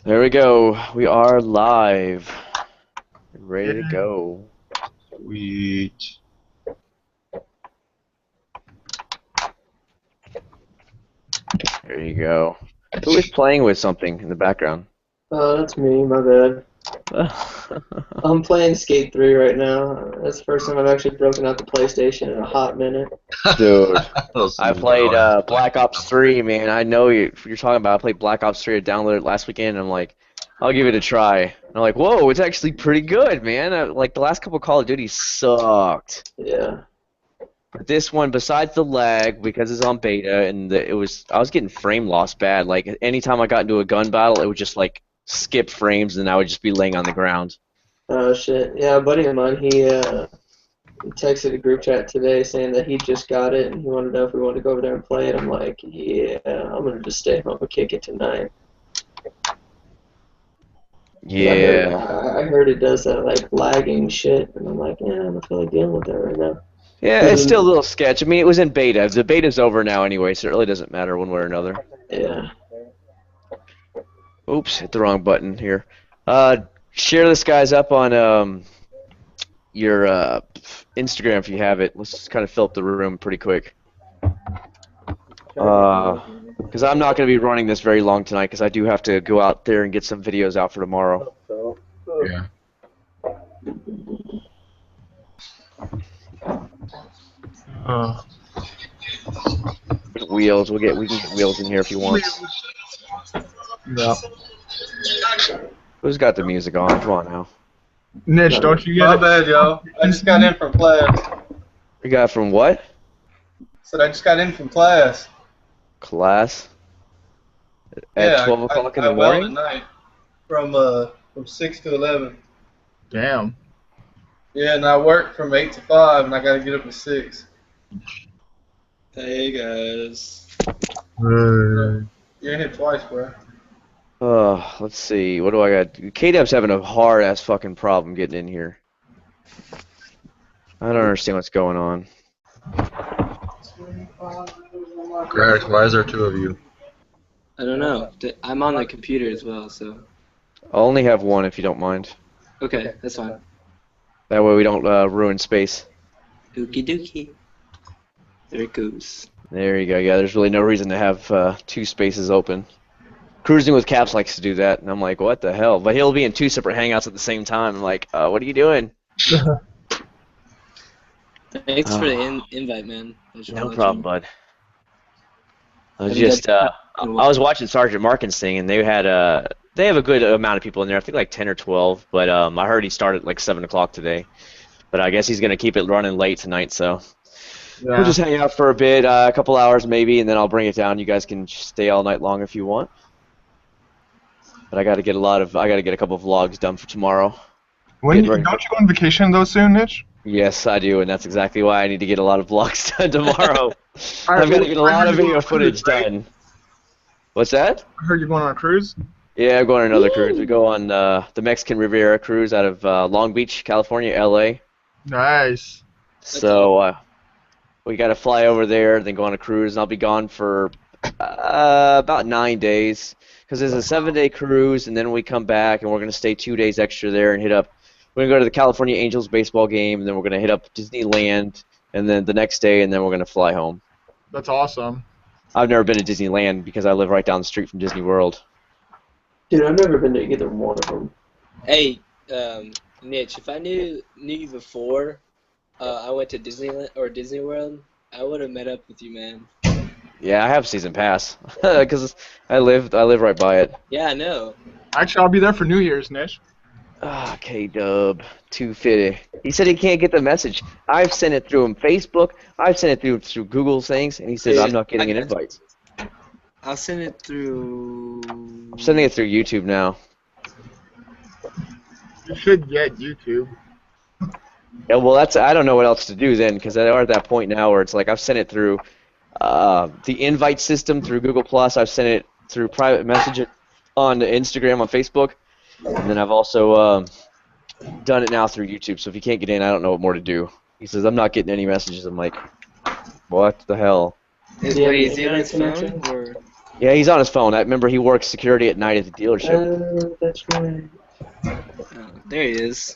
There we go. We are live. Ready to Yeah. go. Sweet. There you go. Who is playing with something in the background? Oh, that's me, my bad. I'm playing Skate 3 right now. That's the first time I've actually broken out the PlayStation in a hot minute. Dude, Those I things are played always like Black Ops 3, man. I know you're talking about. I played Black Ops 3. I downloaded it last weekend, and I'm like, I'll give it a try. And I'm like, whoa, it's actually pretty good, man. Like the last couple Call of Duty sucked. Yeah. But this one, besides the lag, because it's on beta, and I was getting frame loss bad. Like anytime I got into a gun battle, it would just like skip frames, and I would just be laying on the ground. Oh, shit. Yeah, a buddy of mine, he texted a group chat today saying that he just got it and he wanted to know if we wanted to go over there and play it. I'm like, yeah, I'm going to just stay home and kick it tonight. 'Cause Yeah. I heard it does that, like, lagging shit. And I'm like, yeah, I don't feel like dealing with that right now. Yeah, it's still a little sketch. I mean, it was in beta. The beta's over now anyway, so it really doesn't matter one way or another. Yeah. Oops, hit the wrong button here. Share this guys up on your Instagram if you have it. Let's just kind of fill up the room pretty quick. Because I'm not going to be running this very long tonight because I do have to go out there and get some videos out for tomorrow. yeah. Wheels, we can get wheels in here if you want. Yeah. Who's got the music on? Come on now. Niche, don't you My get it? bad, y'all. I just got in from class. You got from what? Said I just got in from class. Class? At Yeah, 12 o'clock in the I weld morning? at night from 6 to 11. Damn. Yeah, and I work from 8 to 5, and I got to get up at 6. Hey guys. You're in here twice, bro. Let's see. What do I got? K-Dub's having a hard-ass fucking problem getting in here. I don't understand what's going on. Greg, why is there two of you? I don't know. I'm on the computer as well, so. I'll only have one if you don't mind. Okay, that's fine. That way we don't ruin space. Okie dokie. There it goes. There you go. Yeah, there's really no reason to have two spaces open. Cruising with Caps likes to do that, and I'm like, what the hell? But he'll be in two separate hangouts at the same time. I'm like, what are you doing? Thanks for the invite, man. No problem, bud. I was Have you just guys- I was watching Sergeant Markin's thing, and they have a good amount of people in there. I think like 10 or 12, but I heard he started at like 7 o'clock today. But I guess he's gonna keep it running late tonight, so we'll just hang out for a bit, a couple hours maybe, and then I'll bring it down. You guys can stay all night long if you want. But I got to get a couple of vlogs done for tomorrow. Don't Get ready. you go on vacation though soon, Niche? Yes, I do, and that's exactly why I need to get a lot of vlogs done tomorrow. Alright, I've got to well, get a I lot heard of you're video going on a cruise, footage right? done. What's that? I heard you're going on a cruise. Yeah, I'm going on another cruise. We go on the Mexican Riviera cruise out of Long Beach, California, LA. Nice. So we got to fly over there, then go on a cruise, and I'll be gone for about 9 days. Because there's a 7-day cruise, and then we come back, and we're going to stay 2 days extra there and hit up. We're going to go to the California Angels baseball game, and then we're going to hit up Disneyland, and then the next day, and then we're going to fly home. That's awesome. I've never been to Disneyland because I live right down the street from Disney World. Dude, I've never been to either one of them. Hey, Mitch, if I knew you before I went to Disneyland or Disney World, I would have met up with you, man. Yeah, I have season pass because I live right by it. Yeah, I know. Actually, I'll be there for New Year's, Niche. K-Dub, 250. He said he can't get the message. I've sent it through him Facebook. I've sent it through Google things, and he says I'm not getting an invite. I'll send it through. I'm sending it through YouTube now. You should get YouTube. Yeah, well, I don't know what else to do then because we're at that point now where it's like I've sent it through the invite system through Google Plus. I've sent it through private message on Instagram, on Facebook, and then I've also done it now through YouTube. So if you can't get in, I don't know what more to do. He says I'm not getting any messages. I'm like, what the hell? Is Yeah, what he's the doing on his internet phone? connection. Or? Yeah, he's on his phone. I remember he works security at night at the dealership. That's right. There he is.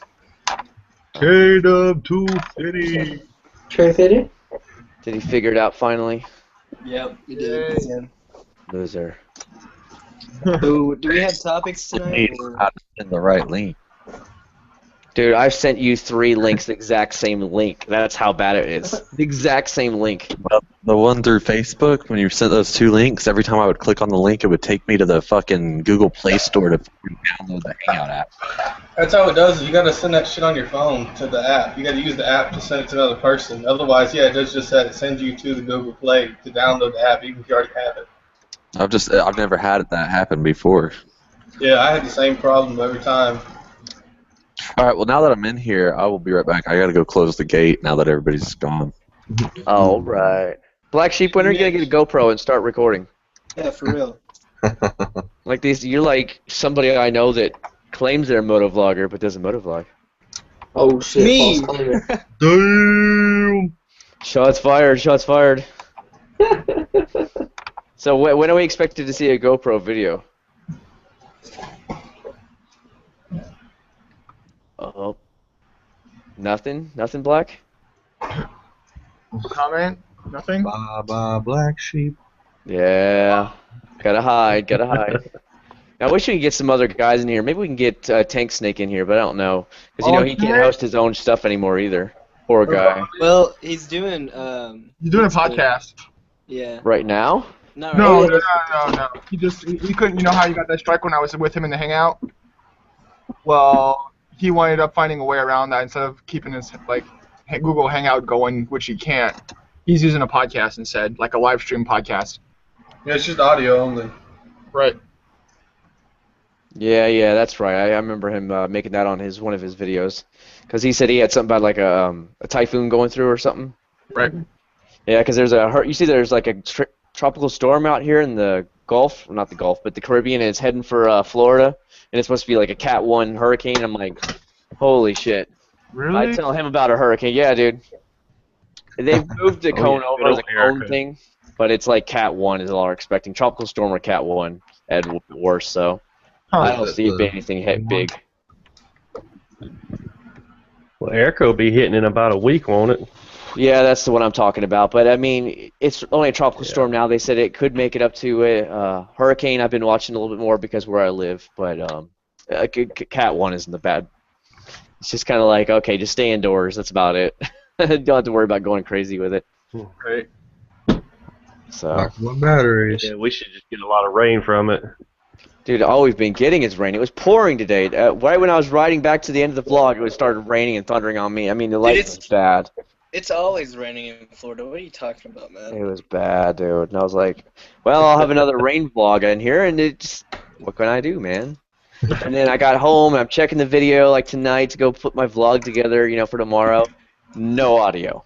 K-Dub 250. Trey Fitty? Did he figure it out finally? Yep, we Yay. did. Yeah. Loser. So, do we have topics tonight? Or? How to send the right link. Dude, I've sent you 3 links, the exact same link. That's how bad it is. The exact same link. Well, the one through Facebook, when you sent those 2 links, every time I would click on the link, it would take me to the fucking Google Play Store to download the Hangout app. That's how it does. You gotta send that shit on your phone to the app. You gotta use the app to send it to another person. Otherwise, yeah, it does just that. It sends you to the Google Play to download the app, even if you already have it. I've never had that happen before. Yeah, I had the same problem every time. All right, well, now that I'm in here, I will be right back. I gotta go close the gate now that everybody's gone. All right. Black Sheep, when are you going to get a GoPro and start recording? Yeah, for real. Like these, you're like somebody I know that claims they're a motovlogger but doesn't motovlog. Oh shit, Me. false claimant. Damn. Shots fired, shots fired. So when are we expected to see a GoPro video? Oh, nothing, nothing, Black. Comment? Nothing? Bye bye, black sheep. Yeah, gotta hide, gotta hide. I wish we could get some other guys in here. Maybe we can get Tank Snake in here, but I don't know, because you know he can't host his own stuff anymore either. Poor guy. Well, he's doing. He's doing a podcast. Yeah. Right now? Not No, really. no. He couldn't. You know how you got that strike when I was with him in the hangout? Well, he ended up finding a way around that instead of keeping his Google Hangout going, which he can't. He's using a podcast instead, like a live stream podcast. Yeah, it's just audio only. Right. Yeah, that's right. I remember him making that on one of his videos, because he said he had something about like a typhoon going through or something. Right. Yeah, because there's like a tropical storm out here in the Gulf, well, not the Gulf, but the Caribbean, and it's heading for Florida, and it's supposed to be like a Cat 1 hurricane. I'm like, holy shit. Really? I tell him about a hurricane. Yeah, dude. They've moved the cone over the cone thing, but it's like Cat 1 is all we're expecting. Tropical storm or Cat 1 at worse, so I don't see it being anything big. Well, Erica will be hitting in about a week, won't it? Yeah, that's the one I'm talking about. But I mean, it's only a tropical storm now. They said it could make it up to a hurricane. I've been watching a little bit more because where I live, but Cat 1 isn't the bad. It's just kind of like, okay, just stay indoors. That's about it. Don't have to worry about going crazy with it. Right. So, What batteries? Yeah, we should just get a lot of rain from it. dude, all we've been getting is rain. It was pouring today. Right when I was riding back to the end of the vlog, it started raining and thundering on me. I mean, the light was bad. It's always raining in Florida. What are you talking about, man? It was bad, dude. And I was like, well, I'll have another rain vlog in here, and what can I do, man? And then I got home, and I'm checking the video, like, tonight to go put my vlog together, for tomorrow. No audio.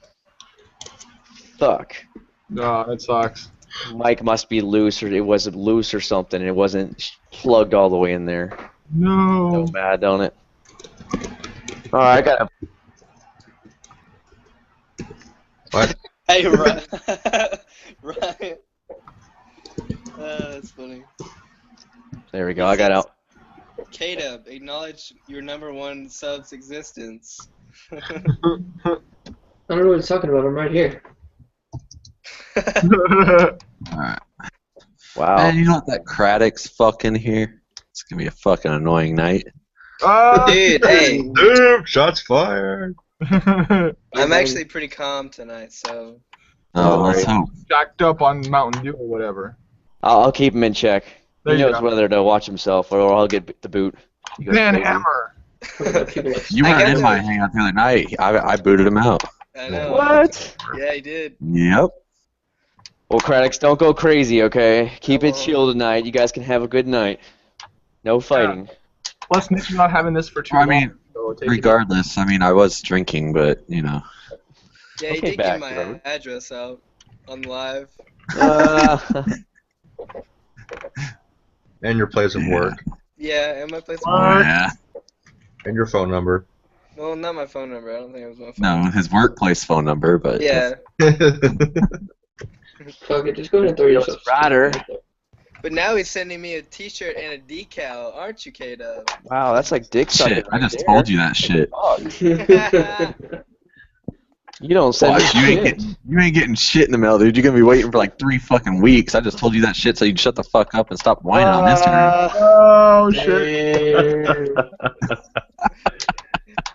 Fuck. No, that sucks. Mic must be loose, or it wasn't loose or something, and it wasn't plugged all the way in there. No. So bad, don't it? All right, I got What? Hey, Ryan. Ryan. That's funny. There we go. I got out. K-Dub, acknowledge your number 1 sub's existence. I don't know what he's talking about. I'm right here. Alright. Wow. Man, you don't want that Craddock's fucking here? It's gonna be a fucking annoying night. Dude, hey, Damn, shots fired. I'm actually pretty calm tonight, so. Oh, let's hope. Jacked up on Mountain Dew or whatever. I'll keep him in check. There He you knows go. whether to watch himself or I'll get the boot. He goes Man, crazy. hammer. You I weren't guess in my hangout the other night. I booted him out. I know. What? Yeah, he did. Yep. Well, Craddock's, don't go crazy, okay? Keep it won't. chill tonight. You guys can have a good night. No fighting. Plus, Nick's not having this for too I long. mean, So take it regardless, I mean, I was drinking, but, you know. Yeah, he Okay, did back, give my Robert. address out on live. And your place of work. Yeah, and my place. What? Yeah. And your phone number. Well, not my phone number. I don't think it was my phone. No, his workplace phone number, but. Yeah. Fuck it, just go ahead and throw yourself. Ryder. But now he's sending me a T-shirt and a decal, aren't you, K-Dub? Wow, that's like dick sucking. Shit, I right just there. told you that shit. You don't send me Watch, you ain't getting shit in the mail, dude. You're gonna be waiting for like 3 fucking weeks. I just told you that shit so you'd shut the fuck up and stop whining on Instagram. Oh shit!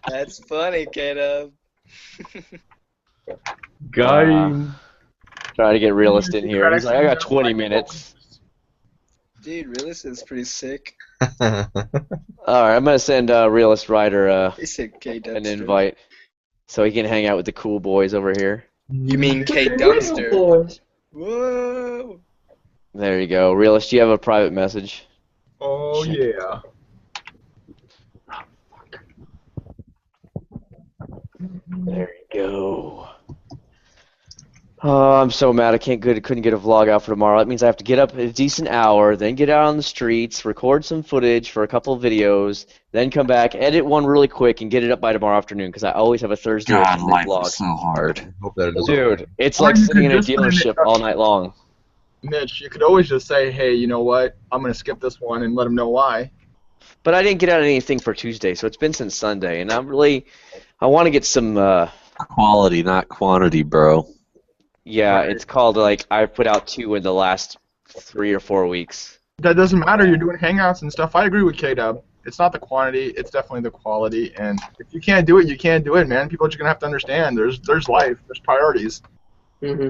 That's funny, K-Dub. Guy. Trying to get realist in here. He's like, I got 20 minutes. Dude, Realist is pretty sick. Alright, I'm gonna send realist Ryder He said K-Dubster. an invite so he can hang out with the cool boys over here. You mean K-Dumpster? Boys. Whoa! There you go. Realist, do you have a private message? Oh yeah. There you go. Oh, I'm so mad I couldn't get a vlog out for tomorrow. That means I have to get up a decent hour, then get out on the streets, record some footage for a couple of videos, then come back, edit one really quick, and get it up by tomorrow afternoon because I always have a Thursday or God, Sunday life vlog. is so hard. Hope that it doesn't. Dude, it's Or like you sitting could in a just put it in dealership all night long. Mitch, you could always just say, hey, you know what? I'm gonna skip this one and let them know why. But I didn't get out anything for Tuesday, so it's been since Sunday, and I want to get some. Quality, not quantity, bro. Yeah, Right. it's called like I put out 2 in the last 3 or 4 weeks. That doesn't matter. You're doing hangouts and stuff. I agree with K-Dub. It's not the quantity. It's definitely the quality. And if you can't do it, you can't do it, man. People are just gonna have to understand. There's life. There's priorities. Mm-hmm.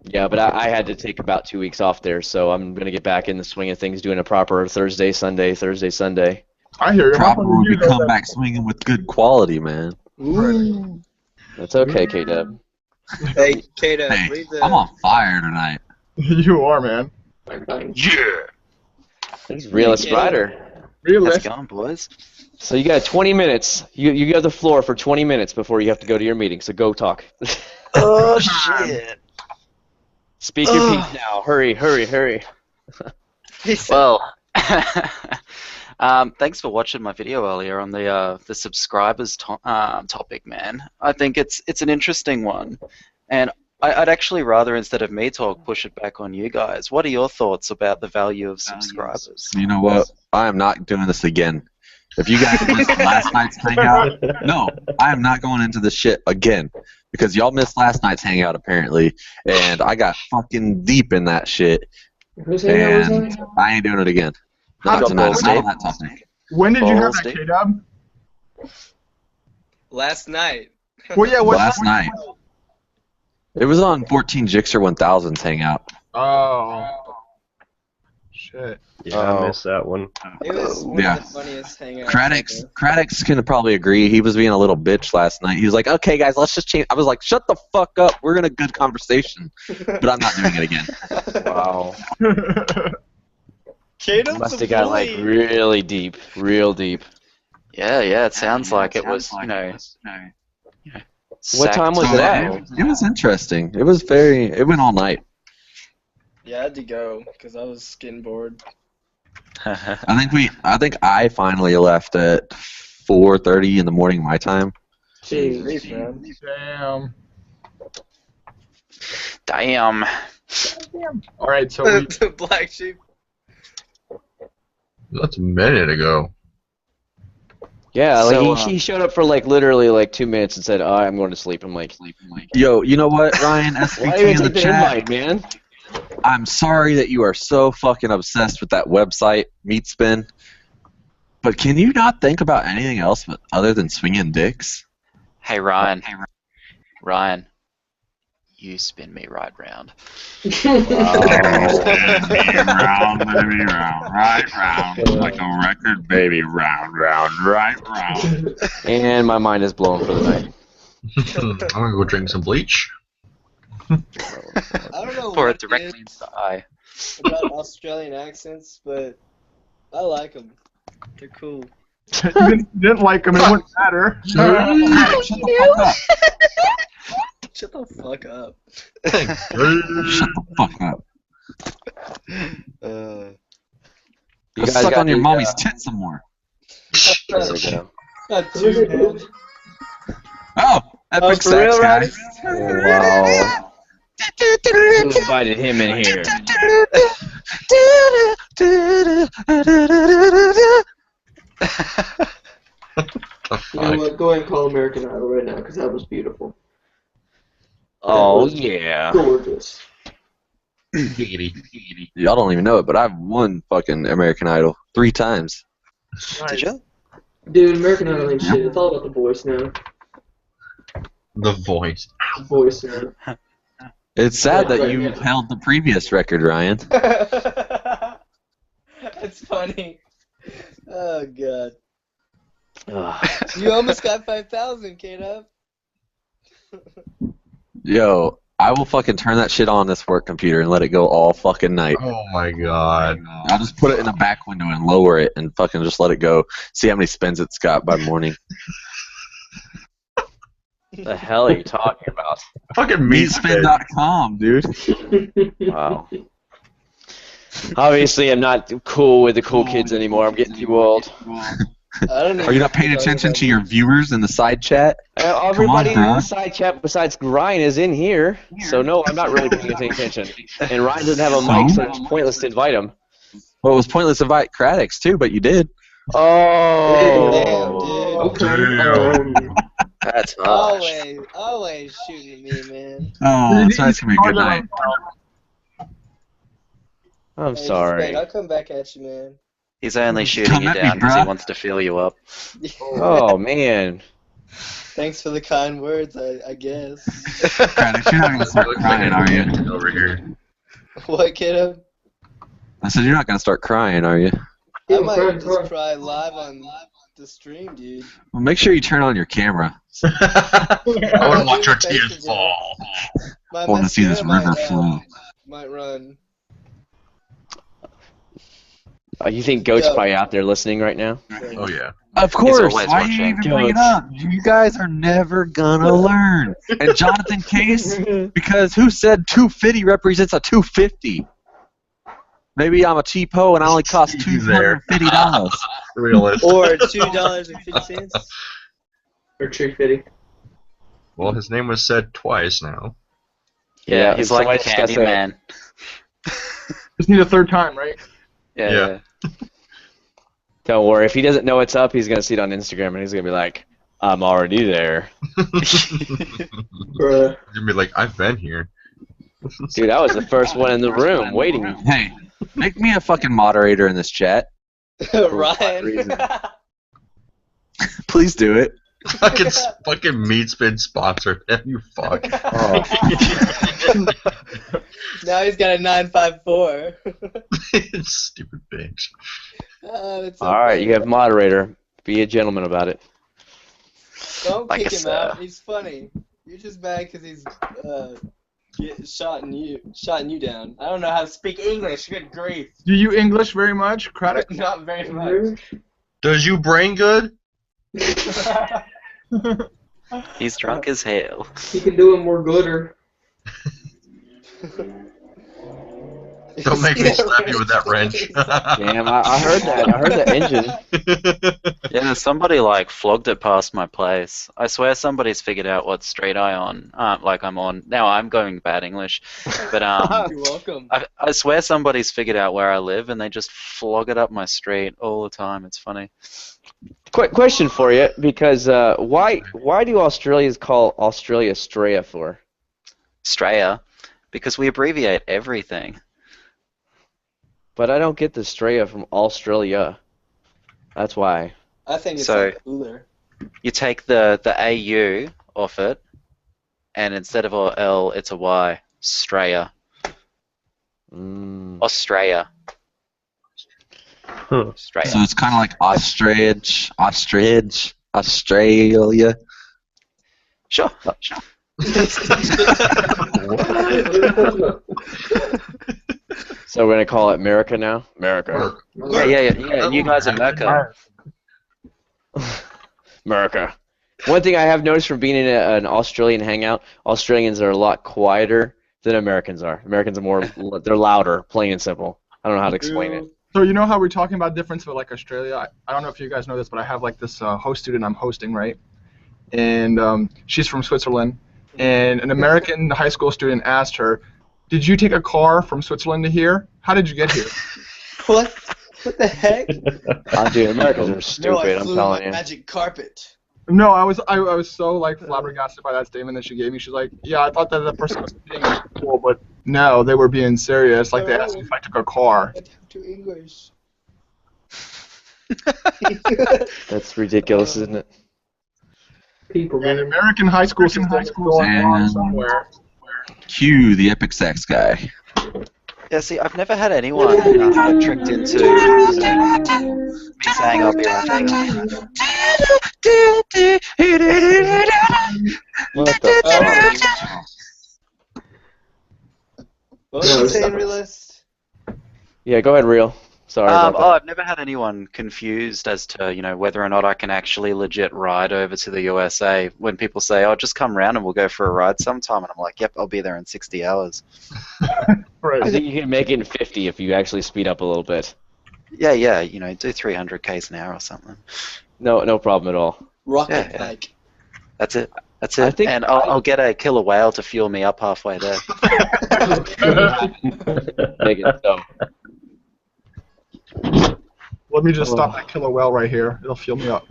Yeah, but I had to take about 2 weeks off there, so I'm gonna get back in the swing of things, doing a proper Thursday, Sunday. I hear you. Proper would be come back swinging with good quality, man. That's okay, K-Dub. Hey, K-Dub, Hey, read the... I'm on fire tonight. You are, man. Yeah. He's realist Yeah. rider. How's Realist. it going, boys? So you got 20 minutes. You got the floor for 20 minutes before you have to go to your meeting. So go talk. Oh, shit. Speak your piece now. Hurry. He said, Well, thanks for watching my video earlier on the subscribers topic, man. I think it's an interesting one, and I'd actually rather, instead of me talk, push it back on you guys. What are your thoughts about the value of subscribers? You know what? I am not doing this again. If you guys missed last night's hangout, no, I am not going into this shit again. Because y'all missed last night's hangout, apparently, and I got fucking deep in that shit, Whose hangout was and that? I ain't doing it again. How'd Not you tonight. balls, Not on Dave? that topic. When did you have Balls, that, Dave. K-Dub? last night. Well, yeah. What Last night. It was on 14 Jixer 1000's hangout. Oh. Shit. Yeah, I missed that one. It was one Yeah. of the funniest hangouts. Craddox can probably agree. He was being a little bitch last night. He was like, okay, guys, let's just change. I was like, shut the fuck up. We're in a good conversation. But I'm not doing it again. Wow. K-Dub's Must a have got like bully. really deep, real deep. Yeah, it sounds like it was, What time was So it at? it was interesting. It went all night. Yeah, I had to go because I was getting bored. I think I finally left at 4:30 in the morning my time. Jeez. Grief, man. Damn. Damn. All right. So we, The black sheep. That's a minute ago. Yeah, like So, he showed up for like literally like 2 minutes and said, "Oh, I'm going to sleep." I'm like, Yo, you know what, Ryan? "Why SVT even in the take the chat. invite, man?" I'm sorry that you are so fucking obsessed with that website, Meatspin. But can you not think about anything else other than swinging dicks? Hey, Ryan. Ryan. You spin me right round. round, baby, round, right round, like a record, baby, round, right round. And my mind is blown for the night. I'm gonna go drink some bleach. I don't know Pour what it directly into the eye. about Australian accents, but I like them. They're cool. you didn't like him. It wouldn't matter. Shut the fuck up. Shut the fuck up. Shut the fuck up. You Go guys suck got on your the, mommy's tits some more. There we go. Not too bad. Oh, epic for sex, real, guys. Wow. Who invited him in here? You know what? Go ahead and call American Idol right now, because that was beautiful. Oh yeah. Gorgeous. Y'all don't even know it, but I've won fucking American Idol 3 times. Did you? Dude, American Idol ain't shit. It's all about the voice now. The voice. The voice now. It's sad that Right, you yeah. held the previous record, Ryan. That's funny. Oh god. Ugh. You almost got 5,000, K-Dub. Yo, I will fucking turn that shit on this work computer and let it go all fucking night. Oh my god. I'll just put it in the back window and lower it and fucking just let it go. See how many spins it's got by morning. The hell are you talking about? Fucking meatspin. Meatspin.com, dude. Wow. Obviously, I'm not cool with the cool kids anymore. I'm getting too old. I don't know. Are you not paying attention to your viewers in the side chat? Everybody in bro. the side chat besides Ryan is in here, so no, I'm not really paying attention. And Ryan doesn't have a mic, so it's pointless to invite him. Well, it was pointless to invite Craddox too, but you did. Oh, Okay. that's Always shooting at me, man. Oh, so that's gonna be a good night. I'm Hey, sorry. Spade, I'll come back at you, man. He's only shooting Come you at me, down because he bruh. wants to fill you up. Oh man. Thanks for the kind words, I guess. Craddox, you're not gonna start crying, are you? Over here. What, kiddo? I said you're not gonna start crying, are you? I might just cry live on the stream, dude. Well, make sure you turn on your camera. I want to watch your tears fall. My I want to see this mascara river flow. might run. You think Goat's Yeah. probably out there listening right now? Oh yeah. Of course. always Why do you watching. even bring it up? You guys are never gonna learn. And Jonathan Case, because who said 250 represents a 250? Maybe I'm a cheapo and I only cost $250. Realist. Or $2.50. Or Tree Fitty. Well, his name was said twice now. Yeah, he's like somebody the just gotta candy say it. man. Just need a third time, right? Yeah. Don't worry. If he doesn't know what's up, he's gonna see it on Instagram and he's gonna be like, "I'm already there." Bruh. You'd be like, I've been here. Dude, I was the first one in the room waiting. Hey, make me a fucking moderator in this chat. Ryan. Please do it. Fucking Meatspin sponsored him, you fuck. Oh. Now he's got a 954. Stupid bitch. That's so All right, funny. you have moderator. Be a gentleman about it. Don't Like kick I him said. out. He's funny. You're just mad because he's shotting you down. I don't know how to speak English. Good grief. Do you English very much? Craddock? Not very much. Does you brain good? He's drunk as hell. He can do it more gooder. Don't make me slap you with that wrench. Damn, I heard that. I heard the engine. Yeah, somebody like flogged it past my place. I swear somebody's figured out what street I'm on. Now I'm going bad English, but You're welcome. I swear somebody's figured out where I live and they just flog it up my street all the time. It's funny. Quick question for you, because why do Australians call Australia Straya for? Straya, because we abbreviate everything. But I don't get the Straya from Australia. That's why. I think it's So- like cooler. You take the AU off it, and instead of a L, it's a Y. Straya. Australia. Straya. So it's kind of like Australia. Sure. So we're gonna call it America now. America. Yeah. You guys are Mecca. America. One thing I have noticed from being in an Australian hangout, Australians are a lot quieter than Americans are. Americans are they're louder, plain and simple. I don't know how to explain it. So you know how we're talking about difference with like Australia? I don't know if you guys know this, but I have like this host student I'm hosting, right? And she's from Switzerland. And an American high school student asked her, Did you take a car from Switzerland to here? How did you get here? What? What the heck? Dude, Americans are No, stupid. I I'm flew telling my you. magic carpet. No, I was so like flabbergasted by that statement that she gave me. She's like, yeah, I thought that the person was being cool, but no, they were being serious. Like they asked me if I took a car. To English. That's ridiculous, isn't it? People, An man. American high school system is going wrong And somewhere. cue the epic sex guy. Yeah, see, I've never had anyone tricked into me saying I'll be right back. What the fuck? What was you saying, realist? Yeah, go ahead, real. Sorry about that. I've never had anyone confused as to, whether or not I can actually legit ride over to the USA. When people say, "Oh, just come round and we'll go for a ride sometime," and I'm like, "Yep, I'll be there in 60 hours." I Right. think you can make it in 50 if you actually speed up a little bit. Yeah, do 300 k's an hour or something. No problem at all. Rocket Yeah. like. That's it. That's I it. think- And I'll get a killer whale to fuel me up halfway there. Make it so. Let me just stop that killer whale right here. It'll fuel me up.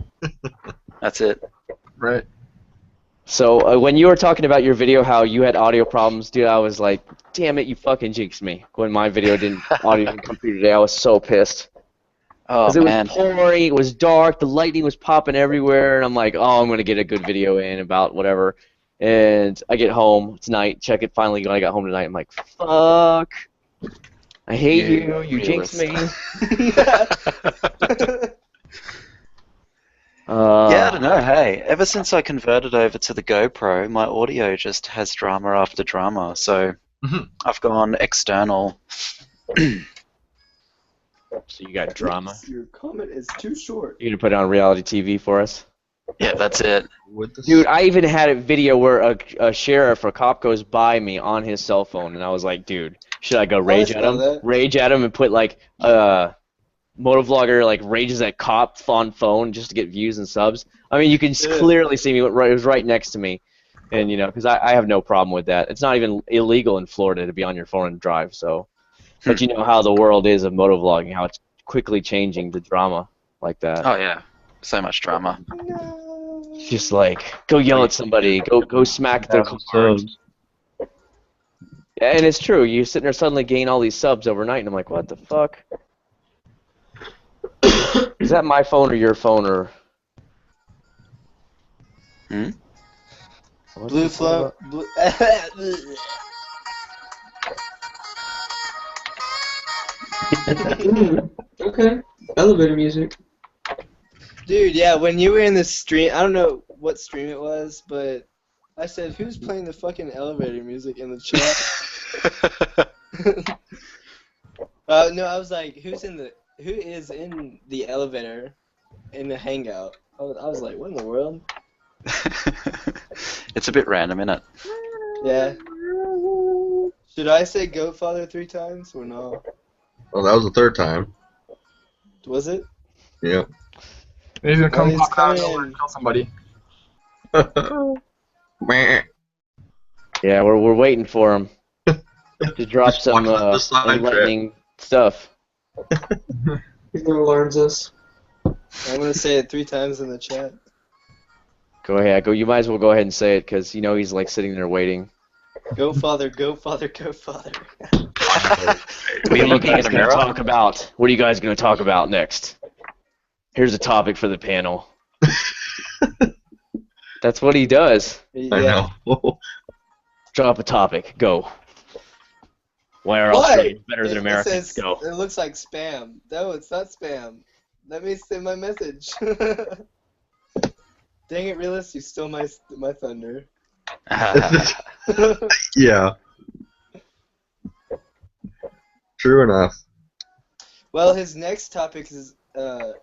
That's it. Right. So when you were talking about your video, how you had audio problems, dude, I was like, damn it, you fucking jinxed me. When my video audio didn't come through today, I was so pissed. Oh, Because it man. was pouring, it was dark, the lightning was popping everywhere, and I'm like, oh, I'm going to get a good video in about whatever. And I get home tonight, check it finally when I got home tonight, I'm like, fuck. I hate you jinxed me. Yeah, I don't know. Hey, ever since I converted over to the GoPro, my audio just has drama after drama. So I've gone external. So you got drama. Your comment is too short. You gonna put it on reality TV for us? Yeah, that's it. Dude, I even had a video where a sheriff or cop goes by me on his cell phone, and I was like, dude, should I go rage at him? Rage at him and put like motovlogger like rages at cop on phone just to get views and subs. I mean, you can clearly see me. It was right next to me, and because I have no problem with that. It's not even illegal in Florida to be on your phone and drive. So, but you know how the world is of motovlogging, how it's quickly changing the drama like that. Oh yeah, so much drama. It's just like go yell at somebody, go smack their car. Yeah, and it's true. You sit there suddenly gain all these subs overnight, and I'm like, what the fuck? Is that my phone or your phone or? Blue flow. Blue. Okay. Elevator music. Dude, yeah, when you were in the stream, I don't know what stream it was, but I said, who's playing the fucking elevator music in the chat? No, I was like, who is in the elevator in the hangout? I was like, what in the world? It's a bit random, isn't it? Yeah. Should I say Goat Father 3 times or no? Well, that was the third time. Was it? Yep. He's gonna come he's pop out coming. and kill somebody. Meh. Yeah, we're waiting for him to drop some Watch the side trip. enlightening stuff. He alarms us. I'm gonna say it 3 times in the chat. Go ahead, You might as well go ahead and say it because he's like sitting there waiting. Go Father, go Father, go Father. What are you guys gonna talk about? What are you guys gonna talk about next? Here's a topic for the panel. That's what he does. Yeah. I know. Drop a topic. Go. Why are What? Australians better than It Americans? says, Go. it looks like spam. No, it's not spam. Let me send my message. Dang it, realist! You stole my thunder. Yeah. True enough. Well, his next topic is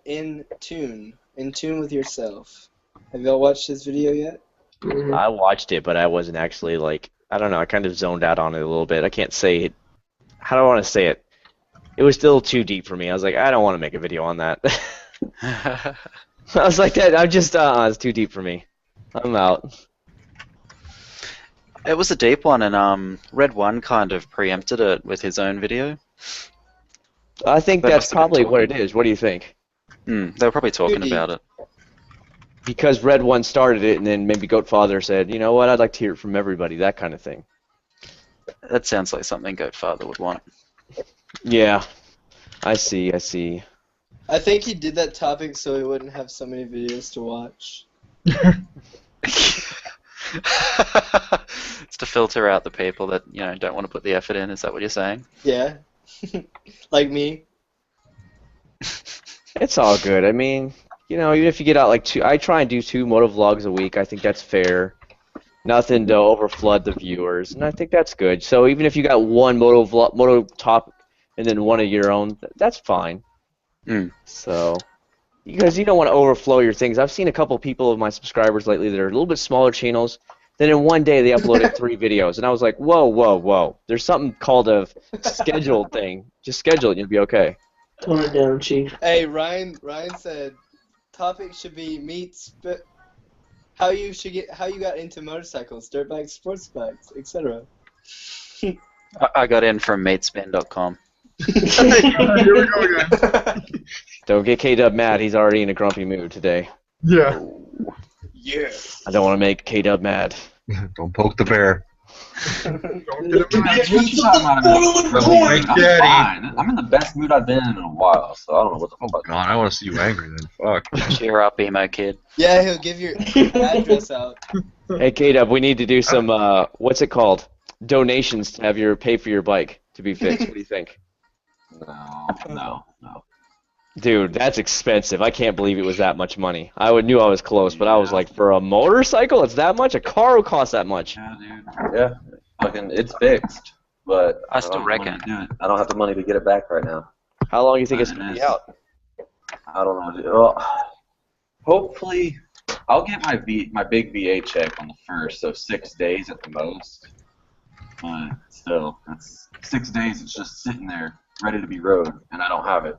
in tune with yourself. Have y'all watched his video yet? Mhm. I watched it, but I wasn't actually like, I don't know, I kind of zoned out on it a little bit. I can't say it. How do I want to say it? It was still too deep for me. I was like, I don't want to make a video on that. I was like, that. I'm just, it's too deep for me. I'm out. It was a deep one, and Red One kind of preempted it with his own video. I think They that's must have been probably what it talking. is. What do you think? They were probably talking Pretty. about it. Because Red One started it, and then maybe Goatfather said, you know what, I'd like to hear it from everybody, that kind of thing. That sounds like something Goatfather would want. Yeah, I see. I think he did that topic so he wouldn't have so many videos to watch. It's to filter out the people that don't want to put the effort in. Is that what you're saying? Yeah. Like me. It's all good. I mean, even if you get out like I try and do 2 moto vlogs a week. I think that's fair. Nothing to overflood the viewers, and I think that's good. So even if you got one moto topic and then one of your own, that's fine. So, because you don't want to overflow your things. I've seen a couple people of my subscribers lately that are a little bit smaller channels. Then in one day they uploaded 3 videos, and I was like, whoa. There's something called a scheduled thing. Just schedule it, and you'll be okay. Tone it down, Chief. Hey, Ryan said topic should be how you got into motorcycles, dirt bikes, sports bikes, etc. I got in from matespin.com. Here we go again. Don't get K-Dub mad. He's already in a grumpy mood today. Yeah. Yeah. I don't want to make K-Dub mad. Don't poke the bear. Don't get him mad. Big Daddy. Fine. I'm in the best mood I've been in a while, so I don't know what the fuck about God, I want to see you angry then. Fuck. Cheer up, emo kid. Yeah, he'll give your address out. Hey, K-Dub, we need to do some, what's it called? Donations to have your pay for your bike to be fixed. What do you think? No. Dude, that's expensive. I can't believe it was that much money. Knew I was close, but I was like, for a motorcycle, it's that much? A car will cost that much. Yeah, dude. Yeah. Fucking, it's fixed, but I still reckon. I don't have the money to get it back right now. How long do you think it's going to be out? I don't know, dude. Well, hopefully, I'll get my big VA check on the 1st, so 6 days at the most. But still, that's 6 days. It's just sitting there, ready to be rode, and I don't have it.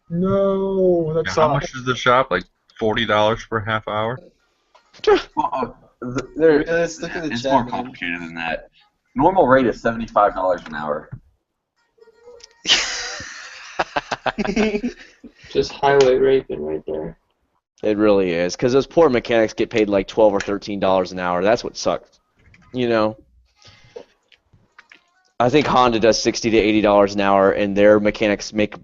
No, that's How much is the shop? Like $40 for a half hour? Well, Let's look at the it's chat, more man. complicated than that. Normal rate is $75 an hour. Just highway raping right there. It really is, because those poor mechanics get paid like $12 or $13 an hour. That's what sucks. I think Honda does $60 to $80 an hour, and their mechanics make,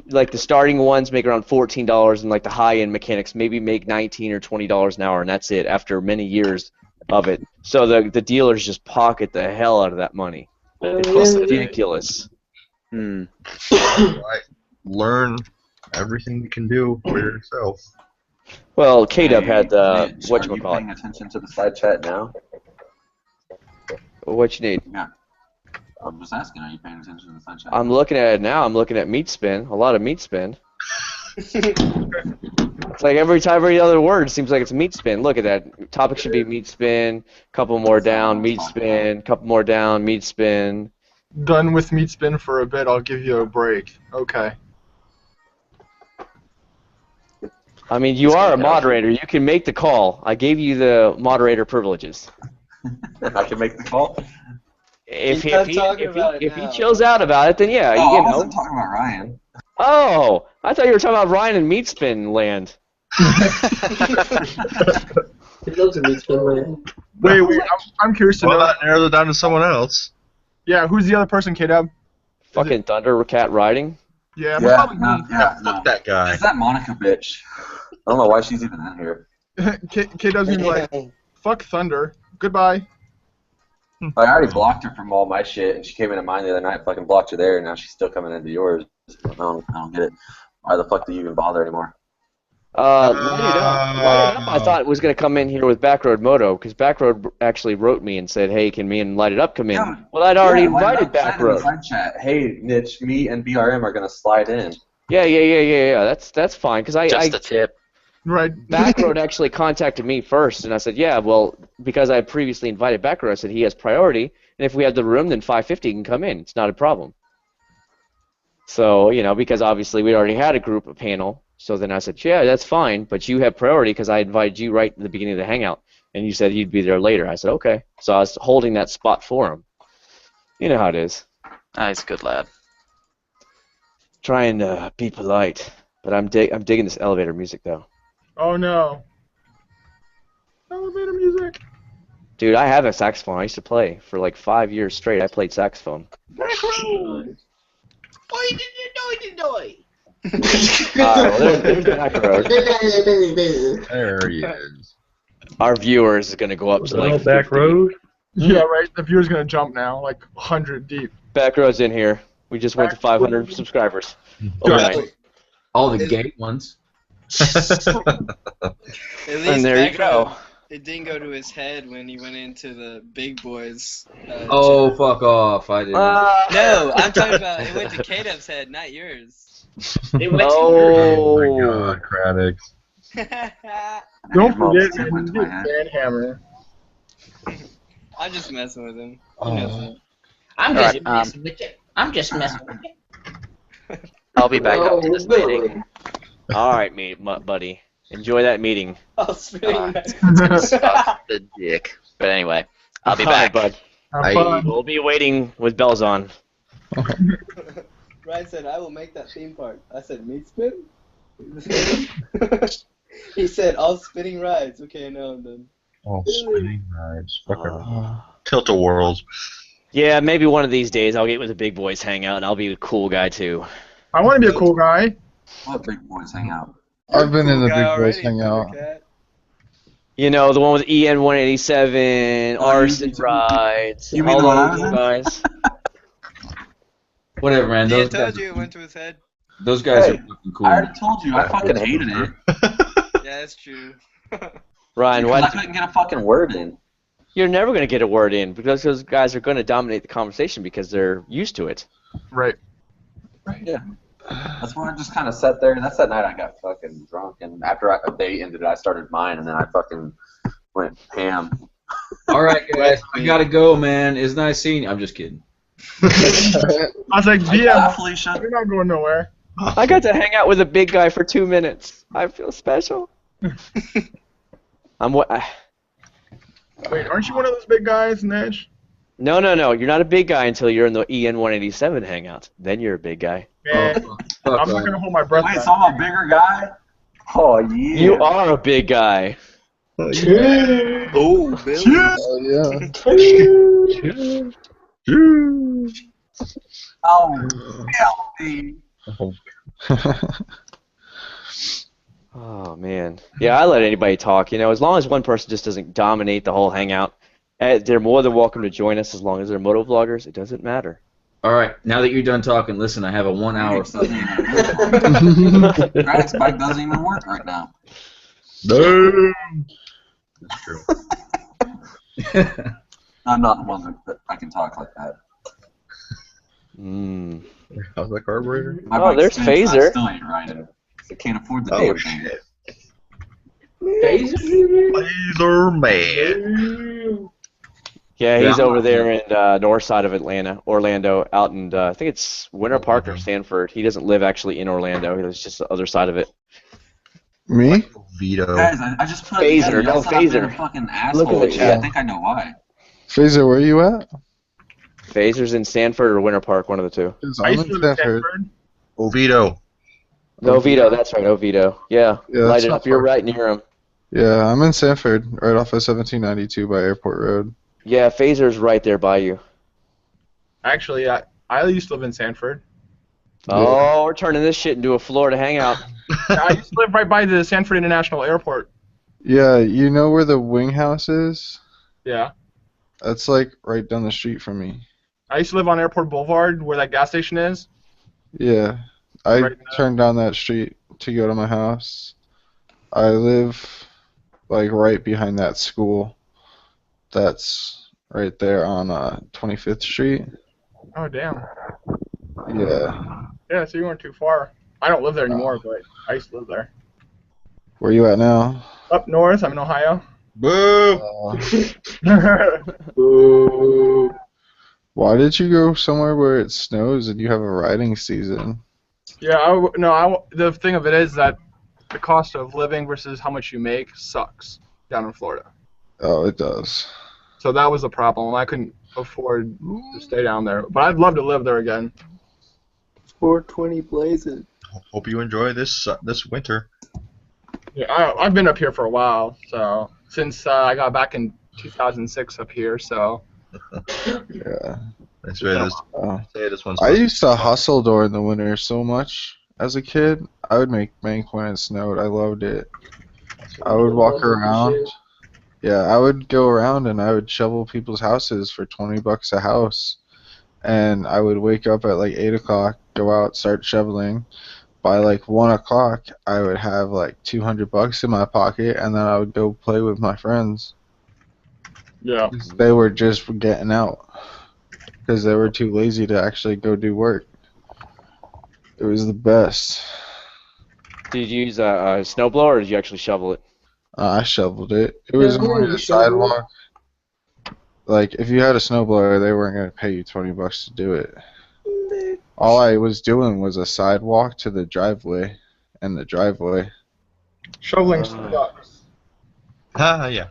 like the starting ones make around $14, and like the high-end mechanics maybe make $19 or $20 an hour, and that's it after many years of it. So the dealers just pocket the hell out of that money. It's ridiculous. Right. Learn everything you can do for yourself. Well, K-Dub had Are you whatchamacallit. paying attention to the side chat now? What you need? Yeah. I'm just asking, are you paying attention to the side chat? I'm looking at it now. I'm looking at meat spin. A lot of meat spin. It's like every other word seems like it's meat spin. Look at that. Topic should be meat spin. Couple more down, meat spin. Couple more down, meat spin. Done with meat spin for a bit. I'll give you a break. Okay. I mean, you are a moderator. You can make the call. I gave you the moderator privileges. I can make the call? If He's not talking about it if he now. chills out about it, then yeah, Oh, you I know. wasn't talking about Ryan. Oh, I thought you were talking about Ryan and meat spin land. He loves a meat spin, man. Wait. I'm curious to Well, know. that narrows it down to someone else. Yeah, who's the other person, K-Dub? Fucking Thundercat riding. Yeah, Yeah, probably no, yeah, no. Fuck that guy. It's that Monica bitch. I don't know why she's even in here. K-Dub's gonna be like, fuck Thunder. Goodbye. I already blocked her from all my shit, and she came into mine the other night. Fucking blocked her there, and now she's still coming into yours. I don't get it. Why the fuck do you even bother anymore? Light It Up, I thought was going to come in here with Backroad Moto, because Backroad actually wrote me and said, hey, can me and Light It Up come in? Yeah. Well, I'd already Light It invited Up said in the Backroad. side chat, hey, Nitch, me and BRM are going to slide in. Yeah. That's fine, because Just a tip. Right. Backroad actually contacted me first, and I said, yeah, well, because I previously invited Backroad, I said he has priority, and if we have the room, then 550 can come in. It's not a problem. So, because obviously we already had a panel, So then I said, yeah, that's fine, but you have priority because I invited you right at the beginning of the hangout, and you said you'd be there later. I said, okay. So I was holding that spot for him. You know how it is. Ah, he's a good lad. Trying to be polite, but I'm digging this elevator music though. Oh no. Elevator music. Dude, I have a saxophone. I used to play for like 5 years straight. I played saxophone. Oi, Well, there's Back Road. There he is. Our viewers is gonna go up to like Back 50. road. Yeah, right. The viewer's gonna jump now, like 100 deep. Back Road's in here. We just went to 500 subscribers overnight. all the gay ones. At And least there you Back go. Row, it didn't go to his head when he went into the big boys. Oh, fuck off! I didn't. No, I'm talking about it went to K-Dub's head, not yours. It went Oh my Oh. God, Craddock. Don't Mom's forget, team went to man, my head. Van Hammer. I'm just messing with him. He knows that. I'm All just right, messing with you. I'm just messing with you. I'll be back up to this meeting. All right, buddy. Enjoy that meeting. I'll spring Suck the dick. But anyway, I'll be All right, back. bud. Have fun. We'll be waiting with bells on. Ryan said, I will make that theme park. I said, meat spin? He said, all spinning rides. Okay, now I'm done. Oh, spinning rides. Fucking tilt-a-whirls. Yeah, maybe one of these days I'll get with the big boys hangout and I'll be the cool guy too. I want to be a cool guy. Let big boys hang out. I've been in the Guy big boys already, hangout. Cat. You know, the one with EN 187, Oh, arson you- rides. you mean all the one I those was in? guys. Whatever, man. See, I Those told guys, you it went to his head. those guys Hey, are fucking cool. I already told you, I fucking hated it. Yeah, that's true. Ryan, Because I why? couldn't get a fucking word in. You're never gonna get a word in because those guys are gonna dominate the conversation because they're used to it. Right. That's why I just kind of sat there, and that's that night I got fucking drunk, and after they ended, I started mine, and then I fucking went ham. All right, guys, I gotta go, man. It's nice seeing you. I'm just kidding. I was like, Bye, yeah, Felicia. you're not going nowhere. I got to hang out with a big guy for 2 minutes. I feel special. I'm what? Wait, aren't you one of those big guys, Nedge? No. You're not a big guy until you're in the EN 187 hangout. Then you're a big guy. Man, Fuck I'm not off. gonna hold my breath. Wait, back. so I'm a bigger guy? Oh, yeah. You are a big guy. Oh, Bill. Oh yeah. Oh, healthy. Oh man. Yeah, I let anybody talk. You know, as long as one person just doesn't dominate the whole hangout, they're more than welcome to join us as long as they're moto vloggers. It doesn't matter. All right, now that you're done talking, listen, I have a 1 hour. Grad's bike doesn't even work right now. No. That's true. I'm not the one that I can talk like that. Mm. How's that carburetor? My Oh, bike there's spins, Phaser. I still ain't riding. I can't afford the Oh, damn shit. thing. Laser man. Yeah, he's Yeah. over there in north side of Orlando, out in I think it's Winter Park or Sanford. He doesn't live actually in Orlando. He lives just the other side of it. Me? Vito. Guys, I just put Phaser, it together. no Y'all said I've been a Phaser. fucking Look asshole. at the Yeah, I chat. think I know why. Phaser, where you at? Phaser's in Sanford or Winter Park, one of the two. 'Cause I I'm used in to live in Sanford. Sanford. Oviedo. Oviedo, that's right, Oviedo. Yeah, Yeah, light that's it not up. You're far. right near him. Yeah, I'm in Sanford, right off of 1792 by Airport Road. Yeah, Phaser's right there by you. Actually, I used to live in Sanford. Oh, we're turning this shit into a Florida hangout. I used to live right by the Sanford International Airport. Yeah, you know where the wing house is? Yeah. That's like right down the street from me. I used to live on Airport Boulevard, where that gas station is. Yeah, I Right there. turned down that street to go to my house. I live like right behind that school. That's right there on 25th Street. Oh, damn. Yeah. Yeah, so you weren't too far. I don't live there anymore, but I used to live there. Where you at now? Up north, I'm in Ohio. Boo! Boo. Why did you go somewhere where it snows and you have a riding season? Yeah, the thing of it is that the cost of living versus how much you make sucks down in Florida. Oh, it does. So that was the problem. I couldn't afford to stay down there, but I'd love to live there again. 420 blazing. Hope you enjoy this winter. Yeah, I've been up here for a while, so since I got back in 2006 up here, so. Yeah. That's right. This one's I used to hustle during the winter so much as a kid. I would make bank when it snowed. I loved it. I would walk around. Yeah, I would go around and I would shovel people's houses for $20 a house. And I would wake up at like 8 o'clock, go out, start shoveling. By like 1 o'clock, I would have like $200 in my pocket, and then I would go play with my friends. Yeah. They were just getting out because they were too lazy to actually go do work. It was the best. Did you use a snowblower or did you actually shovel it? I shoveled it. It was only a sidewalk. Like, if you had a snowblower, they weren't going to pay you $20 to do it. All I was doing was a sidewalk to the driveway and the driveway. Shoveling sucks. Yeah.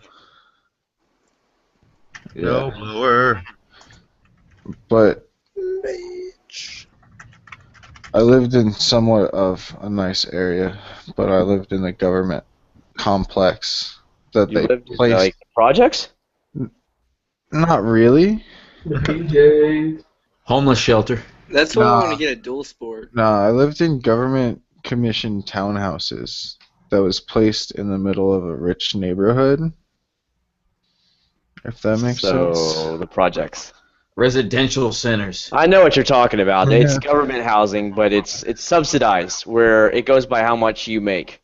No blower. But I lived in somewhat of a nice area, but I lived in a government complex that You they lived in placed. like projects? Not really. PJ. Homeless shelter. That's why I Nah. want to get a dual sport. Nah, I lived in government commissioned townhouses that was placed in the middle of a rich neighborhood. If that makes sense. So the projects. Residential centers. I know what you're talking about. It's Yeah. government housing, but it's subsidized, where it goes by how much you make.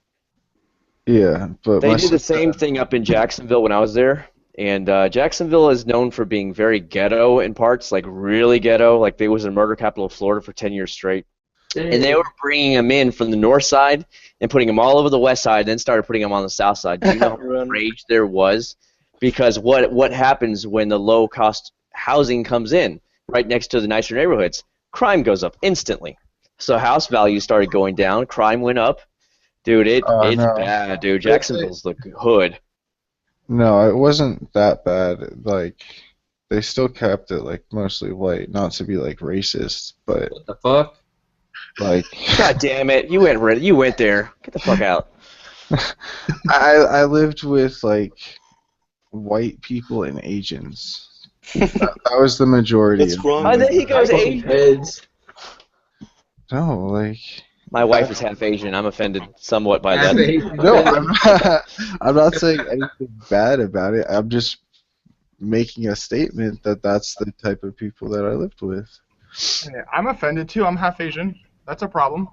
Yeah, but They my did the same thing up in Jacksonville when I was there, and Jacksonville is known for being very ghetto in parts, like really ghetto. Like they was the murder capital of Florida for 10 years straight. And they were bringing them in from the north side and putting them all over the west side, then started putting them on the south side. Do you know how much rage there was? Because what happens when the low-cost housing comes in right next to the nicer neighborhoods? Crime goes up instantly. So house values started going down. Crime went up. Dude, it's no. bad, dude. Jacksonville's the hood. No, it wasn't that bad. Like, they still kept it like mostly white, not to be like racist, but What the fuck? like God damn it! You went there. Get the fuck out. I lived with like white people and Asians. That was the majority. What's of wrong my Oh, there with he goes, Asian. Heads. No, like My wife is half Asian. I'm offended somewhat by that. no, I'm not saying anything bad about it. I'm just making a statement that that's the type of people that I lived with. Yeah, I'm offended too. I'm half Asian. That's a problem.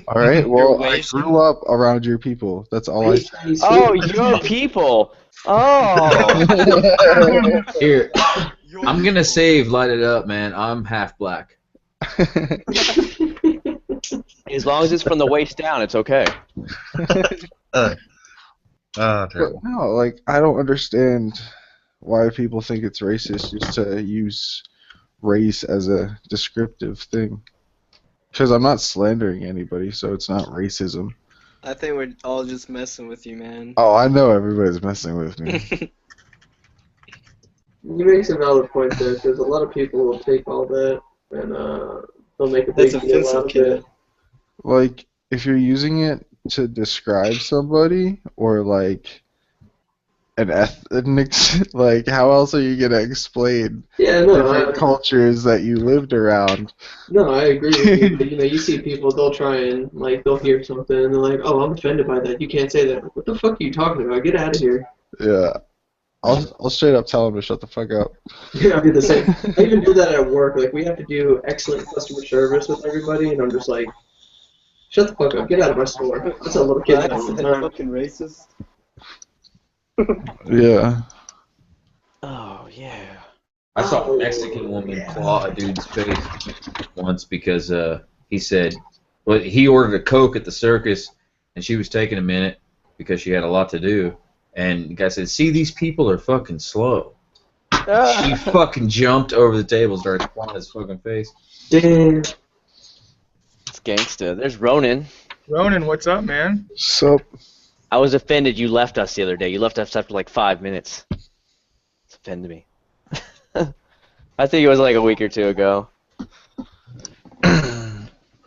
All right. Well, I Asian? grew up around your people. That's all I said. Oh, your people. Oh. Here, I'm gonna save Light It Up, man. I'm half black. As long as it's from the waist down, it's okay. Oh, But terrible. no, like I don't understand why people think it's racist just to use race as a descriptive thing. Because I'm not slandering anybody, so it's not racism. I think we're all just messing with you, man. Oh, I know everybody's messing with me. You make some valid points there, because a lot of people will take all that and they'll make a big That's deal offensive, out of kid. it. Like, if you're using it to describe somebody, or like an ethnic, like, how else are you gonna explain Yeah, no, different cultures that you lived around? no, I agree with you. But, you see people, they'll try and, like, they'll hear something and they're like, oh, I'm offended by that. You can't say that. What the fuck are you talking about? Get out of here. Yeah. I'll straight up tell them to shut the fuck up. Yeah, I do the same. I even do that at work. Like, we have to do excellent customer service with everybody, and I'm just like, shut the fuck up. Get out of my store. That's a little kid That's all the time. fucking racist. Yeah. Oh, yeah. I saw a Mexican woman claw a dude's face once because he said, well, he ordered a Coke at the circus, and she was taking a minute because she had a lot to do. And the guy said, see, these people are fucking slow. She fucking jumped over the table and started clawing his fucking face. Damn. It's gangsta. There's Ronan. Ronan, what's up, man? So, I was offended you left us the other day. You left us after like 5 minutes. It's offended me. I think it was like a week or two ago.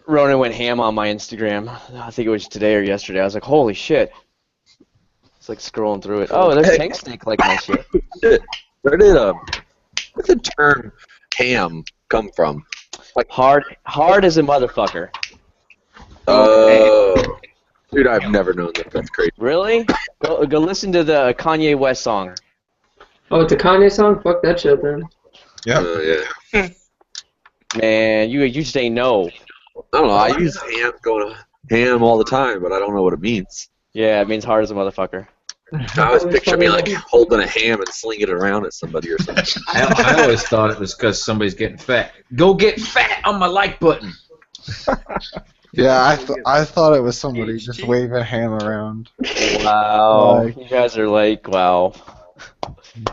Ronan went ham on my Instagram. I think it was today or yesterday. I was like, holy shit. It's like scrolling through it. Oh, there's Tank Snake like my shit. Where did the term ham come from? Like Hard as a motherfucker. Oh, dude, I've never known that. That's crazy. Really? Go listen to the Kanye West song. Oh, it's a Kanye song? Fuck that shit, then. Yeah. Man, you just ain't know. I don't know. I use going ham all the time, but I don't know what it means. Yeah, it means hard as a motherfucker. I always picture me like holding a ham and slinging it around at somebody or something. I always thought it was because somebody's getting fat. Go get fat on my like button. yeah, I thought it was somebody just waving a ham around. Wow. Like- You guys are like, wow.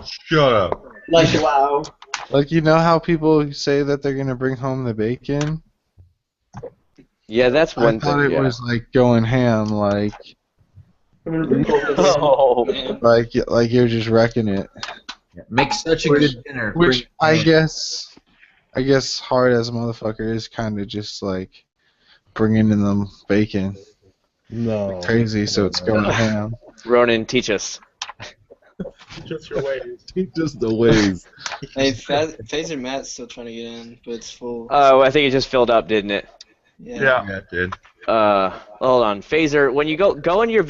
Shut up. Like, wow. Like, you know how people say that they're gonna bring home the bacon? Yeah, that's I one thought thing. it Yeah. was like going ham, like I'm gonna bring home the bacon. Oh, man. like you're just wrecking it. Make such a good dinner. Which Bring- I guess hard as a motherfucker is kind of just like bringing in them bacon. No. Crazy, so it's going ham. Ronan, teach us. Just your ways. Just the ways. Hey, Phaser Matt's still trying to get in, but it's full. Oh, I think it just filled up, didn't it? Yeah. Yeah, it did. Hold on. Phaser, when you go in your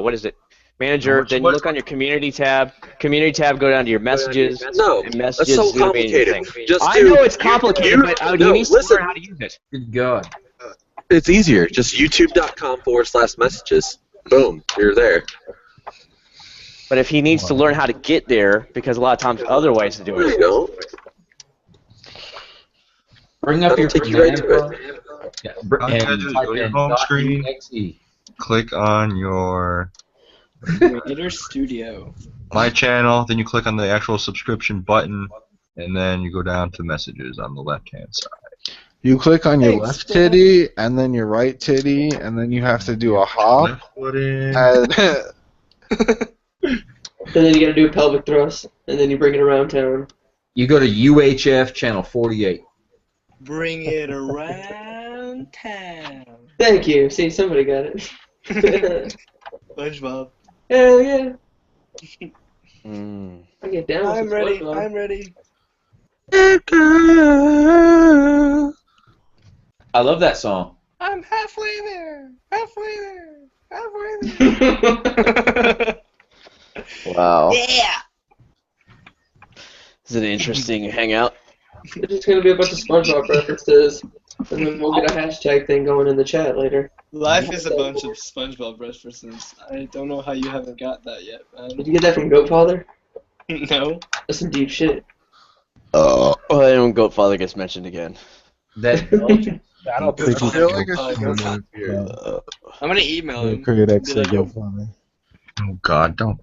what is it? Manager, then you look on your community tab. Community tab, go down to your messages. No, and that's messages so is gonna be in your complicated. thing. Just I do- know it's complicated, but you need to listen. learn how to use it. Good God. It's easier. Just youtube.com/messages. Boom, you're there. But if he needs to learn how to get there, because a lot of times other ways to do There you it. go. Bring up That'll your take you right to command it. prompt. Yeah, All you gotta do is type go to your in home screen. .exe. Click on your Creator Studio. My Channel, then you click on the actual subscription button, and then you go down to messages on the left-hand side. You click on your Thanks, left Dad. titty and then your right titty, and then you have to do a hop. Left foot in. And And then you gotta do a pelvic thrust, and then you bring it around town. You go to UHF channel 48. Bring it around town. Thank you. See, somebody got it. SpongeBob. Hell yeah. Mm. I get down with I'm some ready. SpongeBob. I'm ready. I love that song. I'm halfway there. Halfway there. Halfway there. Wow. Yeah. This is an interesting hangout. It's just gonna be a bunch of SpongeBob references, and then we'll get a hashtag thing going in the chat later. Life is a bunch of SpongeBob references. I don't know how you haven't got that yet, Did man. you get that from Goatfather? No. That's some deep shit. Oh, and Goatfather gets mentioned again. That That'll I feel like I Oh, should go go here. I'm gonna email him. Create Be extra like, yo, GoFundMe. Oh God, don't.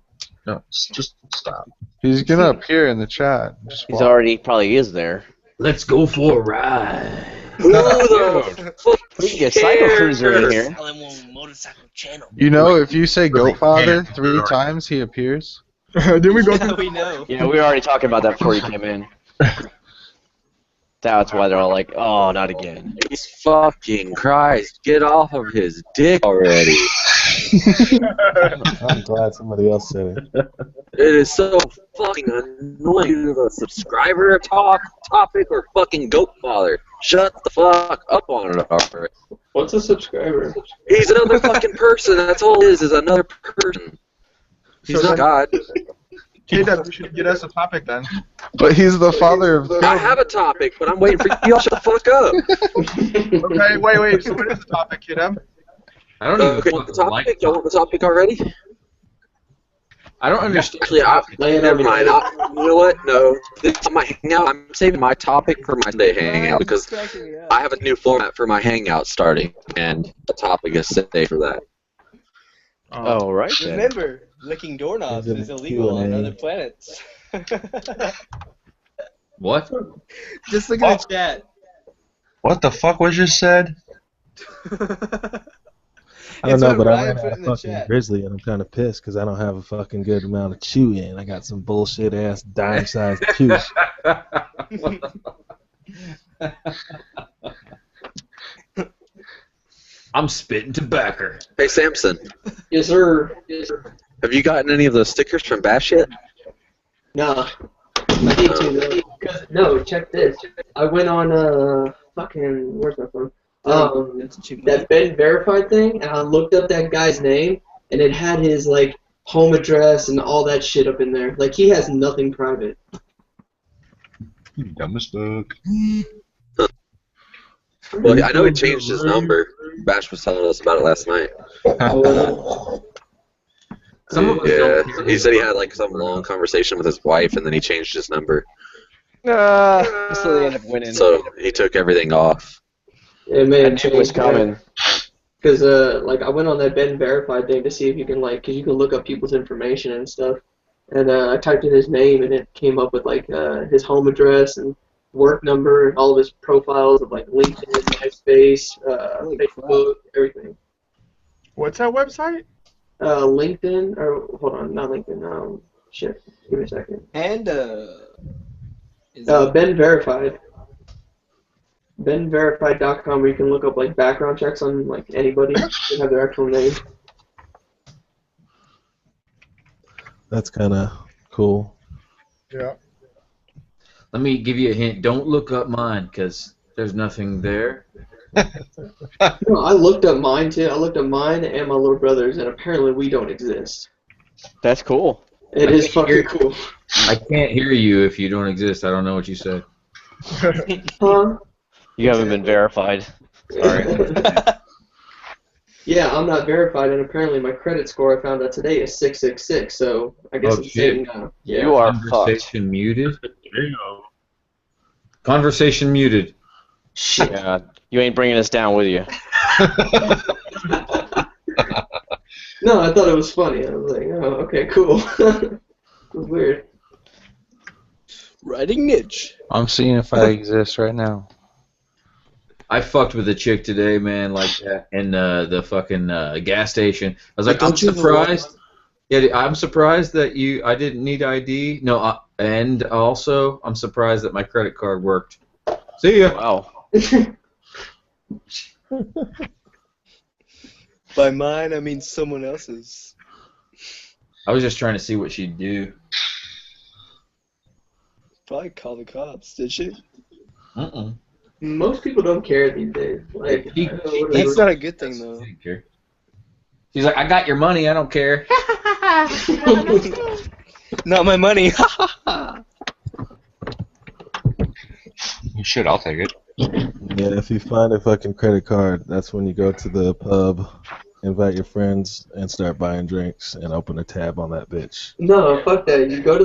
No, just stop. He's gonna appear in the chat. Just He's watch. already probably is there. Let's go for a ride. Who the fuck We can get Cycle Cruiser in here. motorcycle channel. You know, if you say Goatfather Yeah. 3 times, he appears. Didn't we go Yeah, through? we know. Yeah, we were already talking about that before you came in. That's why they're all like, oh, not again. Jesus fucking Christ, get off of his dick already. I'm glad somebody else said it. It is so fucking annoying. The subscriber topic or fucking Goatfather. Shut the fuck up on it already. What's a subscriber? He's another fucking person. That's all it is another person. He's So not God. K-Dub, you should get us a topic then. But he's the father of I have a topic, but I'm waiting for y'all to shut the fuck up. Okay, wait. So what is the topic, K-Dub? I don't even Okay, the fucking topic? like Y'all want the topic already? I don't understand. Actually, never mind. You know what? No. This is my hangout. I'm saving my topic for my Sunday hangout because I have a new format for my hangout starting, and the topic is saved for that. Oh, right then. Remember, licking doorknobs Is it is a illegal on Q&A? other planets. What? Just look at the chat. What the fuck was just said? I don't It's know, what but I Ryan ran put out in of the fucking chat. grizzly, and I'm kind of pissed because I don't have a fucking good amount of chew in. I got some bullshit ass dime-sized chew. I'm spitting tobacco. Hey, Samson, Yes, sir. have you gotten any of those stickers from Bash yet? Nah. I need to though. 'Cause- no, check this. I went on fucking where's my phone? That Ben verified thing, and I looked up that guy's name, and it had his like home address and all that shit up in there. Like he has nothing private. You dumb as fuck. Well, I know he changed his number. Bash was telling us about it last night. Some of us Yeah, don't care. he said he had like some long conversation with his wife, and then he changed his number. So they end up winning. So he took everything off. Yeah, I man, knew it was coming. Because like I went on that Ben verified thing to see if you can like, cause you can look up people's information and stuff. And I typed in his name, and it came up with like his home address and work number and all of his profiles of like LinkedIn, MySpace, Facebook, everything. What's that website? LinkedIn, or hold on, not LinkedIn. Shit, give me a second. And Ben Verified. BenVerified.com, where you can look up like background checks on like anybody that have their actual name. That's kind of cool. Yeah. Let me give you a hint. Don't look up mine, because there's nothing there. No, I looked up mine too. I looked up mine and my little brother's, and apparently we don't exist. That's cool. It is fucking cool. I can't hear you if you don't exist. I don't know what you said. Huh? You haven't been verified. Sorry. Yeah, I'm not verified, and apparently my credit score I found out today is 666. So I guess Oh, it's shit. saying now. Yeah. You are fucked. Conversation muted. Conversation muted. Shit. Yeah, you ain't bringing us down with you. No, I thought it was funny. I was like, oh, okay, cool. It was weird. writing niche. I'm seeing if I exist right now. I fucked with a chick today, man, like that, in the fucking gas station. I was like, Don't I'm you surprised. Yeah, I'm surprised that I didn't need ID. No, and also I'm surprised that my credit card worked. See ya. Wow. By mine, I mean someone else's. I was just trying to see what she'd do. Probably call the cops, did she? Most people don't care these days. Like, I don't know what it That's is. not a good thing, though. She's like, I got your money. I don't care. Not my money. Shit, I'll take it. Yeah, if you find a fucking credit card, that's when you go to the pub, invite your friends, and start buying drinks and open a tab on that bitch. No, fuck that. You go to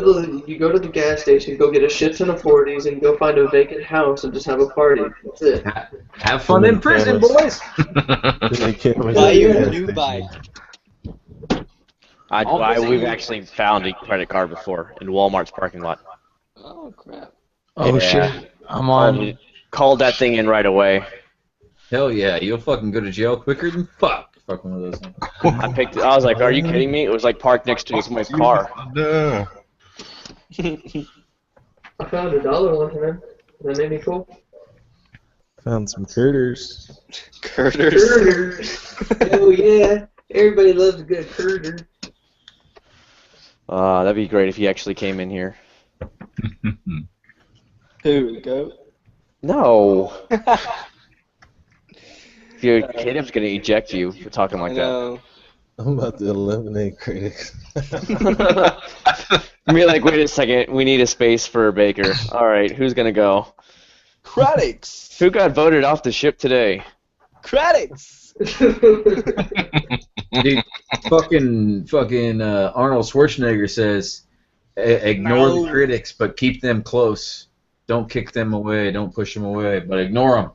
the gas station, go get a shit ton of 40s, and go find a vacant house and just have a party. That's it. Have fun in prison, boys. Buy your new bike. We've actually found a credit card before in Walmart's parking lot. Oh crap. Oh shit. I'm on. Called that thing in right away. Hell yeah, you'll fucking go to jail quicker than fuck. Fuck one of those things. I was like, are you kidding me? It was like parked next to somebody's car. Duh. I found $1 one time. That made me cool. Found some critters. Critters. Oh yeah. Everybody loves a good critter. That'd be great if he actually came in here. Who, go? No. Your kid's gonna eject you for talking like I that. know. I'm about to eliminate critics. Be like, wait a second, we need a space for Baker. All right, who's gonna go? Critics. Who got voted off the ship today? Critics. Dude, fucking Arnold Schwarzenegger says, ignore the critics, but keep them close. Don't kick them away. Don't push them away, but ignore them.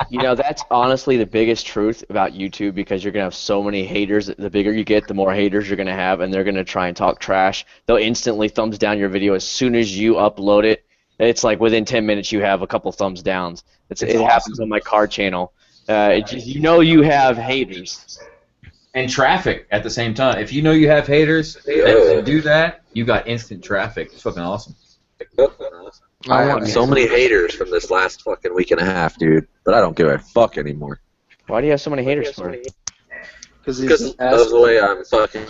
You know, that's honestly the biggest truth about YouTube, because you're going to have so many haters. The bigger you get, the more haters you're going to have, and they're going to try and talk trash. They'll instantly thumbs down your video as soon as you upload it. it's like within 10 minutes you have a couple thumbs downs. It happens on my car channel. You have haters. And traffic at the same time. If you know you have haters that do that, you got instant traffic. It's fucking awesome. I have so many haters from this last fucking week and a half, dude. But I don't give a fuck anymore. Why do you have so many haters for? Because of the way I'm fucking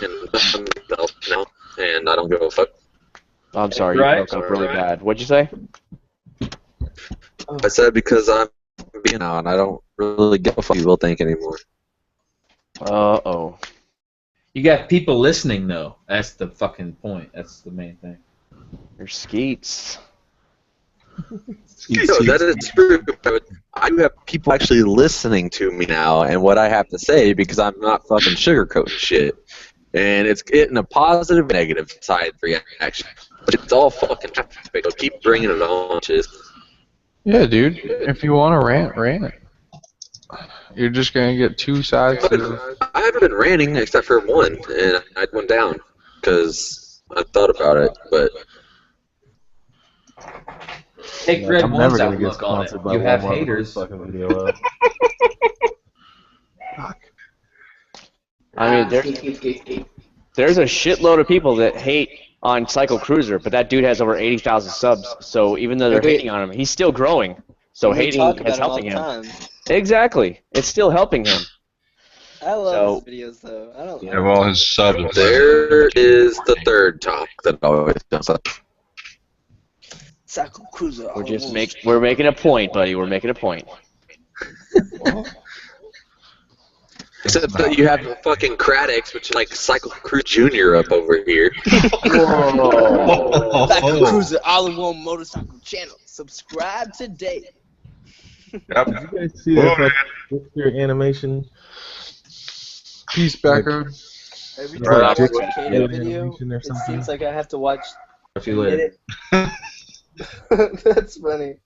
now, and I don't give a fuck. I'm sorry, you broke up really bad. What'd you say? I said because I'm being out, and I don't really give a fuck what people think anymore. Uh-oh. You got people listening, though. That's the fucking point. That's the main thing. You're skeets. No, that is true. I do have people actually listening to me now and what I have to say because I'm not fucking sugarcoating shit. And it's getting a positive, negative side reaction. But it's all fucking traffic. So keep bringing it on, just. Yeah, dude. If you want to rant, rant. You're just gonna get two sides. I haven't been ranting except for one, and I went down because I thought about it, but. Take Red I'm One's never gonna get outlook on it. sponsored by You have Walmart haters. fucking video up. I mean, there's a shitload of people that hate on Cycle Cruiser, but that dude has over 80,000 subs. So even though they're hating on him, he's still growing. So We hating talk is about him all helping the him. time. Exactly, it's still helping him. I love his videos though. I don't. Have all his subs. There is the third talk that always comes up. Cycle Cruiser. We're making a point, buddy. We're making a point. Except that you have the fucking Craddox, which is like Cycle Crew Junior up over here. Whoa. Cycle Cruiser all-in-one motorcycle channel. Subscribe today. Did you guys see that fucking animation? Peace, background. Every It's time I like watch Dick a Kano Animation video, or it something. seems like I have to watch. See you later. That's funny.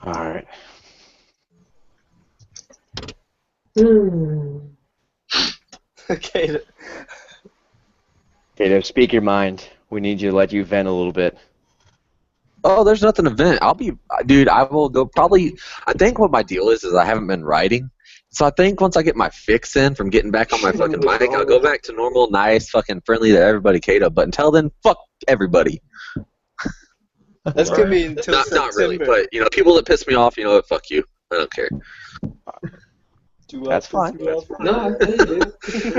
All right. Okay. Okay, speak your mind. We need you to let you vent a little bit. Oh, there's nothing to vent. Dude, I will go probably, I think what my deal is I haven't been writing. So I think once I get my fix in from getting back on my fucking mic, I'll go back to normal, nice, fucking friendly to everybody, Kato. But until then, fuck everybody. That's gonna be until Not really, but, you know, people that piss me off, you know what, fuck you. I don't care. That's fine. No, I do.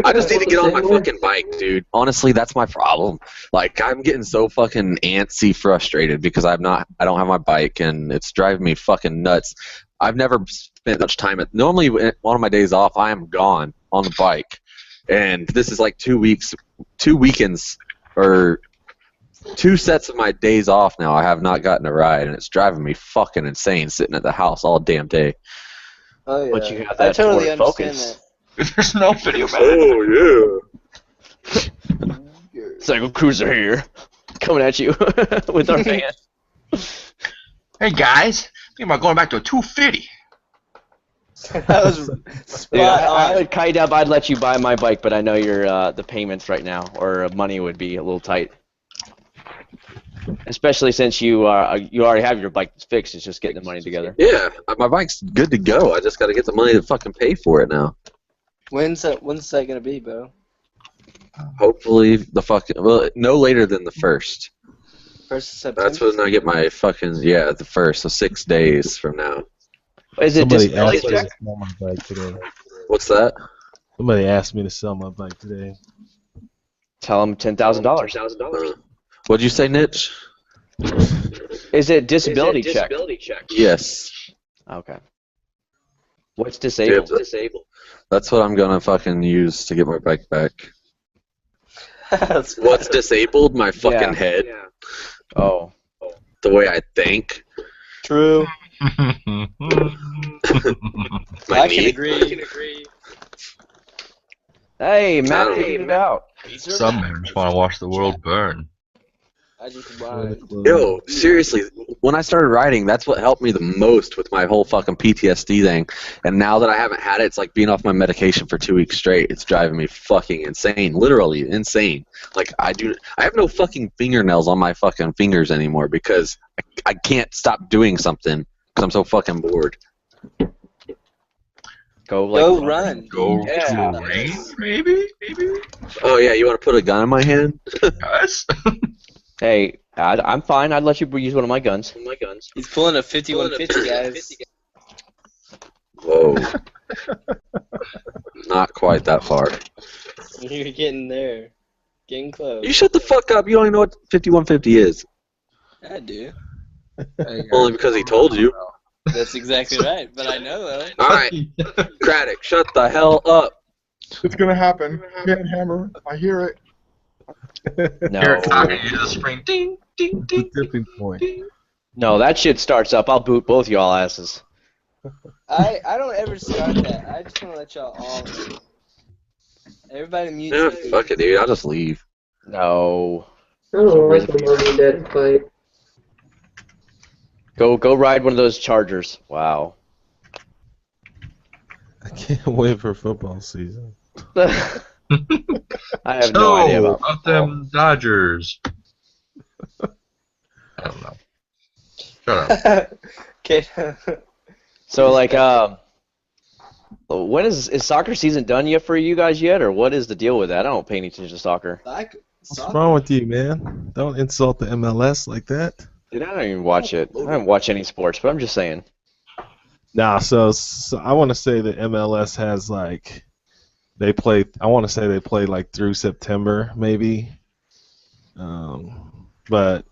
I just need to get on my fucking bike, dude. Honestly, that's my problem. Like, I'm getting so fucking antsy frustrated because I don't have my bike, and it's driving me fucking nuts. I've never spent much time normally one of my days off, I am gone on the bike. And this is like 2 weekends, or 2 sets of my days off now. I have not gotten a ride, and it's driving me fucking insane sitting at the house all damn day. Oh, yeah. But you have I that totally Ford understand Focus. that. There's no video, man. Oh, yeah. Cycle Cruiser here, coming at you with our van. Hey guys, think about going back to a 250. That was spot Dude, I on. would kind of, I'd let you buy my bike, but I know your the payments right now or money would be a little tight. Especially since you already have your bike fixed, it's just getting the money together. Yeah, my bike's good to go. I just got to get the money to fucking pay for it now. When's that gonna be, bro? Hopefully no later than the 1st. 1st of September. That's when I get my fucking, the 1st, so 6 days from now. Is it Somebody disability asked me check? to sell my bike today. What's that? Somebody asked me to sell my bike today. Tell them $10,000. What'd you say, Nitch? Is it disability check? Yes. Okay. What's disabled? That's what I'm gonna fucking use to get my bike back. That's What's disabled? My fucking head. Oh. The way I think. true. My I can knee. agree. Hey, Matt figured it out. Some men just want to watch the world burn. I just rhymed. Yo, seriously, when I started riding, that's what helped me the most with my whole fucking PTSD thing. And now that I haven't had it, it's like being off my medication for 2 weeks straight. It's driving me fucking insane, literally insane. Like I have no fucking fingernails on my fucking fingers anymore because I can't stop doing something because I'm so fucking bored. Go run. Go Yeah. to a range, maybe? Oh yeah, you want to put a gun in my hand? Yes. Hey, I'm fine. I'd let you use one of my guns. He's pulling a 5150, guys. Whoa. Not quite that far. You're getting there. Getting close. You shut the fuck up. You don't even know what 5150 is. I do. Only because he told you. That's exactly right, but I know though. Alright. Craddock, shut the hell up. It's gonna happen. Can't hammer. I hear it. No. You're talking to the spring. Ding, ding, ding. Tipping point. No, that shit starts up. I'll boot both y'all asses. I don't ever start that. I just want to let y'all all know. Everybody mute. Yeah, fuck it, dude. I'll just leave. No. I don't like the mom and dad fight. Go ride one of those Chargers. Wow. I can't wait for football season. I have no idea about about them Dodgers. I don't know. Shut up. Okay. So like when is soccer season done yet for you guys yet, or what is the deal with that? I don't pay any attention to soccer. What's wrong with you, man? Don't insult the MLS like that. Dude, I don't even watch it. I don't watch any sports, but I'm just saying. Nah, so I want to say the MLS has like they play. I want to say they play like through September maybe, but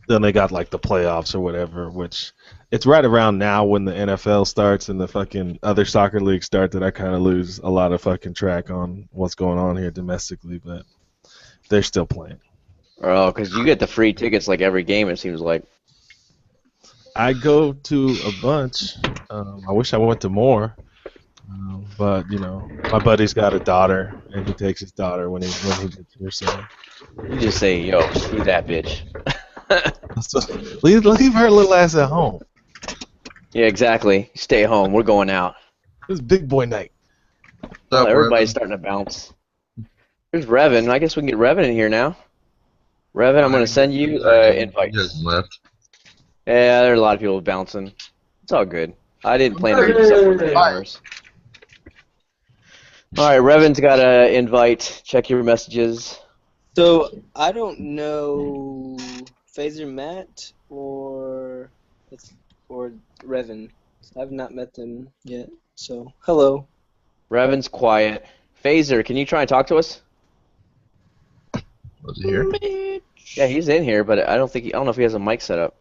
then they got like the playoffs or whatever, which it's right around now when the NFL starts and the fucking other soccer leagues start that I kind of lose a lot of fucking track on what's going on here domestically, but they're still playing. Oh, because you get the free tickets like every game, it seems like. I go to a bunch. I wish I went to more, but you know, my buddy's got a daughter, and he takes his daughter when he gets here. So You just say, yo, see that bitch. so leave her little ass at home. Yeah, exactly. Stay home. We're going out. It's big boy night. Well, everybody's starting to bounce. There's Revan. I guess we can get Revan in here now. Revan, I'm going to send you invites. Just left. Yeah, there are a lot of people bouncing. It's all good. I didn't plan to keep this up for 3 hours. Alright, Revan's got an invite. Check your messages. So I don't know Phaser Matt or Revan. I've not met them yet. So hello. Revan's quiet. Phaser, can you try and talk to us? Was he here? Yeah, he's in here, but I don't know if he has a mic set up.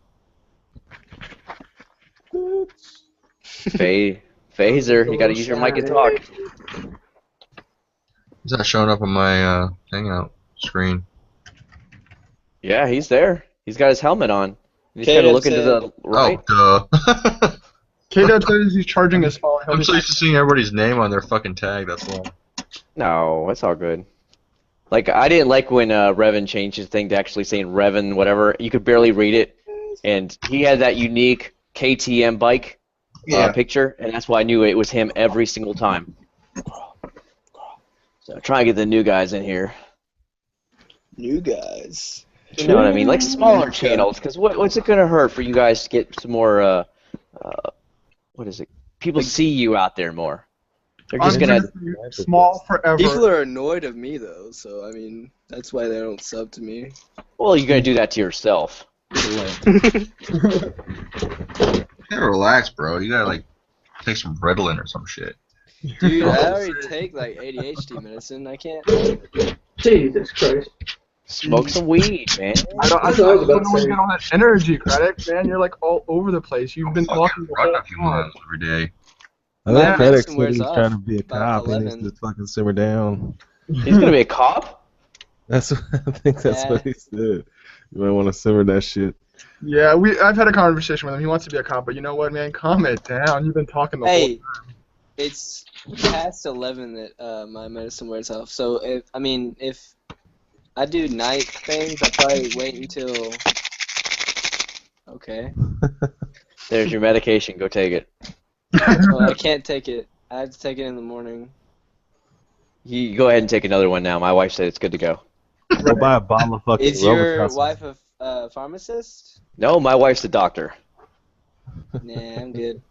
Phaser, you gotta use your mic and talk. He's not showing up on my Hangout screen. Yeah, he's there. He's got his helmet on. He's Okay, kind of that's looking to the right. Oh, duh. K-Dub says he's charging his phone. I'm so used to seeing everybody's name on their fucking tag, that's why. No, it's all good. Like, I didn't like when Revan changed his thing to actually saying Revan whatever. You could barely read it. And he had that unique KTM bike picture, and that's why I knew it was him every single time. So try and get the new guys in here. New guys. You know what I mean? Like smaller channels, because what's it going to hurt for you guys to get some more, what is it? People see you out there more. They're just going to... Small forever. People are annoyed of me though, so I mean that's why they don't sub to me. Well, you're going to do that to yourself. You gotta relax, bro. You gotta, like, take some Ritalin or some shit. Dude, I already take like ADHD medicine. I can't. Jesus Christ. Smoke some weed, man. I don't know where you get all that energy, Credit, man. You're like all over the place. You've been talking the Run whole a few time. miles every day. I think Yeah, Craddock medicine said wears he's off trying to be a about cop. He needs 11. to fucking simmer down. He's going to be a cop? That's I think that's Yeah. what he said. You might want to simmer that shit. Yeah, I've had a conversation with him. He wants to be a cop, but you know what, man? Calm it down. You've been talking the whole Hey, time. it's past 11 that my medicine wears off. So if I do night things. I probably wait until. Okay. There's your medication. Go take it. Well, I can't take it. I have to take it in the morning. You go ahead and take another one now. My wife said it's good to go. Go buy a bottle of fucking Is your Robitussin. wife a pharmacist? No, my wife's a doctor. Nah, I'm good.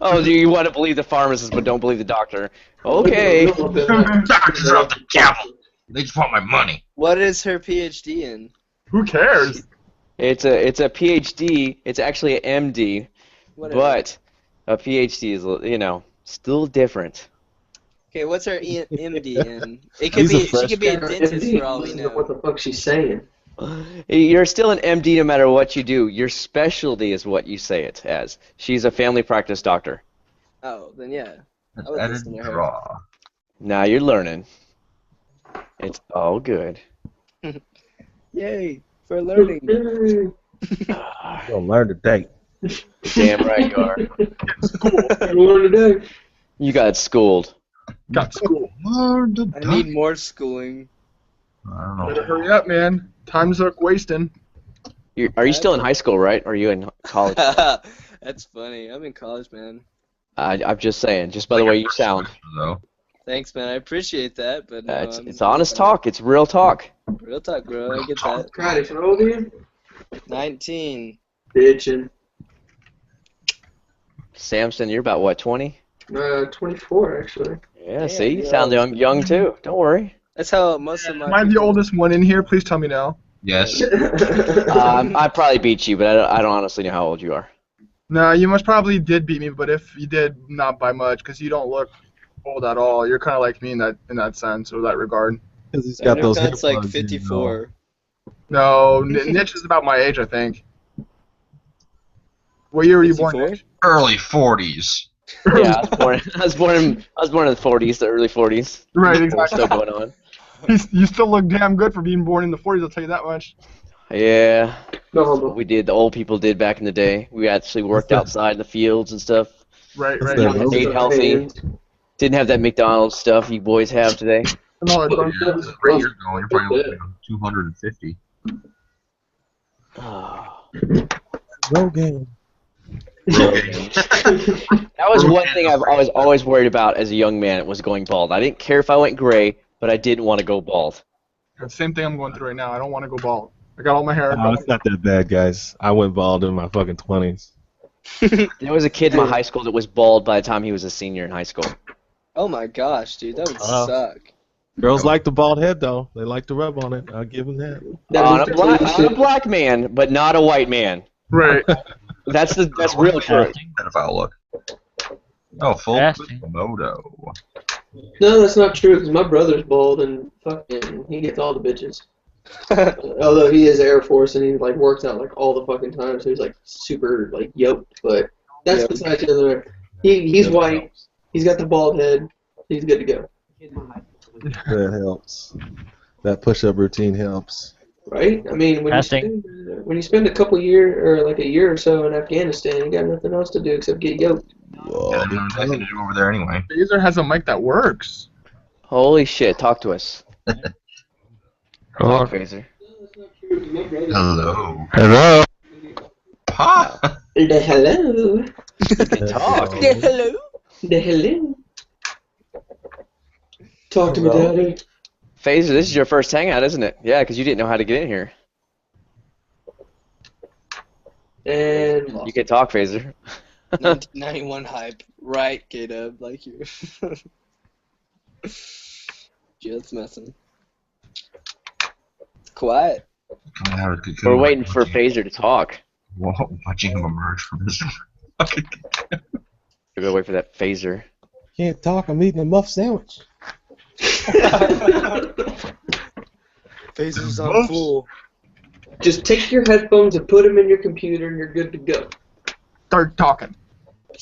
Oh, you want to believe the pharmacist, but don't believe the doctor. Okay. Doctors are of the devil. They just want my money. What is her PhD in? Who cares? It's a PhD. It's actually an MD, Whatever. but a PhD is still different. Okay, what's her MD in? It could He's a be. She could be a MD dentist for all we doesn't know know. what the fuck she's saying. You're still an MD no matter what you do. Your specialty is what you say it as. She's a family practice doctor. Oh, then yeah. Let's I would add a listen to her. draw. Now you're learning. It's all good. Yay for learning. You're gonna learn today. Damn right you are. Learn today. You got schooled. Got school. Learn I need more schooling. I don't know. Better hurry up, man. Time's like wasting. Are you still in high school, right? Or are you in college? That's funny. I'm in college, man. I'm just saying, just by the way you sound. Though. Thanks, man. I appreciate that, but no, It's honest talk. It's real talk. Real talk, bro. I get that. God, how old are you? 19. Bitchin'. Samson, you're about what, 20? 24 actually. Yeah, see, you sound young too. Don't worry. That's how most of my. Am I the people- oldest one in here? Please tell me now. Yes. I probably beat you, but I don't honestly know how old you are. No, you most probably did beat me, but if you did, not by much, because you don't look old at all. You're kind of like me in that sense or that regard. Because he's got those That's like earplugs in, 54. No, Niche is about my age, I think. What year were you born? 54? Niche? Early 40s. Yeah, I was born in the 40s, the early 40s. Right, Still exactly. going on. You still look damn good for being born in the 40s, I'll tell you that much. Yeah, No, what we did, the old people did back in the day. We actually worked outside in the fields and stuff. Right, That's right. the- Ate healthy. Didn't have that McDonald's stuff you boys have today. No, I don't- Yeah, that's where you're going. You're probably looking at 250. Oh. Rogan. That was one thing I was always worried about as a young man, was going bald. I didn't care if I went gray, but I didn't want to go bald. Same thing I'm going through right now. I don't want to go bald. I got all my hair. Oh, it's not that bad, guys. I went bald in my fucking 20s. There was a kid in my high school that was bald by the time he was a senior in high school. Oh my gosh, dude, that would Oh. suck. Girls like the bald head, though. They like to rub on it. I'll give them that. On a black man, but not a white man. Right. That's real true. Pedophile look. Oh, full Nasty. moto. No, that's not true, because my brother's bald and fucking he gets all the bitches. Although he is Air Force and he like works out like all the fucking time, so he's like super like yoked. But that's Yep. besides the other. He's white. He's got the bald head. He's good to go. That helps. That push-up routine helps. Right? I mean, Testing. when you spend a couple year or like a year or so in Afghanistan, you got nothing else to do except get yoked. Yeah, there's nothing to do over there anyway. Phaser has a mic that works. Holy shit, talk to us. Talk, Phaser. Hello. Hello. Ha! The hello. Talk. Yeah, hello. The hello. Talk to me, Hello? daddy. Phaser, this is your first hangout, isn't it? Yeah, because you didn't know how to get in here. And You can talk, Phaser. 1991 hype. Right, K-Dub, like you. Just messing. It's quiet. Coming out of the cocoon. We're waiting for Phaser to talk. Whoa, watching him emerge from his fucking. We're gonna wait for that Phaser. Can't talk. I'm eating a muff sandwich. Phaser's on full. just take your headphones and put them in your computer, and you're good to go. Start talking.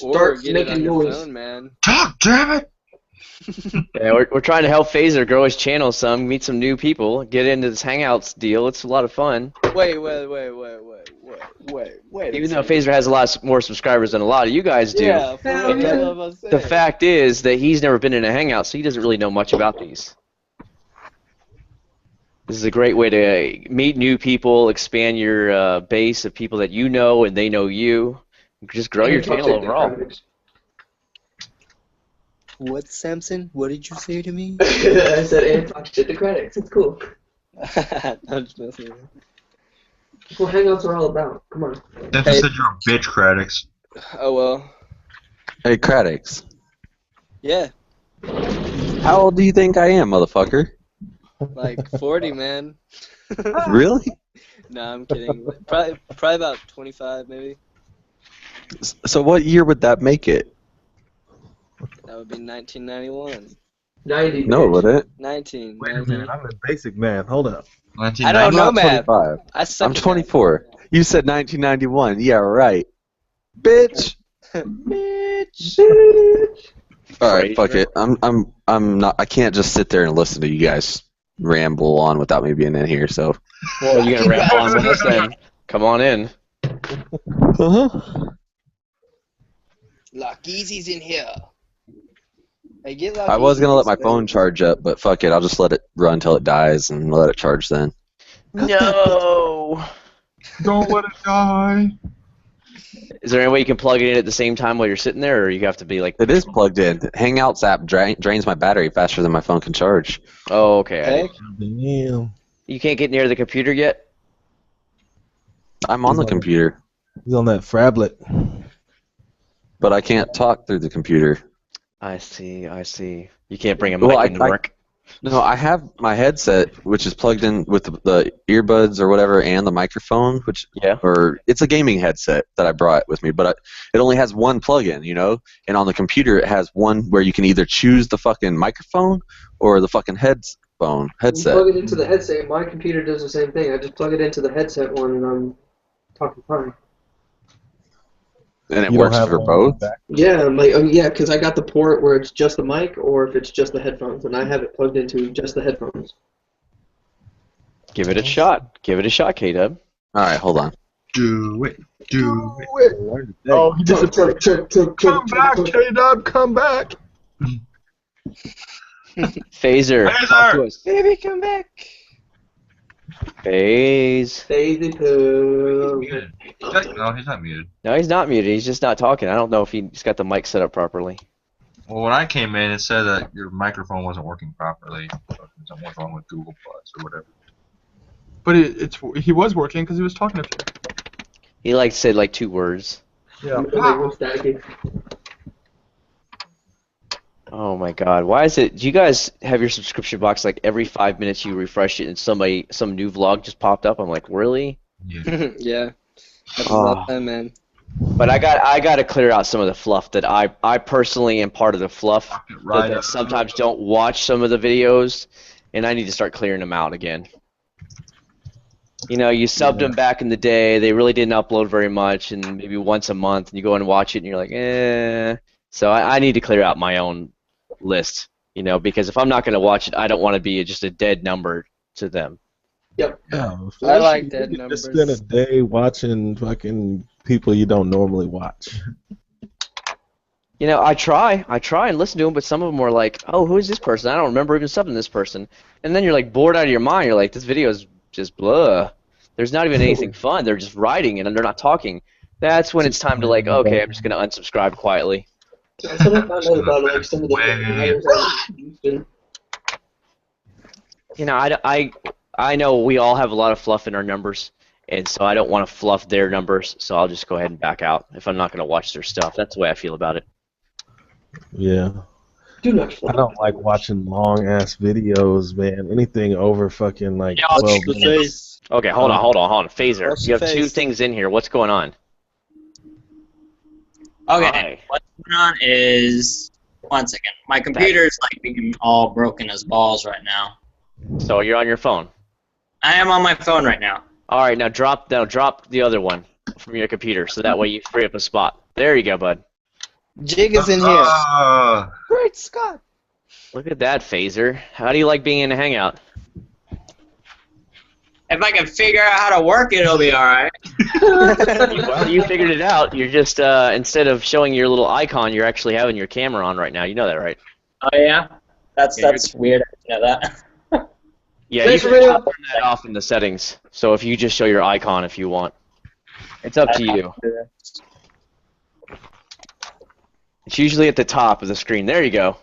Or Start get it on making your noise. phone, man. Talk, damn it! Yeah, we're trying to help Phaser grow his channel some, meet some new people, get into this Hangouts deal. It's a lot of fun. Wait. Even though Phaser has a lot more subscribers than a lot of you guys do, Yeah, for Hell real, yeah. that's what I was the saying. fact is that he's never been in a Hangout, so he doesn't really know much about these. This is a great way to meet new people, expand your base of people that you know and they know you. Just grow your channel overall. What, Samson? What did you say to me? I said, and talk shit to critics. It's cool. I'm just messing with you. That's what Hangouts are all about. Come on. Denton said you're a bitch, Cradix. Oh well. Hey, Cradix. Yeah, How old do you think I am, motherfucker? like 40, man. Really? No, I'm kidding. Probably about 25, maybe. So what year would that make it? That would be 1991. 90. No, would it? 19. Wait a minute, I'm in basic math. Hold up. I don't know I'm not math. 25. I suck I'm at math. 24. You said 1991. Yeah, right. Bitch. Bitch. All right, fuck it. I'm not. I can't just sit there and listen to you guys ramble on without me being in here. So. Well, you're gonna ramble on with us then. Come on in. Uh-huh. Lock Easy's in here. Hey, get Lock I was Easy gonna let my this phone way. charge up, but fuck it. I'll just let it run till it dies and let it charge then. No. Don't let it die. Is there any way you can plug it in at the same time while you're sitting there, or you have to be like? It is plugged in. Hangouts app drains my battery faster than my phone can charge. Oh, okay. Heck. Damn. You can't get near the computer yet. I'm on the computer, He's on that phablet. but I can't talk through the computer. I see. I see. You can't bring a mic Well, into work. No, I have my headset, which is plugged in with the earbuds or whatever, and the microphone, which or it's a gaming headset that I brought with me, but it only has one plug-in, you know. And on the computer, it has one where you can either choose the fucking microphone or the fucking headset. You plug it into the headset. My computer does the same thing. I just plug it into the headset one, and I'm talking fine. And it works for both? Yeah, yeah, because I got the port where it's just the mic, or if it's just the headphones, and I have it plugged into just the headphones. Give it a shot. Give it a shot, K-Dub. All right, hold on. Do it. Do it. Oh, he disappeared. Come back, K-Dub, come back. Phaser. Talk to us. Baby, come back. Phase. Phasey poo. No, he's not muted. No, he's not muted. He's just not talking. I don't know if he's got the mic set up properly. Well, when I came in, it said that your microphone wasn't working properly. Something wrong with Google Plus or whatever. But he was working because he was talking to you. He said like 2 words. Yeah. Oh my God! Why is it? Do you guys have your subscription box like every 5 minutes you refresh it and some new vlog just popped up? I'm like, really? Yeah. Happens all the time, man. But I got to clear out some of the fluff that I personally am part of the fluff that sometimes don't watch some of the videos, and I need to start clearing them out again. You know, you subbed them back in the day. They really didn't upload very much, and maybe once a month, and you go and watch it, and you're like, eh. So I need to clear out my own list, you know, because if I'm not going to watch it, I don't want to be just a dead number to them. Yep. Yeah, I like dead numbers. Just spend a day watching fucking people you don't normally watch. You know, I try and listen to them, but some of them are like, oh, who is this person? I don't remember even subbing this person. And then you're like bored out of your mind. You're like, this video is just blah. There's not even anything fun. They're just writing and they're not talking. That's when it's time to like, okay, I'm just going to unsubscribe quietly. I found out about like some of the You know, I know we all have a lot of fluff in our numbers, and so I don't want to fluff their numbers, so I'll just go ahead and back out if I'm not going to watch their stuff. That's the way I feel about it. Yeah. I don't like watching long ass videos, man. Anything over fucking like 12 minutes. Okay, hold on. Phaser, What's you your have 2 face? things in here. What's going on? Okay, what's going on is, one second, my computer's like being all broken as balls right now. So you're on your phone. I am on my phone right now. All right, now drop the other one from your computer, so that way you free up a spot. There you go, bud. Jig is in here. Great Scott. Look at that, Phaser. How do you like being in a Hangout? If I can figure out how to work it, it'll be alright. Well, you figured it out. You're just instead of showing your little icon, you're actually having your camera on right now. You know that, right? Oh yeah? That's weird. I didn't know that. Yeah, you can turn that off in the settings. So if you just show your icon if you want. It's up to you. It's usually at the top of the screen. There you go.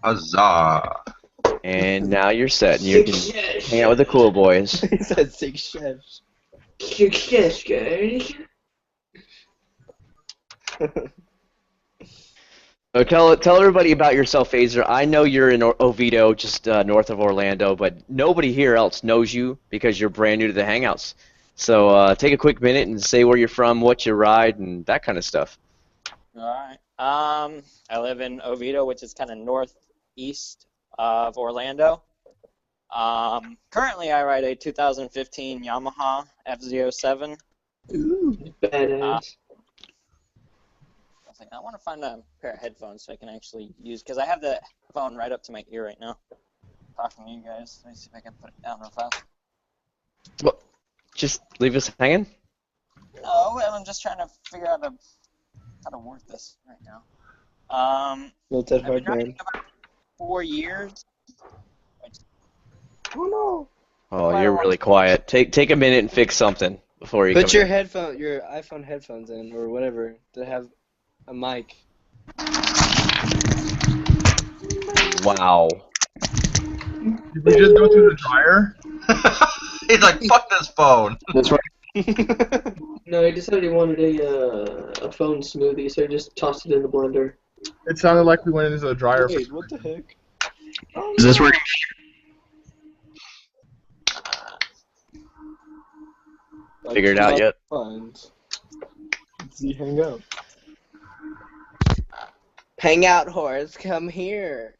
Huzzah. And now you're set. And you can hang out with the cool boys. He said success. Success, guys. So tell everybody about yourself, Phaser. I know you're in Oviedo, just north of Orlando, but nobody here else knows you because you're brand new to the Hangouts. So take a quick minute and say where you're from, what you ride, and that kind of stuff. All right. I live in Oviedo, which is kind of northeast of Orlando. Currently, I ride a 2015 Yamaha FZ07. Ooh, badass. I want to find a pair of headphones so I can actually use, because I have the phone right up to my ear right now. Talking to you guys. Let me see if I can put it down real fast. Well, just leave us hanging? No, I'm just trying to figure out how to work this right now. I've been riding about 4 years. Oh no. Oh, you're really quiet. Take a minute and fix something before you Put come your in. your iPhone headphones in, or whatever, to have a mic. Wow. Did we just go through the dryer? He's like, fuck this phone. That's right. No, he decided he wanted a phone smoothie, so he just tossed it in the blender. It sounded like we went into the dryer. Wait, what the heck? Is this working? Figured it out yet? Z Hangout. Hangout whores, come here.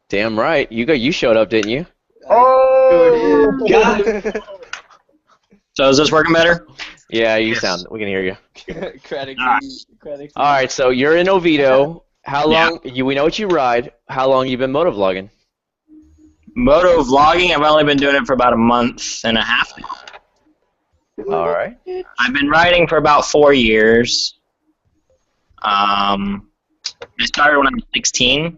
Damn right. You showed up, didn't you? Oh! Got it. So is this working better? Yeah, we can hear you. Craddock. All right, so you're in Oviedo. How long? We know what you ride. How long you been motovlogging? Moto vlogging, I've only been doing it for about a month and a half now. All right. I've been riding for about 4 years. I started when I was 16.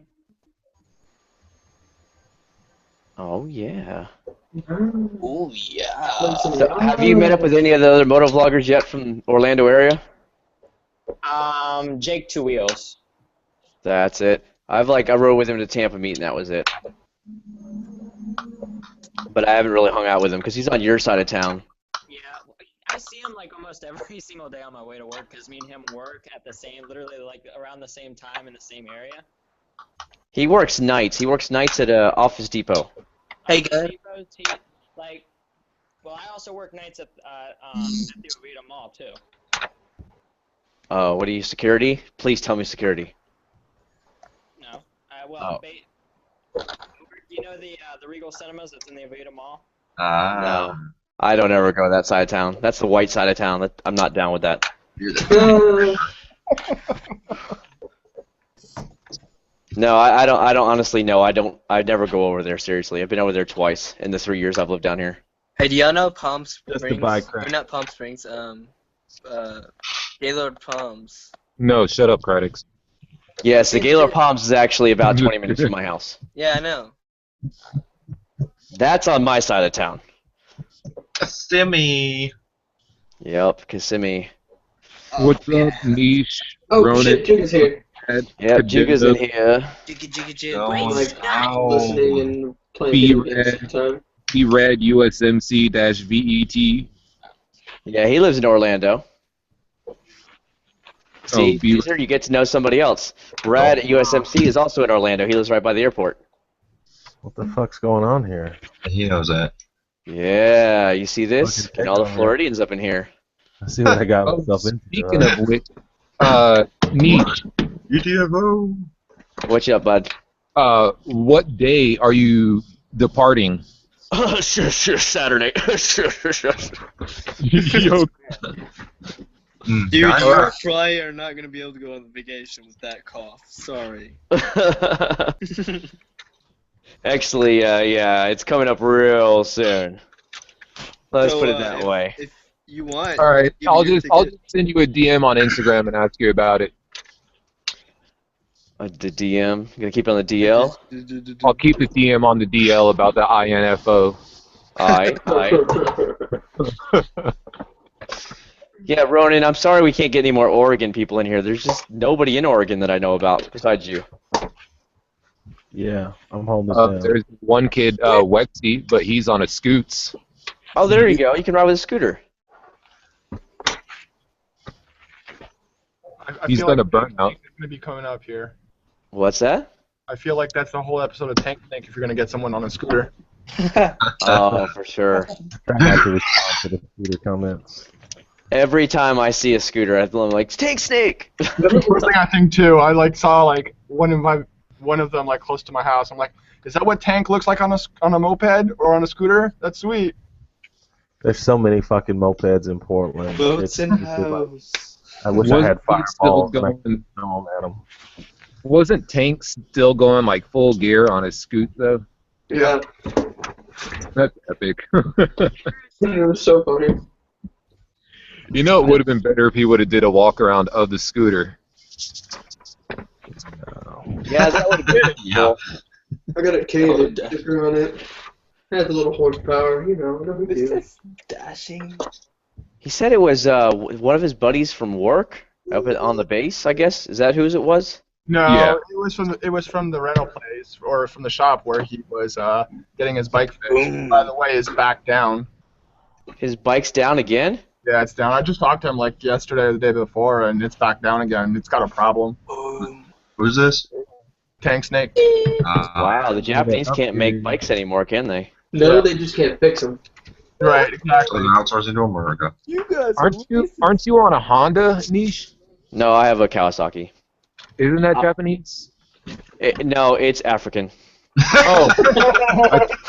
Oh yeah. Oh yeah. So, have you met up with any of the other motovloggers yet from Orlando area? Jake Two Wheels. That's it. I rode with him to Tampa meet, and that was it. But I haven't really hung out with him because he's on your side of town. Yeah, I see him like almost every single day on my way to work because me and him work at literally like around the same time in the same area. He works nights. He works nights at Office Depot. Hey, good. Well, I also work nights at the Oviedo Mall too. Oh, what are you, security? Please tell me security. No. Oh. You know the Regal Cinemas that's in the Oviedo Mall? No. I don't ever go that side of town. That's the white side of town. I'm not down with that. No, I don't honestly know. I never go over there, seriously. I've been over there twice in the 3 years I've lived down here. Hey, do y'all know Palm Springs? Just to buy crap. Or not Palm Springs, Gaylord Palms. No, shut up, Craddox. Yes, the Gaylord Palms is actually about 20 minutes from my house. Yeah, I know. That's on my side of town. Kissimmee. Yep, Kissimmee. What's up, Niche? Oh, Ronan? shit, Jig is here. Yep, Jig is in here. Jig. Listening and playing video games at the time. He-Red USMC-VET. Yeah, he lives in Orlando. See, B- Caesar, you get to know somebody else. Brad at USMC is also in Orlando. He lives right by the airport. What the fuck's going on here? He knows that. Yeah, you see this? Fucking And all the echo. Floridians up in here. I see what I got myself into. Speaking of which, Niche, UTFO. What's up, bud? what day are you departing? Saturday. Yo, Dude, you and Fry are not going to be able to go on vacation with that cough. Sorry. Actually, yeah, it's coming up real soon. Let's put it that way. If you want. all right, give I'll me your just ticket. send you a DM on Instagram and ask you about it. The DM. You gonna keep it on the DL? I'll keep the DM on the DL about the INFO. Alright. Yeah, Ronan, I'm sorry we can't get any more Oregon people in here. There's just nobody in Oregon that I know about besides you. Yeah, I'm holding it down. There's one kid, Wexy, but he's on a scoots. Oh, there you go. You can ride with a scooter. I He's feel done like a burnout. Tank is going to be coming up here. What's that? I feel like that's the whole episode of Tank if you're going to get someone on a scooter. Oh, for sure. Try not to respond to the scooter comments. Every time I see a scooter, I'm like, Tank Snake! That's the first thing I think too. I saw one of them close to my house. I'm like, is that what Tank looks like on a moped or on a scooter? That's sweet. There's so many fucking mopeds in Portland. Boats in It's house. I wish I had fireballs and I could throw them at them. Wasn't Tank still going like full gear on his scoot though? Yeah. That's epic. It was so funny. You know, it would have been better if he would have did a walk around of the scooter. Yeah, that would have been Yeah. I got a K sticker on it. It had the little horsepower, no big deal. Dashing. He said it was one of his buddies from work on the base, I guess. Is that whose it was? No, Yeah. it was from the rental place or from the shop where he was getting his bike fixed. By the way, his back down. His bike's down again? Yeah, it's down. I just talked to him yesterday or the day before, and it's back down again. It's got a problem. Who's this? Tank Snake. Wow, the Japanese can't make bikes anymore, can they? No, Yeah. they just can't fix them. Right, exactly. Outsourcing to America. You guys Aren't you on a Honda, Niche? No, I have a Kawasaki. Isn't that Japanese? No, it's African. Oh,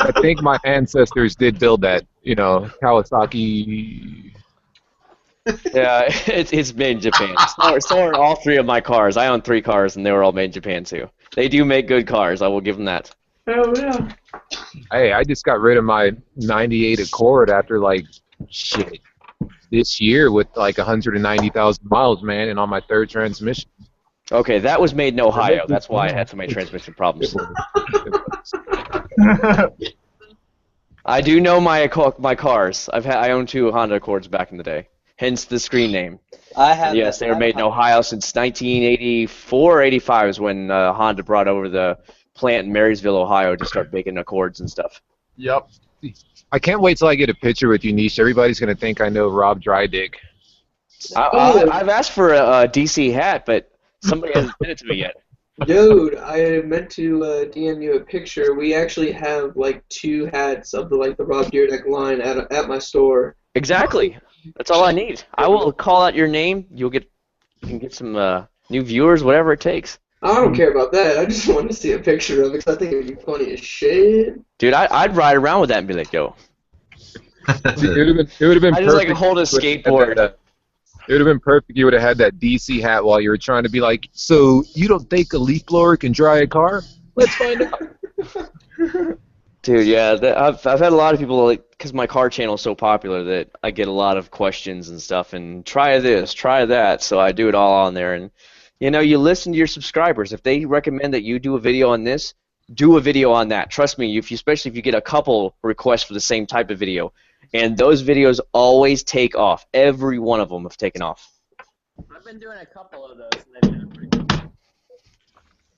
I think my ancestors did build that. Kawasaki. Yeah, it's made in Japan. So are all three of my cars. I own 3 cars, and they were all made in Japan, too. They do make good cars. I will give them that. Hell yeah. Hey, I just got rid of my '98 Accord after this year with 190,000 miles, man, and on my 3rd transmission. Okay, that was made in Ohio. That's why I had so many transmission problems. I do know my cars. I own 2 Honda Accords back in the day. Hence the screen name. I have. Yes, they were made in Ohio since 1984 or 85 is when Honda brought over the plant in Marysville, Ohio to start making Accords and stuff. Yep. I can't wait till I get a picture with you, Niche. Everybody's gonna think I know Rob Drydick. I've asked for a DC hat, but somebody hasn't sent it to me yet. Dude, I meant to DM you a picture. We actually have 2 hats of the Rob Dyrdek line at my store. Exactly. That's all I need. I will call out your name. You can get some new viewers, whatever it takes. I don't care about that. I just wanted to see a picture of it because I think it would be funny as shit. Dude, I'd ride around with that and be like, yo. It would have been I just perfect. hold a skateboard. It would have been perfect. You would have had that DC hat while you were trying to be like, so you don't think a leaf blower can dry a car? Let's find out. Dude, yeah, I've had a lot of people, because my car channel is so popular that I get a lot of questions and stuff, and try this, try that, so I do it all on there, and, you listen to your subscribers. If they recommend that you do a video on this, do a video on that. Trust me, especially if you get a couple requests for the same type of video, and those videos always take off. Every one of them have taken off. I've been doing a couple of those, and they've been pretty good.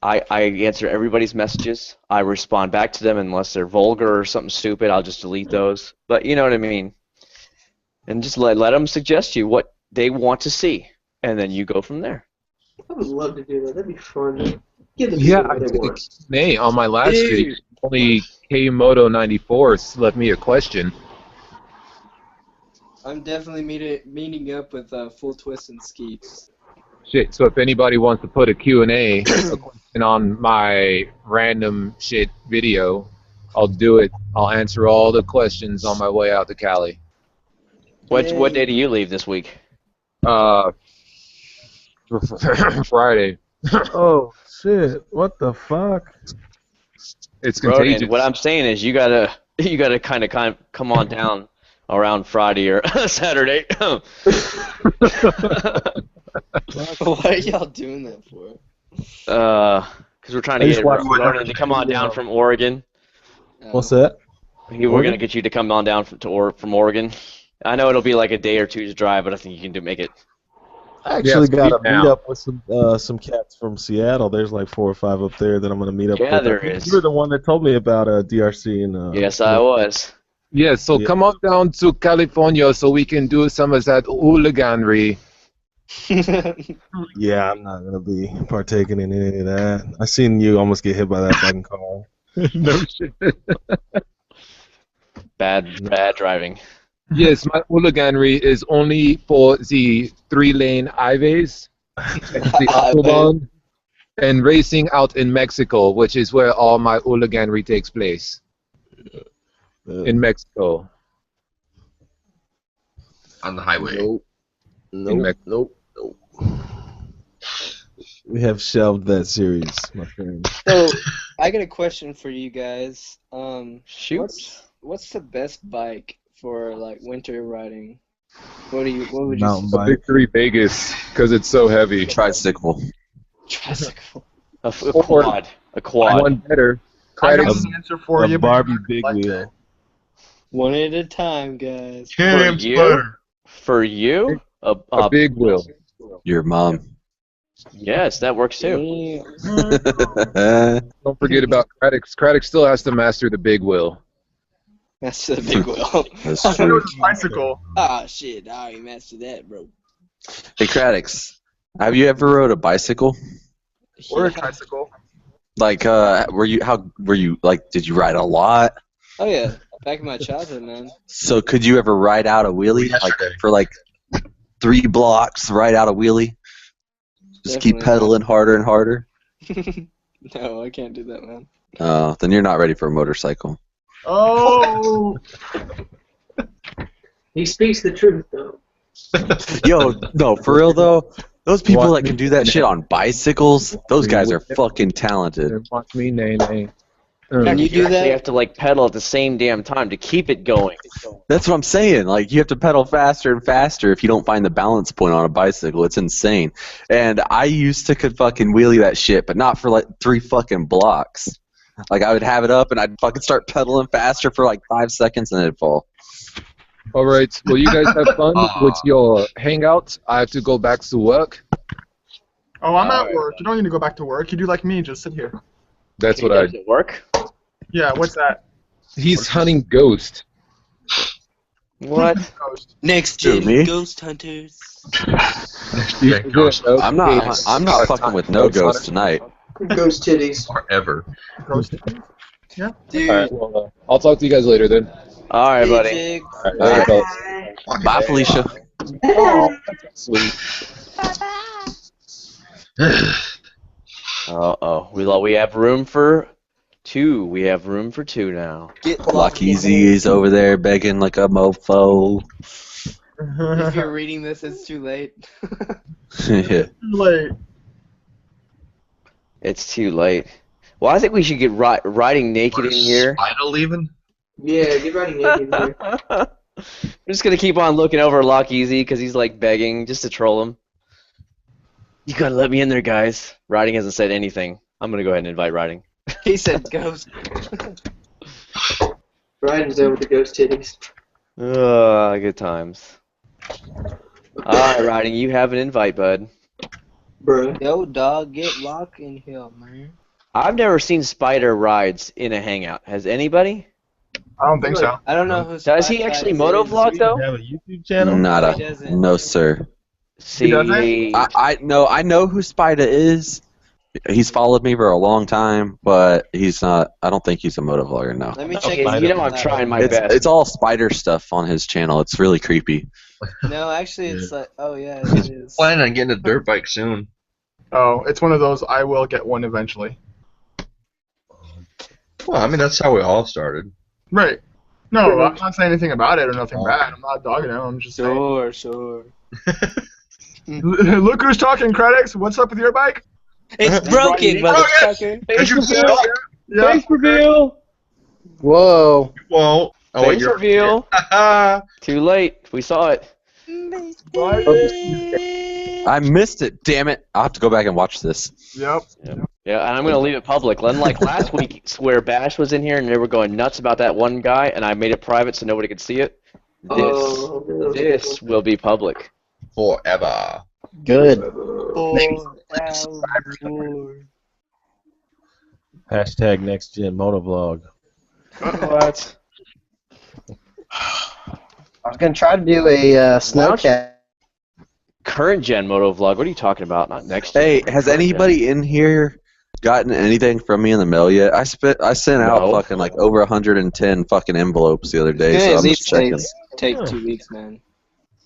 I answer everybody's messages. I respond back to them unless they're vulgar or something stupid. I'll just delete those. But you know what I mean. And just let them suggest you what they want to see, and then you go from there. I would love to do that. That'd be fun. Give the Yeah, people I what they did a want. Q&A on my last stream. Only KMoto94 left me a question. I'm definitely meeting up with Full Twist and Skeets. Shit, so if anybody wants to put a Q&A a question on my random shit video, I'll do it. I'll answer all the questions on my way out to Cali. What day do you leave this week? Friday. Oh shit! What the fuck? It's Ronan, contagious. what I'm saying is you gotta kind of come on down around Friday or Saturday. Why are y'all doing that for? Because we're trying to I get just watched Ronan to come on down from Oregon. What's that? We're Oregon? gonna get you to come on down from Oregon. I know it'll be like a day or two's drive, but I think you can make it. I actually Yeah, got a speak now. meet up with some cats from Seattle. There's like 4 or 5 up there that I'm gonna meet up Yeah, with. there I think is. you were the one that told me about DRC and. Yes, I was. Yeah, so Yeah. come on down to California so we can do some of that hooliganry. Yeah, I'm not gonna be partaking in any of that. I seen you almost get hit by that fucking car. No shit. Bad driving. Yes, my hooliganry is only for the 3-lane highways, the autobahn, and racing out in Mexico, which is where all my hooliganry takes place. In Mexico. On the highway. Nope. We have shelved that series, my friend. So, I got a question for you guys. Shoot. What's the best bike for like winter riding? What would you Mountain say? bike. Victory Vegas, because it's so heavy. Tricycle. Tricycle. A quad. A quad. One better. I got Craddock's an answer for A you. but Barbie you're not big like wheel. One at a time, guys. For you? For you? a big wheel. Your mom. Yes, that works too. Don't forget about Craddock's. Craddock still has to master the big wheel. That's the big wheel. That's I thought it true. was a bicycle. Ah, shit. I already mastered that, bro. Hey, Craddox, have you ever rode a bicycle? Or a tricycle. Like, were you like, did you ride a lot? Oh, yeah. Back in my childhood, man. So could you ever ride out a wheelie, like for like 3 blocks, ride out a wheelie? Just keep Definitely not. pedaling harder and harder. No, I can't do that, man. Then you're not ready for a motorcycle. Oh! He speaks the truth, though. Yo, no, for real though, those people that can do that shit on bicycles, those guys are fucking talented. Watch me, nay, nay. Can you do actually that? have to like pedal at the same damn time to keep it going. That's what I'm saying. Like, you have to pedal faster and faster if you don't find the balance point on a bicycle. It's insane. And I used to could fucking wheelie that shit, but not for like 3 fucking blocks. Like, I would have it up and I'd fucking start pedaling faster for like 5 seconds and it'd fall. All right. Well, you guys have fun with your hangouts. I have to go back to work. Oh, I'm at work. You don't need to go back to work. You do like me, just sit here. That's what I. Work? Yeah, what's that? He's hunting ghost. What? Ghost. Next Dude, me? Ghost Hunters. I'm not fucking with no ghost tonight. Ghost titties. Or ever. Ghost. Yeah. Dude. All right. Well, I'll talk to you guys later then. All right, buddy. Jig. All right, later, fellas. Bye, Felicia. Oh, sweet. Uh-oh. We have room for 2. We have room for 2 now. Get Lucky Z is over there begging like a mofo. If you're reading this, it's too late. Late. It's too late. Well, I think we should get riding naked in here. Spider leaving? Yeah, get riding naked here. I'm just gonna keep on looking over Lock Easy because he's like begging just to troll him. You gotta let me in there, guys. Riding hasn't said anything. I'm gonna go ahead and invite Riding. He said ghost. Riding's there with the ghost titties. Good times. Alright, Riding, you have an invite, bud. Bro. Yo, dog, get locked in here, man. I've never seen Spider rides in a hangout. Has anybody? I don't think so. I don't know who. Does he actually motovlog though? Have a YouTube channel? Nada. He doesn't. No, sir. See, I know who Spider is. He's followed me for a long time, but he's not. I don't think he's a motovlogger now. Let me check okay, his you know I'm trying my best. It's all spider stuff on his channel. It's really creepy. No, actually, it's like, oh yeah, it is. Planning on getting a dirt bike soon. Oh, it's one of those. I will get one eventually. Well, I mean, that's how we all started. Right. No, I'm not saying anything about it or nothing bad. I'm not dogging him. I'm just saying. Sure. Look who's talking, Craddox. What's up with your bike? It's broken, motherfucker. Did you see it? Yeah. Face reveal. Whoa. Whoa. Oh, Face reveal. Too late. We saw it. I missed it. Damn it! I'll have to go back and watch this. Yep. Yeah, and I'm gonna leave it public. Unlike last week, where Bash was in here and they were going nuts about that one guy, and I made it private so nobody could see it. This will be public. Forever. Good. Hashtag next gen motovlog. What? I was gonna try to do a snowcat. Current gen moto vlog. What are you talking about? Not next gen. Hey, has anybody in here gotten anything from me in the mail yet? I sent out fucking like over 110 fucking envelopes the other day, so I'm just checking. Take 2 weeks, man.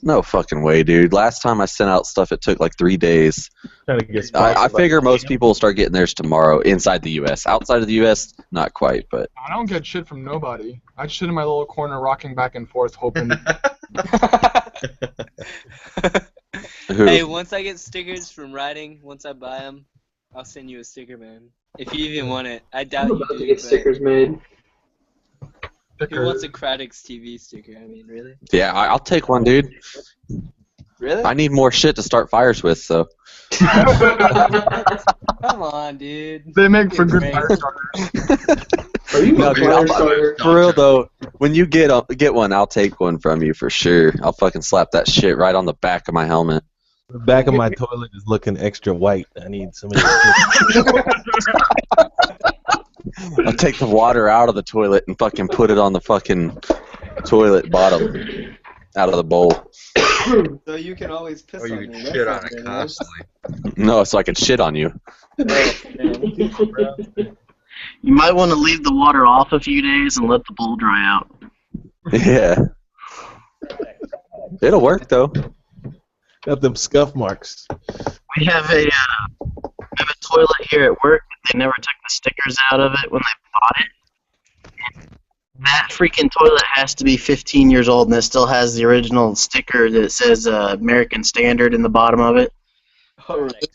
No fucking way, dude. Last time I sent out stuff, it took like 3 days. I figure most people will start getting theirs tomorrow inside the U.S. Outside of the U.S., not quite, but. I don't get shit from nobody. I just sit in my little corner rocking back and forth hoping. Hey, once I get stickers from riding, once I buy them, I'll send you a sticker, man. If you even want it. I doubt I'm you about do. to get stickers made. Who wants a Craddock's TV sticker? I mean, really? Yeah, I'll take one, dude. Really? I need more shit to start fires with, so. Come on, dude. They make for good fire starters. Are you No, a dude, fire starter? for real though, when you get one, I'll take one from you for sure. I'll fucking slap that shit right on the back of my helmet. The back of my toilet is looking extra white. I need some of that. I'll take the water out of the toilet and fucking put it on the fucking toilet bottom out of the bowl. So you can always piss Or on you me. can That's shit not on it very nice. constantly. No, so I can shit on you. You might want to leave the water off a few days and let the bowl dry out. Yeah. It'll work though. Got them scuff marks. We have a toilet here at work. They never took the stickers out of it when they bought it. And that freaking toilet has to be 15 years old, and it still has the original sticker that says American Standard in the bottom of it. Alright.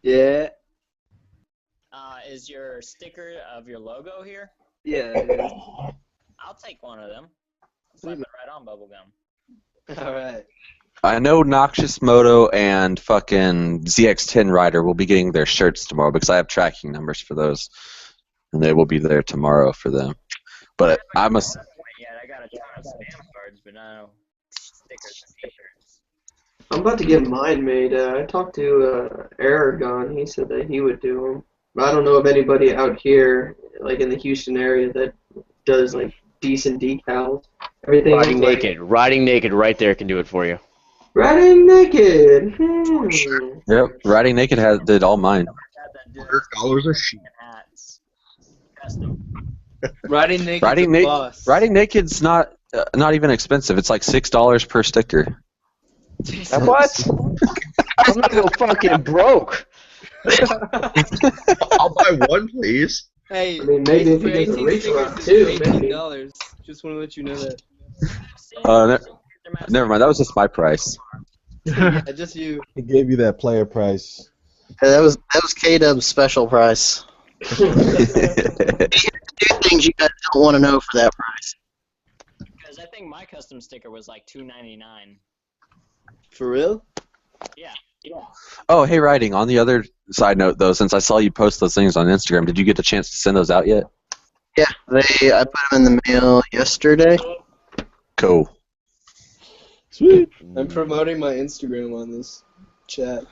Yeah. Is your sticker of your logo here? Yeah, it is. I'll take one of them. Slap it right on bubblegum. Alright. I know Noxious Moto and fucking ZX10 Rider will be getting their shirts tomorrow because I have tracking numbers for those, and they will be there tomorrow for them. But I must. Yeah, I got a ton of spam cards, but no stickers and t-shirts. I'm about to get mine made. I talked to Aragon. He said that he would do them. But I don't know of anybody out here, like in the Houston area, that does like decent decals. Everything. Riding naked. Riding naked right there can do it for you. Riding naked. Yep, Riding Naked did all mine. $100 a sheet. Riding naked. Riding Naked's not even expensive. It's like $6 per sticker. What? I'm gonna go fucking broke. I'll buy one, please. Hey, I mean, maybe if for you get the 18 reach stickers, around it's too, maybe. $18. Just want to let you know that. Never mind. That was just my price. Yeah, just you. He gave you that player price. Hey, that was K-Dub's special price. Two things you guys don't want to know for that price. Because I think my custom sticker was like $2.99. For real? Yeah. Oh, hey, Riding. On the other side note, though, since I saw you post those things on Instagram, did you get a chance to send those out yet? Yeah, I put them in the mail yesterday. Cool. Sweet. I'm promoting my Instagram on this chat.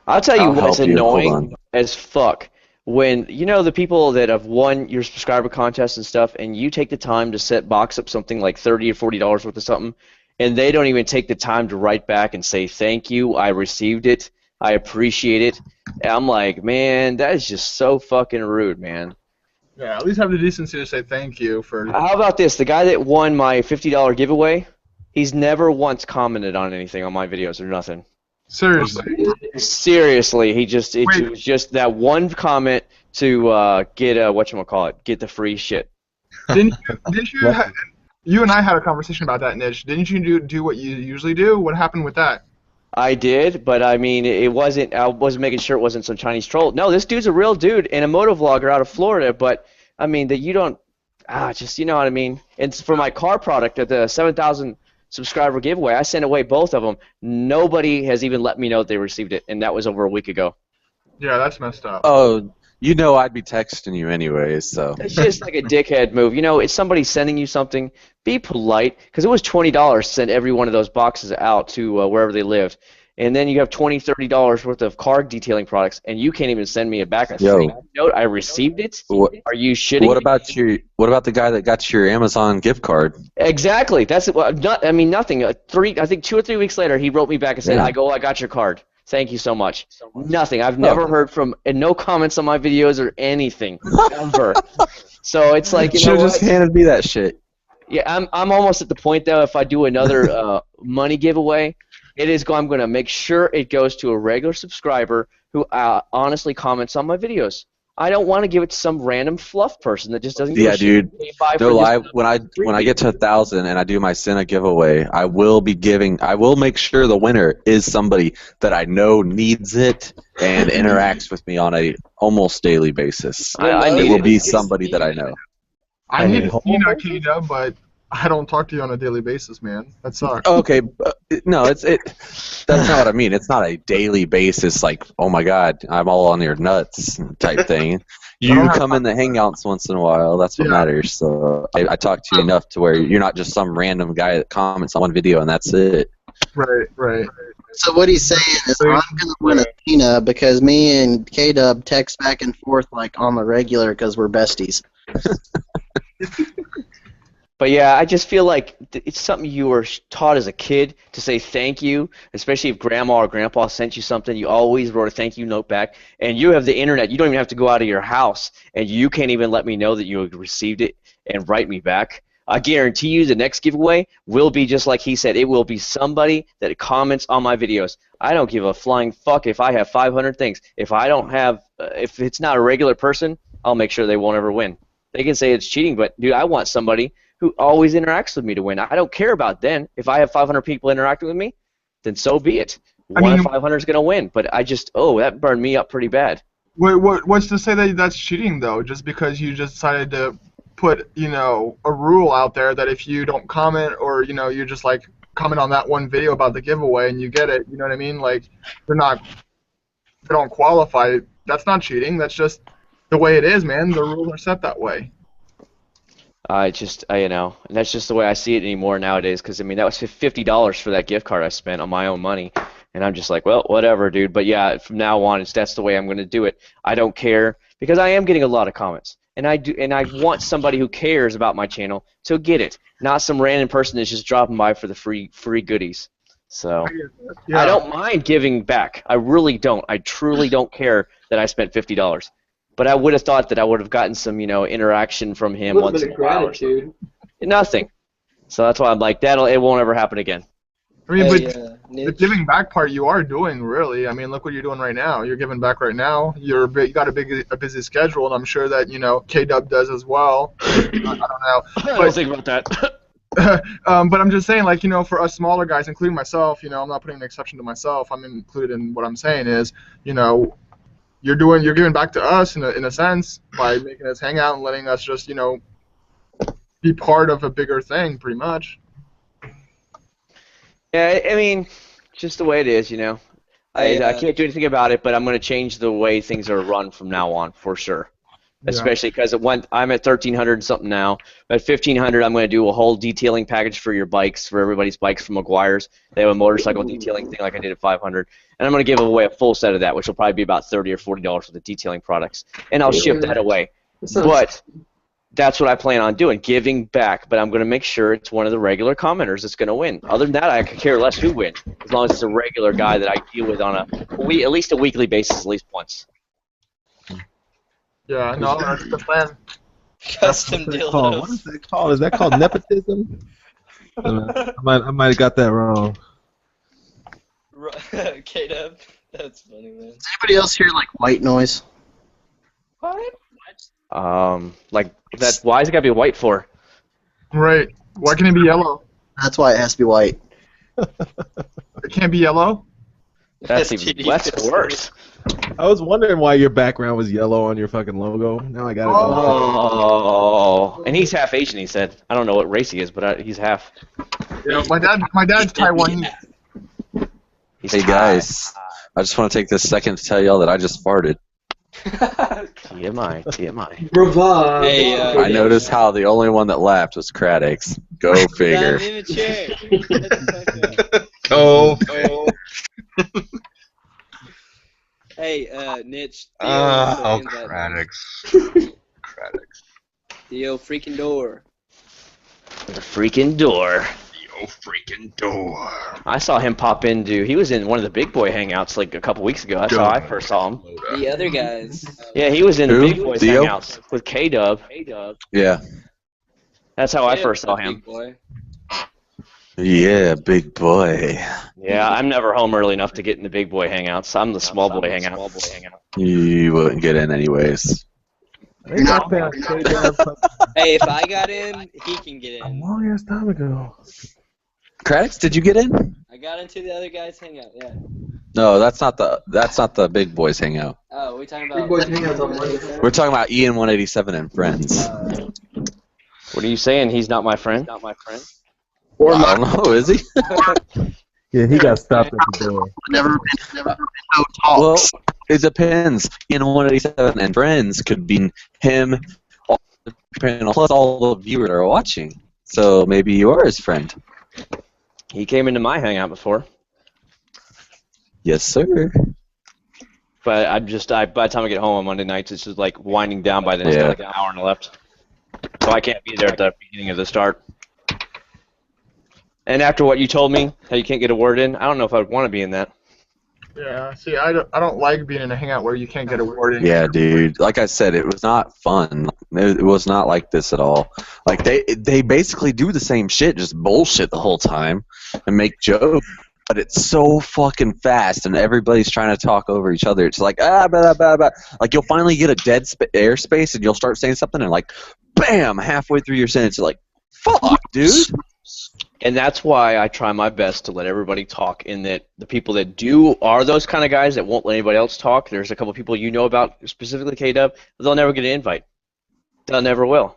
I'll tell you I'll what's help you. Hold annoying on. as fuck. When, you know, the people that have won your subscriber contest and stuff, and you take the time to box up something like $30 or $40 worth of something, and they don't even take the time to write back and say, thank you, I received it, I appreciate it. And I'm like, man, that is just so fucking rude, man. Yeah, at least have the decency to say thank you for. How about this? The guy that won my $50 giveaway, he's never once commented on anything on my videos or nothing. Seriously. Seriously, it was just that one comment to get get the free shit. Didn't you? You and I had a conversation about that, Nish. Didn't you do what you usually do? What happened with that? I did, but I mean, it wasn't. I wasn't making sure it wasn't some Chinese troll. No, this dude's a real dude and a motovlogger out of Florida. But I mean, that you don't. Just you know what I mean. It's for my car product at the subscriber giveaway. I sent away both of them. Nobody has even let me know they received it, and that was over a week ago. Yeah, that's messed up. Oh, you know I'd be texting you anyways, so. It's just like a dickhead move. You know, it's somebody sending you something. Be polite, because it was $20 to send every one of those boxes out to wherever they lived. And then you have $20, $30 worth of car detailing products, and you can't even send me a back. Note, I received it. Are you shitting? What about the guy that got your Amazon gift card? Exactly. That's it. Nothing. I think 2 or 3 weeks later, he wrote me back and said, Yeah. I got your card. Thank you so much. Nothing. I've never heard from, and no comments on my videos or anything ever. So it's like, you should know have just what? handed me that shit. Yeah, I'm almost at the point though. If I do another money giveaway, I'm going to make sure it goes to a regular subscriber who honestly comments on my videos. I don't want to give it to some random fluff person that just doesn't give a shit. Dude. No lie. When I get to 1,000 and I do my Senna giveaway, I will make sure the winner is somebody that I know needs it and interacts with me on a almost daily basis. It will be somebody that I know. I need Cena, K-Dub, but I don't talk to you on a daily basis, man. That sucks. Okay, no, that's not what I mean. It's not a daily basis, like, oh my god, I'm all on your nuts type thing. You come in the hangouts once in a while. That's what matters. So I talk to you enough to where you're not just some random guy that comments on one video and that's it. Right. So what he's saying is I'm gonna win a Tina because me and K-Dub text back and forth like on the regular because we're besties. But yeah, I just feel like it's something you were taught as a kid to say thank you, especially if grandma or grandpa sent you something. You always wrote a thank you note back. And you have the internet. You don't even have to go out of your house, and you can't even let me know that you received it and write me back. I guarantee you the next giveaway will be just like he said. It will be somebody that comments on my videos. I don't give a flying fuck if I have 500 things. If I don't have, if it's not a regular person, I'll make sure they won't ever win. They can say it's cheating, but dude, I want somebody who always interacts with me to win. I don't care about then. If I have 500 people interacting with me, then so be it. One of 500 is going to win. But I just, that burned me up pretty bad. What's to say that that's cheating, though? Just because you just decided to put, a rule out there that if you don't comment or, you just, like, comment on that one video about the giveaway and you get it, you know what I mean? Like, they don't qualify. That's not cheating. That's just the way it is, man. The rules are set that way. And that's just the way I see it anymore nowadays. Because that was $50 for that gift card I spent on my own money, and I'm just like, well, whatever, dude. But yeah, from now on, that's the way I'm going to do it. I don't care because I am getting a lot of comments, and I want somebody who cares about my channel to get it, not some random person that's just dropping by for the free goodies. So I don't mind giving back. I really don't. I truly don't care that I spent $50. But I would have thought that I would have gotten some, interaction from him once in a while. Gratitude. Nothing. So that's why I'm like, it won't ever happen again. I mean, the giving back part you are doing, really. I mean, look what you're doing right now. You're giving back right now. You got a busy schedule, and I'm sure that, K-Dub does as well. I don't know. I don't think about that. But I'm just saying, like, for us smaller guys, including myself, I'm not putting an exception to myself. I'm included in what I'm saying is, you're giving back to us in a sense by making us hang out and letting us just be part of a bigger thing, pretty much. Yeah, I mean, just the way it is, I can't do anything about it, but I'm going to change the way things are run from now on for sure. Especially because I'm at 1,300 and something now. At 1,500, I'm going to do a whole detailing package for your bikes, for everybody's bikes from McGuire's. They have a motorcycle detailing thing like I did at 500. And I'm going to give away a full set of that, which will probably be about $30 or $40 for the detailing products. And I'll ship that away. But that's what I plan on doing, giving back. But I'm going to make sure it's one of the regular commenters that's going to win. Other than that, I could care less who wins, as long as it's a regular guy that I deal with on at least a weekly basis, at least once. Yeah, no, that's the plan. Custom dildos. What is that called? Is that called nepotism? I might have got that wrong. K-Dub, that's funny, man. Does anybody else hear like white noise? What? Like that. Why is it gotta be white for? Right. Why can't it be yellow? That's why it has to be white. It can't be yellow? That's worse. I was wondering why your background was yellow on your fucking logo. Now I got it. Oh, and he's half Asian. He said. I don't know what race he is, but he's half. Yeah, my dad's Taiwanese. Hey guys, I just want to take this second to tell y'all that I just farted. TMI. Bravo. Hey, I noticed how the only one that laughed was Craddock's. Go figure. Leave a chair. Oh. Hey, Nitch. Oh, Theo, Craddock's. Craddock's. Theo, freaking door. The freaking door. Oh, freaking door. I saw him pop into. He was in one of the big boy hangouts like a couple weeks ago. That's how I first saw him. The other guys. Yeah, he was in the Who? big boys Theo? hangouts with K-Dub. Yeah. That's how I first saw him. Big boy. Yeah, big boy. Yeah, I'm never home early enough to get in the big boy hangouts. I'm the small boy hangout. You wouldn't get in anyways. Hey, if I got in, he can get in. A long ass time ago. Craddock's, did you get in? I got into the other guys' hangout, yeah. No, that's not the big boys hangout. Oh, we talking about... Big boys hangout's on Monday. We're talking about Ian 187 and friends. What are you saying? He's not my friend? Or I don't know, is he? Yeah, he got stopped at the door. Never been no Well, talks. it depends. Ian 187 and friends could be him, plus all the viewers that are watching. So maybe you are his friend. He came into my hangout before. Yes, sir. But by the time I get home on Monday nights, it's just like winding down by then. It's got like an hour and left. So I can't be there at the beginning of the start. And after what you told me, how you can't get a word in, I don't know if I'd want to be in that. Yeah, see, I don't like being in a hangout where you can't get a word in. Yeah, dude. Like I said, it was not fun. It was not like this at all. Like they basically do the same shit, just bullshit the whole time and make jokes. But it's so fucking fast, and everybody's trying to talk over each other. It's like blah, blah, blah, blah. Like you'll finally get a dead airspace, and you'll start saying something, and like, bam, halfway through your sentence, you're like, fuck, dude. And that's why I try my best to let everybody talk, in that the people that are those kind of guys that won't let anybody else talk. There's a couple people you know about, specifically K-Dub, but they'll never get an invite. They'll never will.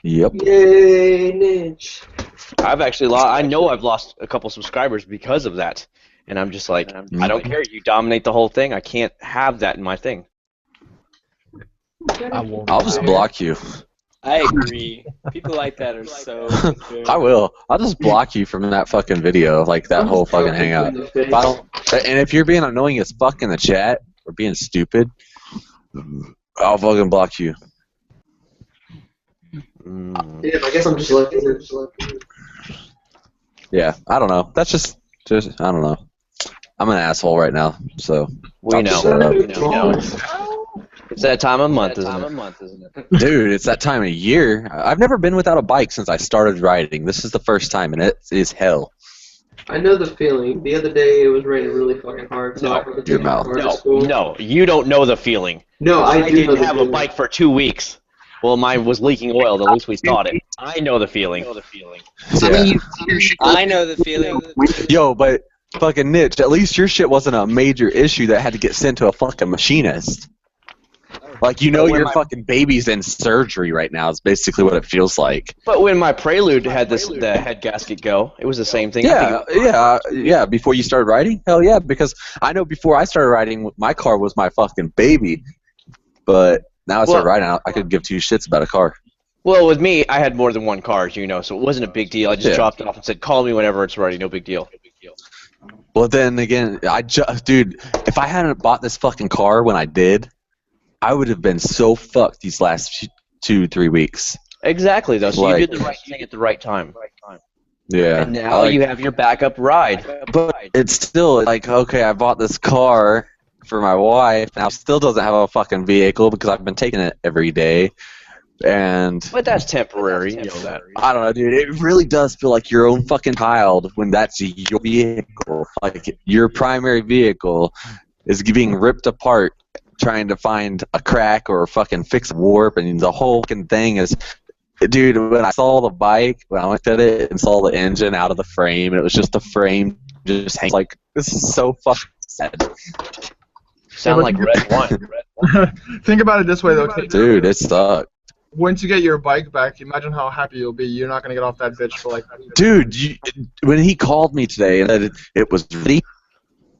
Yep. Yay, Nitch. I know I've lost a couple subscribers because of that. And I'm just like, I don't care. You dominate the whole thing. I can't have that in my thing. I'll just block you. I agree. People like that are so unfair. I will. I'll just block you from that fucking video, like that whole fucking hangout. If I don't, and if you're being annoying as fuck in the chat or being stupid, I'll fucking block you. Yeah, I guess I'm just lucky. Yeah, I don't know. That's just I don't know. I'm an asshole right now, so. We know. Shut up. We know. It's that time of month, isn't it? Dude, it's that time of year. I've never been without a bike since I started riding. This is the first time, and it is hell. I know the feeling. The other day it was raining really fucking hard. So I had to take my car to school. No, you don't know the feeling. No, I do know didn't the have feeling. a bike for 2 weeks. Well, mine was leaking oil. At least we thought it. I know the feeling. Yeah. I know the feeling. Yo, but fucking Nitch, at least your shit wasn't a major issue that had to get sent to a fucking machinist. Like, you know, your fucking baby's in surgery right now is basically what it feels like. But when my Prelude had the head gasket go, it was the same thing. Yeah, before you started riding? Hell yeah, because I know before I started riding, my car was my fucking baby. But now I started riding, I could give two shits about a car. Well, with me, I had more than one car, as you know, so it wasn't a big deal. I just dropped it off and said, call me whenever it's ready, no big deal. Well, then again, dude, if I hadn't bought this fucking car when I did, I would have been so fucked these last 2-3 weeks. Exactly, though. So you did the right thing at the right time. Yeah. And now you have your backup ride. But it's still like, okay, I bought this car for my wife, and I still doesn't have a fucking vehicle because I've been taking it every day. But that's temporary, you know that. I don't know, dude. It really does feel like your own fucking child when that's your vehicle. Like, your primary vehicle is being ripped apart trying to find a crack or fucking fix a warp, and the whole fucking thing is, dude, when I saw the bike, when I looked at it and saw the engine out of the frame, and it was just the frame just hanging, like, this is so fucking sad. Sound like red wine. Think about it this way, though. Dude, it sucked. Once you get your bike back, imagine how happy you'll be. You're not gonna get off that bitch for like. Dude, when he called me today and that it was ready,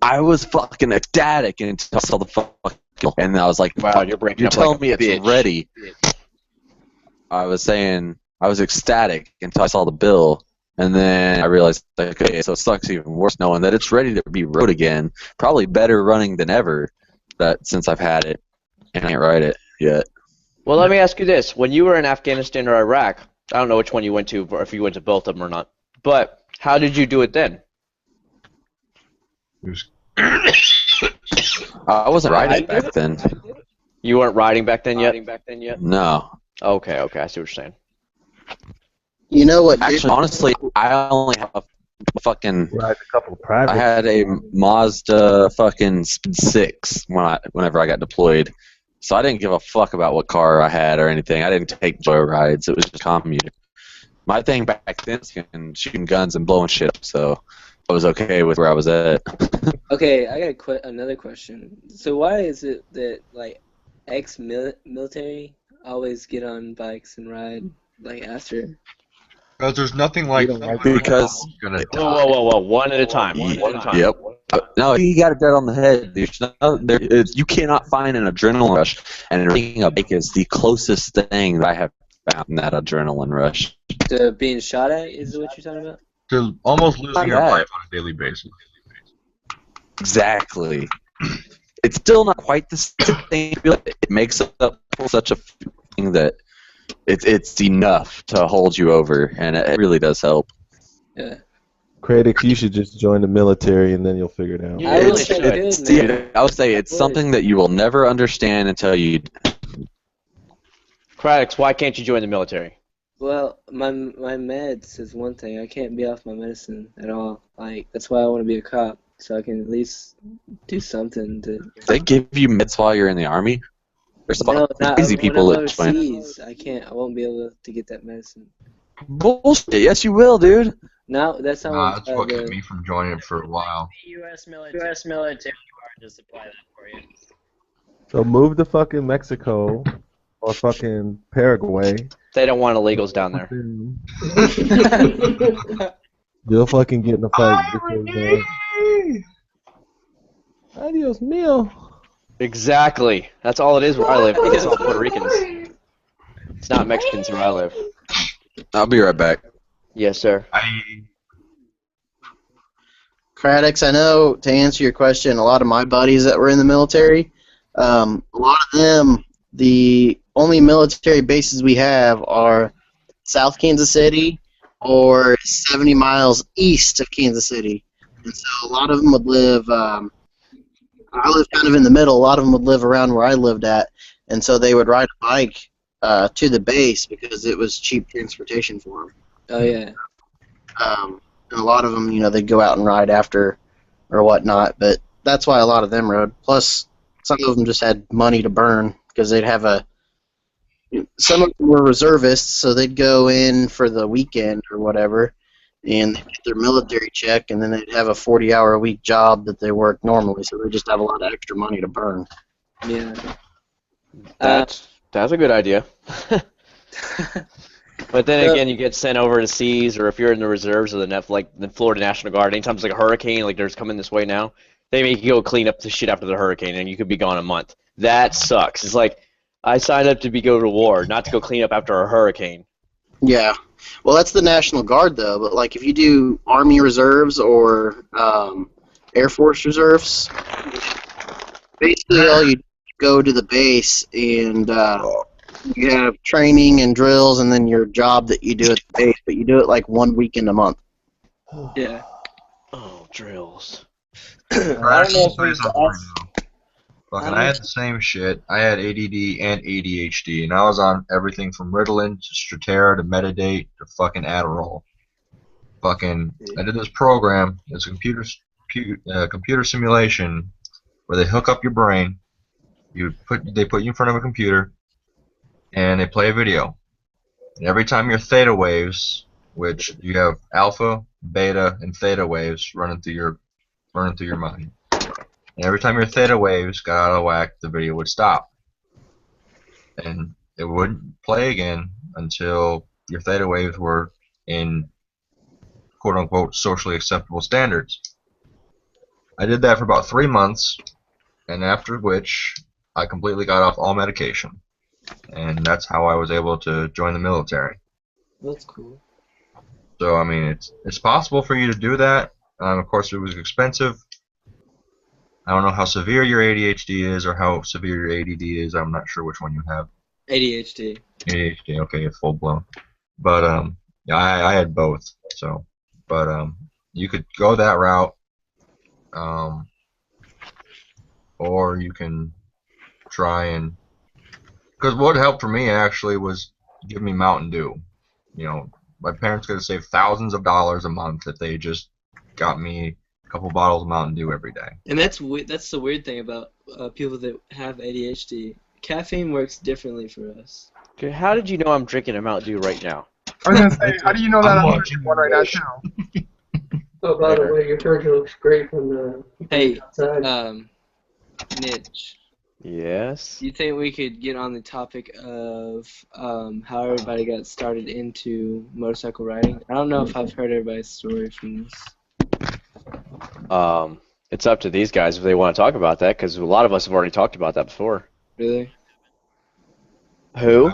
I was fucking ecstatic until I saw the fucking. And I was like, wow, you're telling me it's ready. I was saying I was ecstatic until I saw the bill, and then I realized, like, okay, so it sucks even worse knowing that it's ready to be rode again. Probably better running than ever. That since I've had it, and I can't ride it yet. Well, let me ask you this: when you were in Afghanistan or Iraq, I don't know which one you went to, or if you went to both of them or not. But how did you do it then? I wasn't riding back then. You weren't riding back then yet? No. Okay, I see what you're saying. You know what? Actually, honestly, I only have a fucking. Ride a couple of private. I had a Mazda fucking 6 whenever I got deployed, so I didn't give a fuck about what car I had or anything. I didn't take joy rides. It was just commute. My thing back then was shooting guns and blowing shit up, so I was okay with where I was at. Okay, I got another question. So why is it that like ex-military always get on bikes and ride like after? Because there's nothing like because whoa, one at a time. Yep. No, you got it dead on the head. You cannot find an adrenaline rush, and riding a bike is the closest thing that I have found in that adrenaline rush. To being shot at is what you're talking about? To almost losing your life on a daily basis. Exactly. It's still not quite the same thing. It makes up such a thing that it's enough to hold you over, and it really does help. Yeah. Kratos, you should just join the military and then you'll figure it out. I would say it's something that you will never understand until you. Kratos, why can't you join the military? Well, my meds is one thing. I can't be off my medicine at all. Like that's why I want to be a cop, so I can at least do something to. They give you meds while you're in the army. There's crazy people when I'm that join. overseas, I won't be able to get that medicine. Bullshit. Yes, you will, dude. No, that's not. Nah, that's what kept me from joining it for a while. U.S. military card to supply that for you. So move to fucking Mexico or fucking Paraguay. They don't want illegals down there. You'll fucking get in a fight. Adios mio. Exactly. That's all it is where I live. I think it's all Puerto Ricans. It's not Mexicans where I live. I'll be right back. Yes, sir. Kratos, I know, to answer your question, a lot of my buddies that were in the military, a lot of them, the only military bases we have are South Kansas City or 70 miles east of Kansas City. And so a lot of them would live, I live kind of in the middle, a lot of them would live around where I lived at, and so they would ride a bike to the base because it was cheap transportation for them. Oh, yeah. And a lot of them, they'd go out and ride after or whatnot, but that's why a lot of them rode. Plus, some of them just had money to burn because they'd have some of them were reservists, so they'd go in for the weekend or whatever, and they'd get their military check, and then they'd have a 40-hour-a-week job that they work normally, so they just have a lot of extra money to burn. Yeah. That's a good idea. But then again, you get sent over to seas, or if you're in the reserves of the Florida National Guard, anytime there's like a hurricane, like there's coming this way now, they make you go clean up the shit after the hurricane, and you could be gone a month. That sucks. It's like, I signed up to go to war, not to go clean up after a hurricane. Yeah. Well, that's the National Guard, though, but like if you do Army Reserves or Air Force Reserves, basically all you go to the base and you have training and drills and then your job that you do at the base, but you do it like 1 weekend a month. Yeah. Oh, drills. I don't know if Fucking, I had the same shit. I had ADD and ADHD, and I was on everything from Ritalin to Strattera to Metadate to fucking Adderall. Fucking, I did this program. It's a computer simulation where they hook up your brain. They put you in front of a computer, and they play a video. And every time your theta waves, which you have alpha, beta, and theta waves running through your mind. And every time your theta waves got out of whack, the video would stop. And it wouldn't play again until your theta waves were in quote-unquote socially acceptable standards. I did that for about 3 months, and after which I completely got off all medication. And that's how I was able to join the military. That's cool. So, I mean, it's possible for you to do that. Of course, it was expensive. I don't know how severe your ADHD is or how severe your ADD is. I'm not sure which one you have. ADHD. ADHD, okay, it's full blown. But yeah, I had both. So, but you could go that route, or you can try and, because what helped for me actually was give me Mountain Dew. You know, my parents could have saved thousands of dollars a month if they just got me a couple bottles of Mountain Dew every day. And that's the weird thing about people that have ADHD. Caffeine works differently for us. Okay, how did you know I'm drinking a Mountain Dew right now? I was gonna say, how do you know that I'm drinking one right now too? Oh, by the way, your charger looks great from the outside. Nitch. Yes. Do you think we could get on the topic of how everybody got started into motorcycle riding? I don't know if I've heard everybody's story from this. It's up to these guys if they want to talk about that, because a lot of us have already talked about that before. Really? Who?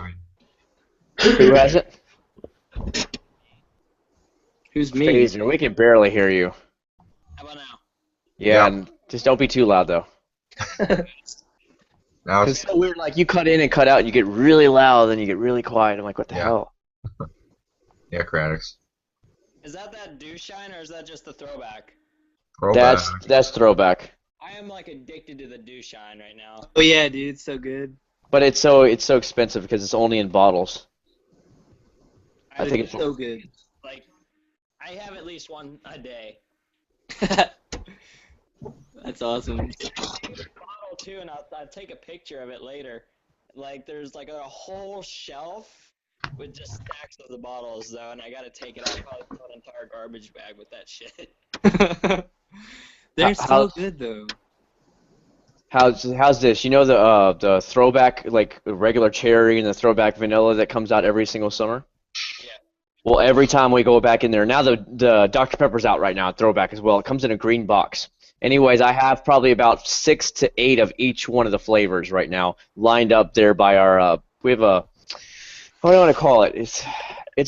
Who hasn't? Who's me? Phaser, we can barely hear you. How about now? Yeah, and just don't be too loud though. Now It's so weird, like you cut in and cut out, and you get really loud, then you get really quiet. I'm like, what the hell? Yeah, Craddox. Is that Dew Shine or is that just the throwback? Throwback. That's throwback. I am like addicted to the Dew Shine right now. Oh yeah, dude, it's so good. But it's so expensive because it's only in bottles. I think it's so good. Like, I have at least one a day. That's awesome. Bottle too, and I'll take a picture of it later. Like, there's like a whole shelf with just stacks of the bottles though, and I gotta take it out. Probably put an entire garbage bag with that shit. They're so good though. How's this? You know the throwback, like regular cherry and the throwback vanilla that comes out every single summer? Yeah. Well, every time we go back in there, now the Dr. Pepper's out right now, throwback as well. It comes in a green box. Anyways, I have probably about 6 to 8 of each one of the flavors right now lined up there by our. We have a. What do I want to call it? It's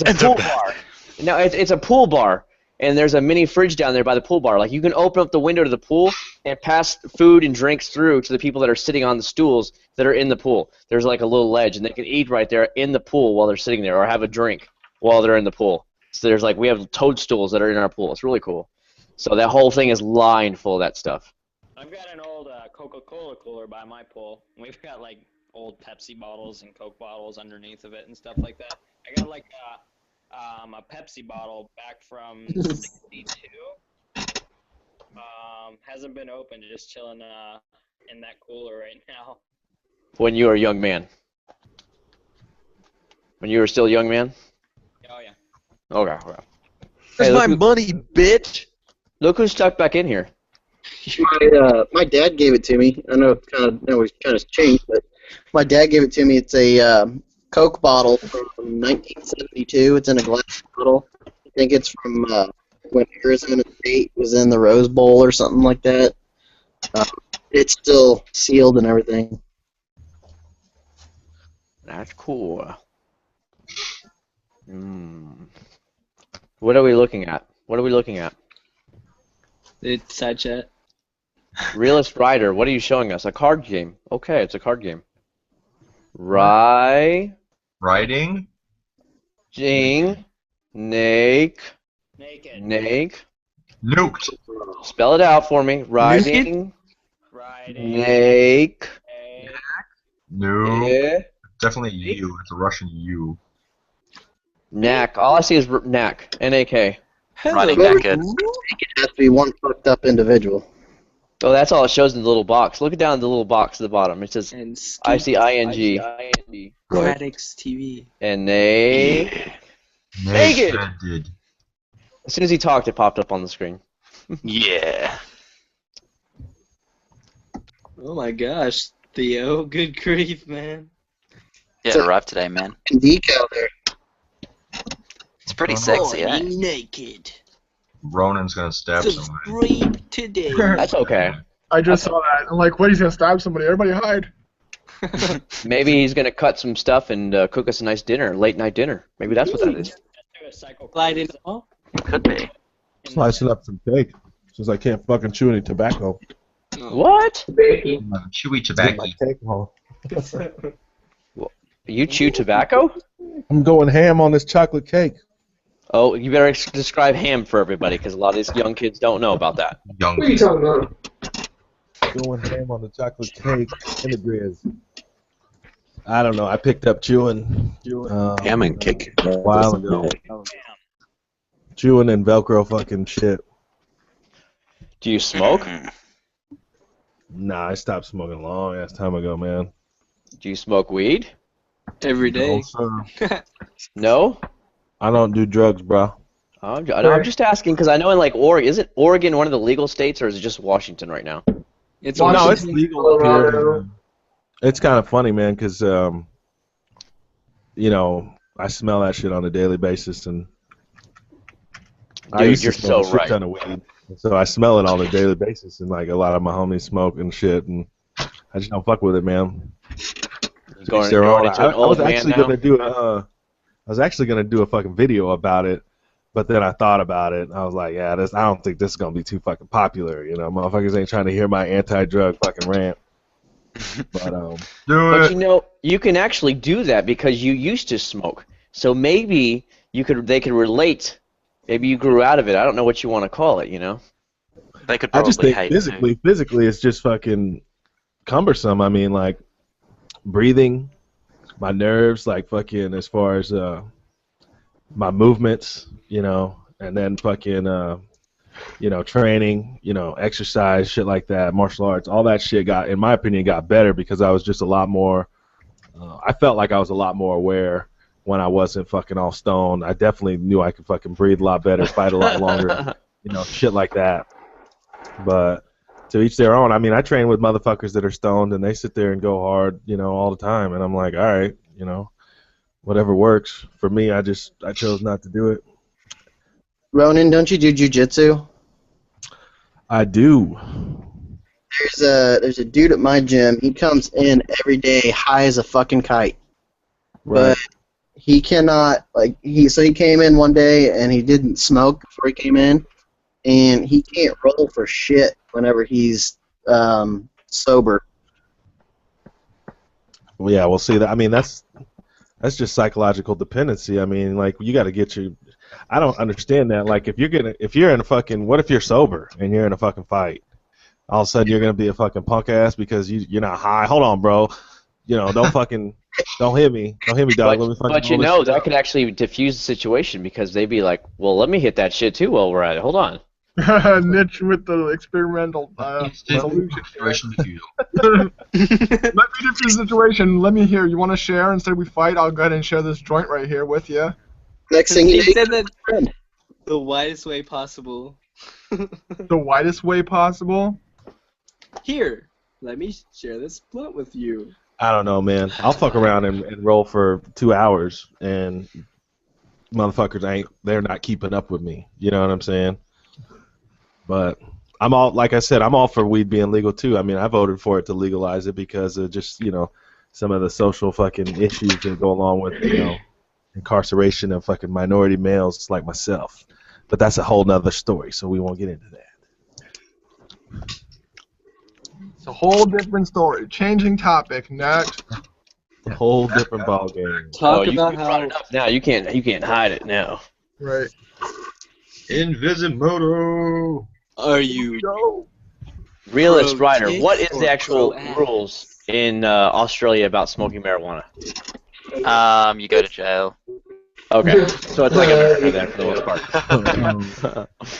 a pool bar. No, it's a pool bar. And there's a mini fridge down there by the pool bar. Like, you can open up the window to the pool and pass food and drinks through to the people that are sitting on the stools that are in the pool. There's like a little ledge, and they can eat right there in the pool while they're sitting there, or have a drink while they're in the pool. So there's like, we have toadstools that are in our pool. It's really cool. So that whole thing is lined full of that stuff. I've got an old Coca-Cola cooler by my pool. We've got like old Pepsi bottles and Coke bottles underneath of it and stuff like that. I got like a Pepsi bottle back from '62. Hasn't been opened, just chilling in that cooler right now. When you were a young man. When you were still a young man? Oh yeah. Okay. That's my money, bitch. Look who's stuck back in here. My dad gave it to me. I know it's kind of changed, but my dad gave it to me. It's a Coke bottle from 1972. It's in a glass bottle. I think it's from when Arizona State was in the Rose Bowl or something like that. It's still sealed and everything. That's cool. What are we looking at? It's side chat. Realist Rider, what are you showing us? A card game. Okay, it's a card game. Riding. Naked. Nuked. Spell it out for me. Riding. Naked. No. Yeah. Definitely U. It's a Russian U. Knack. All I see is knack. N-A-K. Riding naked. It has to be one fucked up individual. Oh, that's all it shows in the little box. Look down the little box at the bottom. It says I-C-I-N-G. Craddox TV. And naked. As soon as he talked, it popped up on the screen. Yeah. Oh my gosh, Theo, good grief, man. Yeah, it arrived today, man. Decal there. It's pretty sexy, eh? Naked. Ronan's gonna stab somebody. Subscribe today. That's okay. I just saw that. I'm like, what? He's gonna stab somebody. Everybody hide. Maybe he's gonna cut some stuff and cook us a nice dinner, late night dinner. Maybe that's what that is. Slide in. Oh, could be. Slicing up some cake since I can't fucking chew any tobacco. What? Chewy tobacco. My cake hole. You chew tobacco? I'm going ham on this chocolate cake. Oh, you better describe ham for everybody, because a lot of these young kids don't know about that. Young. What are you talking about? Going ham on the chocolate cake and the grizz. I don't know. I picked up chewing. Ham and cake. A while ago. Chewing and Velcro fucking shit. Do you smoke? Nah, I stopped smoking a long ass time ago, man. Do you smoke weed? Every day. No, sir. No? I don't do drugs, bro. I'm just asking because I know in like Oregon, isn't Oregon one of the legal states, or is it just Washington right now? It's No, it's legal here. It's kind of funny, man, because you know, I smell that shit on a daily basis, and I Dude, used to you're smoke so a shit right. ton of weed, so I smell it on a daily basis, and like a lot of my homies smoke and shit, and I just don't fuck with it, man. Going Their own. into an I was old man actually now? gonna do a fucking video about it, but then I thought about it, and I was like, yeah, I don't think this is gonna be too fucking popular, you know, motherfuckers ain't trying to hear my anti-drug fucking rant. But But you know, you can actually do that because you used to smoke. So maybe they could relate. Maybe you grew out of it. I don't know what you want to call it, you know? They could I just probably think hate physically, it's just fucking cumbersome. I mean, like breathing, my nerves, like fucking as far as my movements, you know, and then fucking you know, training, you know, exercise, shit like that, martial arts, all that shit got, in my opinion, got better because I was just a lot more. I felt like I was a lot more aware when I wasn't fucking all stoned. I definitely knew I could fucking breathe a lot better, fight a lot longer, you know, shit like that. But to each their own. I mean, I train with motherfuckers that are stoned and they sit there and go hard, you know, all the time. And I'm like, all right, you know, whatever works. For me, I chose not to do it. Ronan, don't you do jujitsu? I do. There's a dude at my gym. He comes in every day high as a fucking kite. Right. But he cannot he came in one day and he didn't smoke before he came in, and he can't roll for shit whenever he's sober. Well, yeah, we'll see that. I mean, that's just psychological dependency. I mean, like you got to get your. I don't understand that. Like, if you're in a fucking, what if you're sober and you're in a fucking fight? All of a sudden, you're gonna be a fucking punk ass because you're not high. Hold on, bro. You know, don't hit me, dog. Let me fucking. But you roll this know shit that up. could actually diffuse the situation because they'd be like, "Well, let me hit that shit too while we're at it. Hold on." Niche with the experimental solution. Situation diffusal. Let me diffuse the situation. Let me hear. You want to share instead we fight? I'll go ahead and share this joint right here with you. Next thing He you said that the widest way possible. The widest way possible. Here, let me share this blunt with you. I don't know, man. I'll fuck around and roll for 2 hours, and motherfuckers they're not keeping up with me. You know what I'm saying? But like I said, I'm all for weed being legal too. I mean, I voted for it to legalize it because of just, you know, some of the social fucking issues that go along with, you know, incarceration of fucking minority males like myself. But that's a whole nother story, so we won't get into that. It's a whole different story. Changing topic. Next. A whole different ballgame. Talk you about brought it how. up now you can't hide it now. Right. Invisimoto. Are you? Realist Pro Rider, kick what is or the actual pro ass? rules in Australia about smoking marijuana? You go to jail. Okay, so it's like America then for the most part.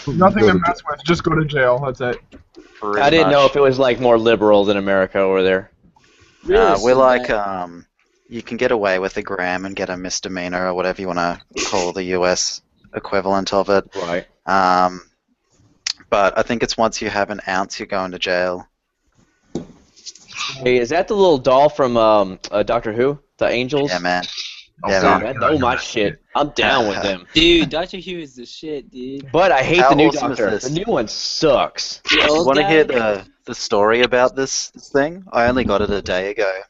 Nothing to mess with. Just go to jail. That's it. I didn't know if it was like more liberal than America over there. We're like, you can get away with a gram and get a misdemeanor or whatever you want to call the U.S. equivalent of it. Right. But I think it's once you have an ounce, you're going to jail. Hey, is that the little doll from Doctor Who? The Angels? Yeah, man. Oh, Yeah, dude, man. that, oh my shit. I'm down with them. Dude, Doctor Who is the shit, dude. But I hate How the new awesome is Doctor. this? The new one sucks. The You old want to guy? hear the story about this thing? I only got it a day ago.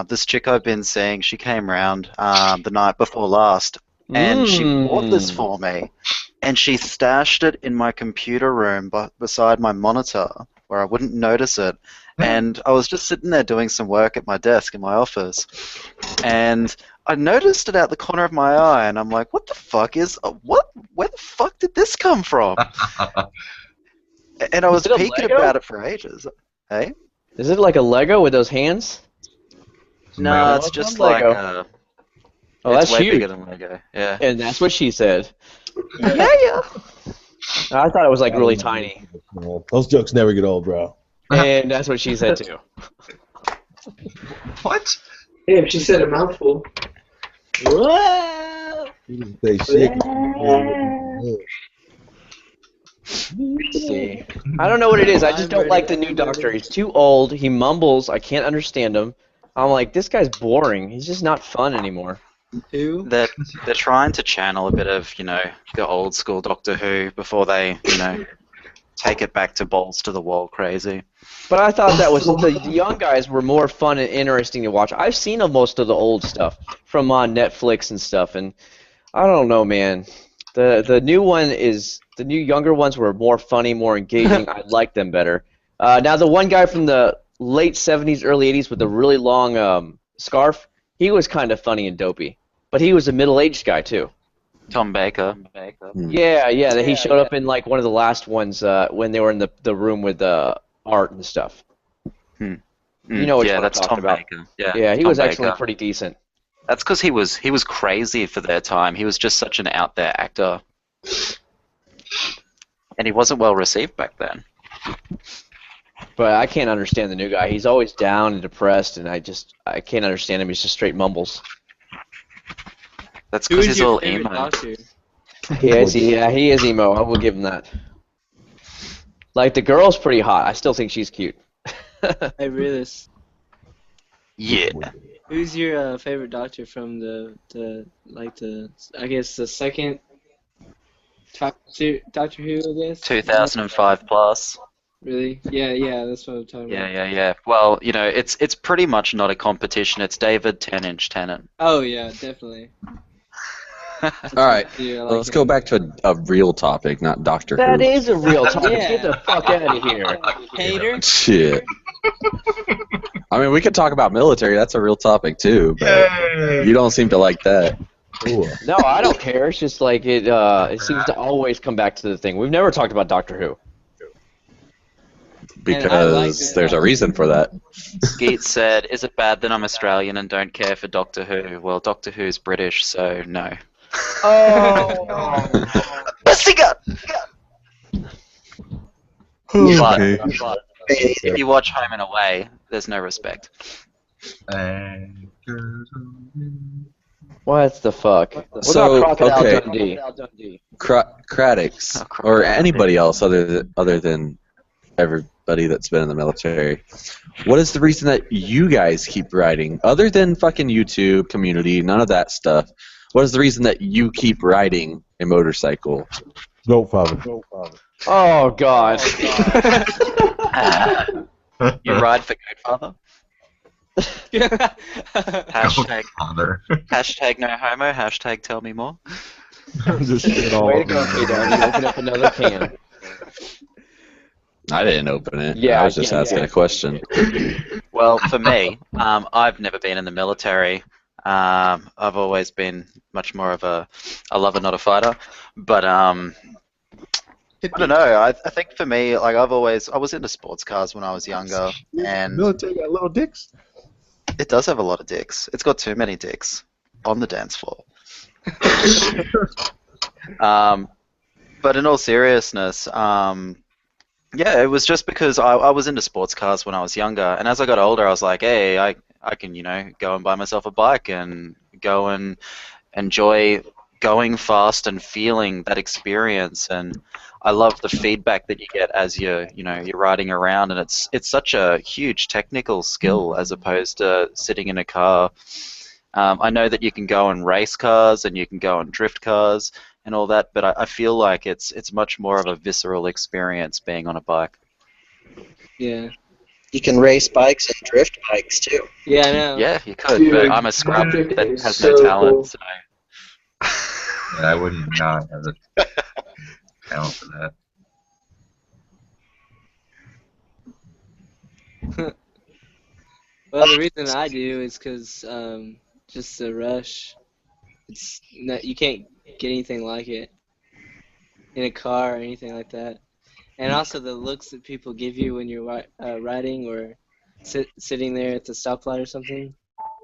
This chick I've been seeing, she came round the night before last, and she bought this for me, and she stashed it in my computer room beside my monitor, where I wouldn't notice it. And I was just sitting there doing some work at my desk in my office, and I noticed it out the corner of my eye, and I'm like, "What the fuck is what? Where the fuck did this come from?" And I was Is it a peeking Lego? about it for ages. Hey? Is it like a Lego with those hands? No, it's Well, just not like Lego. Oh, it's that's way huge. bigger than Lego. Yeah. And that's what she said. Yeah. I thought it was like really tiny. Those jokes never get old, bro. And that's what she said too. What? Damn, she said a mouthful. Whoa! They shit. Let's see. I don't know what it is. I just don't like the new Doctor. He's too old. He mumbles. I can't understand him. I'm like, this guy's boring. He's just not fun anymore. Who? They're trying to channel a bit of, the old school Doctor Who before they, take it back to balls to the wall crazy. But I thought that was the young guys were more fun and interesting to watch. I've seen most of the old stuff from on Netflix and stuff, and I don't know, man. The new one is the new younger ones were more funny, more engaging. I like them better. Now the one guy from the late '70s, early '80s with the really long scarf, he was kind of funny and dopey, but he was a middle-aged guy too. Tom Baker. Yeah, he showed up in like one of the last ones when they were in the room with art and stuff. You know which Yeah, one I'm that's talking Tom about. Baker. Yeah, Yeah, he Tom was actually Baker. pretty decent. That's because he was crazy for their time. He was just such an out there actor, and he wasn't well received back then. But I can't understand the new guy. He's always down and depressed, and I can't understand him. He's just straight mumbles. That's Who because is he's your all favorite emo. Doctor? Yeah, he is emo. I will give him that. Like the girl's pretty hot. I still think she's cute. Hey, Realist. Yeah. Who's your favorite Doctor from the I guess the second Doctor Who, I guess? 2005 plus. Really? Yeah, that's what I'm talking about. Yeah. Well, it's pretty much not a competition. It's David 10-inch Tennant. Oh yeah, definitely. All right, Yeah, I like let's go back to a real topic, not Doctor Who. That is a real topic. Yeah. Get the fuck out of here. Hater? Shit. I mean, we could talk about military. That's a real topic too, but you don't seem to like that. No, I don't care. It's just like it seems to always come back to the thing. We've never talked about Doctor Who. Because there's a reason for that. Skeet said, "Is it bad that I'm Australian and don't care for Doctor Who?" Well, Doctor Who's British, so no. Oh. Okay. But if you watch Home and Away, there's no respect. What the fuck? What So, about Crocodile okay. Dundee? Craddox, or anybody else other than everybody that's been in the military. What is the reason that you guys keep riding, other than fucking YouTube, community, none of that stuff? What is the reason that you keep riding a motorcycle? Goatfather. Oh God. You ride for Goatfather? Hashtag no homo, hashtag tell me more. Just shit all Way to over go, me. K-Dog. You open up another can. I didn't open it. Yeah, I was just yeah, asking yeah. a question. Well, for me, I've never been in the military. I've always been much more of a lover, not a fighter. But I don't know. I think for me, like I was into sports cars when I was younger, and Military got little dicks. it does have a lot of dicks. It's got too many dicks on the dance floor. But in all seriousness, yeah, it was just because I was into sports cars when I was younger, and as I got older, I was like, hey, I can, go and buy myself a bike and go and enjoy going fast and feeling that experience. And I love the feedback that you get as you're riding around, and it's such a huge technical skill as opposed to sitting in a car. I know that you can go and race cars and you can go and drift cars and all that, but I feel like it's much more of a visceral experience being on a bike. Yeah. You can race bikes and drift bikes too. Yeah, I know. Yeah, you could, Dude, but I'm a scrub drifting that is has no so talent. cool. So. Yeah, I wouldn't not have the talent for that. Well, the reason I do is because just the rush. It's not, you can't get anything like it in a car or anything like that. And also the looks that people give you when you're riding or sitting there at the stoplight or something.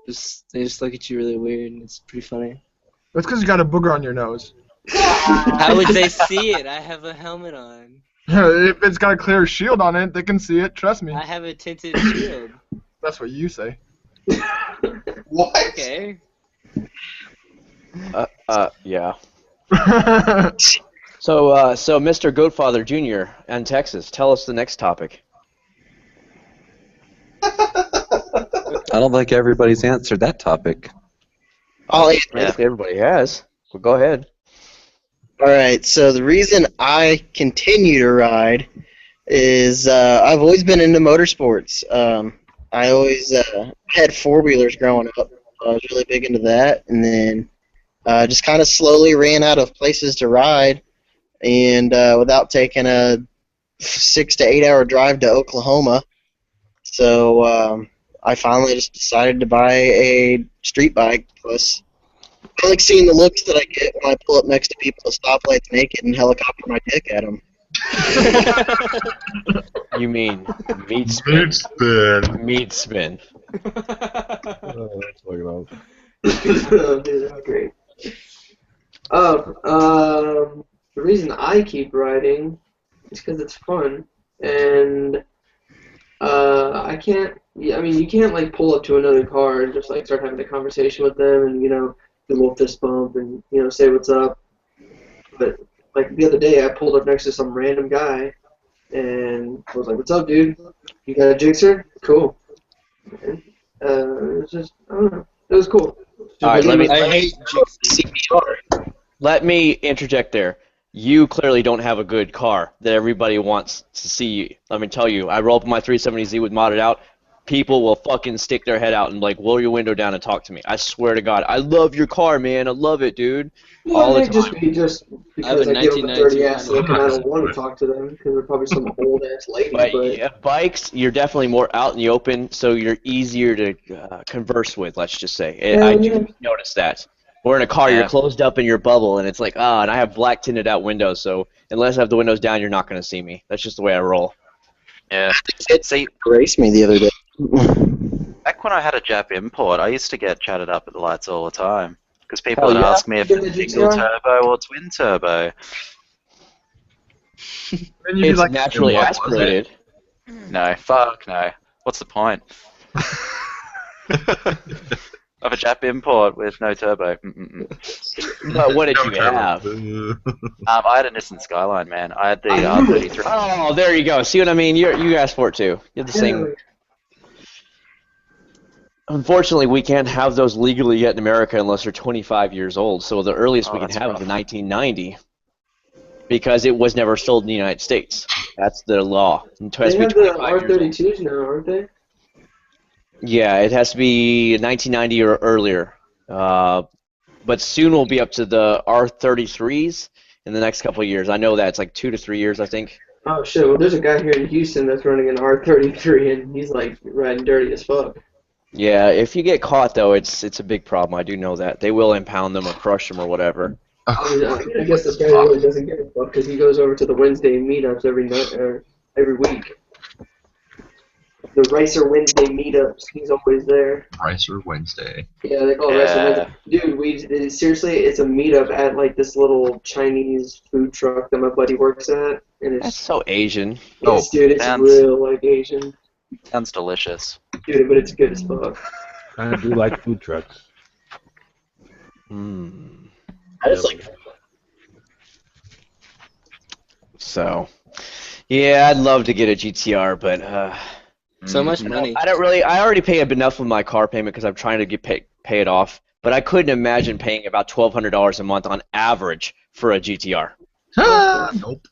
They just look at you really weird, and it's pretty funny. That's because you got a booger on your nose. How would they see it? I have a helmet on. If it's got a clear shield on it, they can see it. Trust me. I have a tinted shield. That's what you say. What? Okay. Yeah. So Mr. Goatfather Jr. in Texas, tell us the next topic. I don't think everybody's answered that topic. Basically, everybody has. Well, go ahead. Alright, so the reason I continue to ride is I've always been into motorsports. I always had four-wheelers growing up. I was really big into that, and then just kind of slowly ran out of places to ride, and without taking a 6 to 8 hour drive to Oklahoma, so I finally just decided to buy a street bike. Plus, I like seeing the looks that I get when I pull up next to people at stoplights naked and helicopter my dick at them. You mean meat spin? Meat spin. Meat spin. Oh, that's fucking awesome. Oh, dude, that's great. The reason I keep riding is because it's fun, and I can't. I mean, you can't like pull up to another car and just like start having a conversation with them, and do a little fist bump and say what's up. But like the other day, I pulled up next to some random guy, and I was like, "What's up, dude? You got a jigsaw? Cool." And, it was just, I don't know. It was cool. All right, I hate CPR. Let me interject there. You clearly don't have a good car that everybody wants to see. Let me tell you, I roll up my 370Z with modded out. People will fucking stick their head out and like roll your window down and talk to me. I swear to God, I love your car, man. I love it, dude. All Well, the it might time. just be just I have because a I give them a dirty 1992 ass look and I don't want to talk to them because they're probably some old ass lady. But But yeah, bikes, you're definitely more out in the open, so you're easier to converse with. Let's just say, Yeah, I do yeah. notice that. Or in a car, Yeah. you're closed up in your bubble, and it's like, and I have black tinted out windows, so unless I have the windows down, you're not going to see me. That's just the way I roll. Yeah. See, Raced me the other day. back when I had a Jap import, I used to get chatted up at the lights all the time because people Hell would yeah. ask me if Get the it's jigsaw? single turbo or twin turbo. Then you It's like, naturally what was aspirated. No, fuck no. What's the point? Of a Jap import with no turbo. But what did you have? I had a Nissan Skyline, man. I had the R33. Oh, there you go. See what I mean? You asked for it too. You have the same. Unfortunately, we can't have those legally yet in America unless they're 25 years old. So the earliest we can that's have rough. is a 1990 because it was never sold in the United States. That's the law. It has they to be have the 25 years old. R32s now, aren't they? Yeah, it has to be 1990 or earlier. But soon we'll be up to the R33s in the next couple of years. I know that it's like 2 to 3 years, I think. Oh shit! Well, there's a guy here in Houston that's running an R33, and he's like riding dirty as fuck. Yeah, if you get caught though, it's a big problem. I do know that they will impound them or crush them or whatever. I guess this guy really doesn't give a fuck because he goes over to the Wednesday meetups every night or every week. The Ricer Wednesday meetups, he's always there. Ricer Wednesday. Yeah, they call it Ricer Wednesday. Dude, seriously, it's a meetup at like this little Chinese food truck that my buddy works at, and That's it's so Asian. dude, it's sounds- real like Asian, Sounds delicious. dude, but it's good as fuck. I do like food trucks. I just like. So, yeah, I'd love to get a GTR, but So much I money. don't really. I already pay enough of my car payment because I'm trying to pay it off. But I couldn't imagine paying about $1,200 a month on average for a GTR. Nope.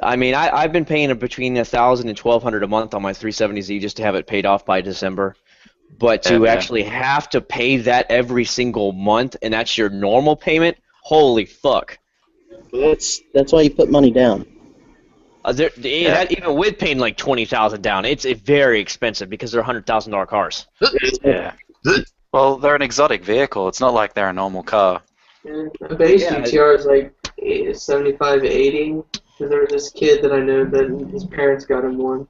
I mean, I've been paying between $1,000 and $1,200 a month on my 370Z just to have it paid off by December. But to Yeah. actually have to pay that every single month, and that's your normal payment, holy fuck. That's why you put money down. That, even with paying like $20,000 down, it's very expensive because they're $100,000 cars. Yeah. Well, they're an exotic vehicle. It's not like they're a normal car. Yeah, a base Yeah. GTR is like 75, 80. Because there was this kid that I know that his parents got him one.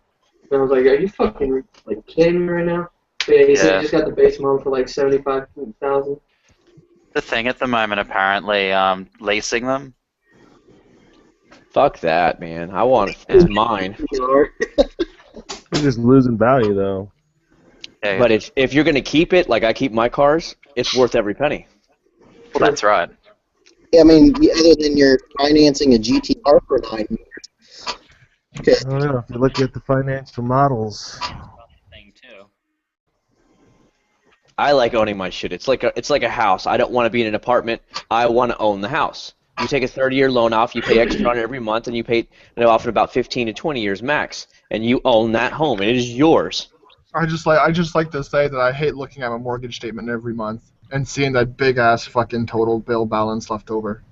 And I was like, are you fucking like kidding me right now? But yeah, he said Yeah. he just got the base model for like 75,000. The thing at the moment, apparently, leasing them. Fuck that, man. I want it. It's mine. You're just losing value, though. Yeah. But if you're going to keep it, like I keep my cars, it's worth every penny. Well, that's right. Yeah, I mean, other than you're financing a GTR for 9 years. Okay. I don't know. If you look at the financial models, Thing too. I like owning my shit. It's like a house. I don't want to be in an apartment. I want to own the house. You take a 30-year loan off, you pay extra on it every month, and you pay it off in about 15 to 20 years max, and you own that home, and it is yours. I just like to say that I hate looking at my mortgage statement every month and seeing that big ass fucking total bill balance left over.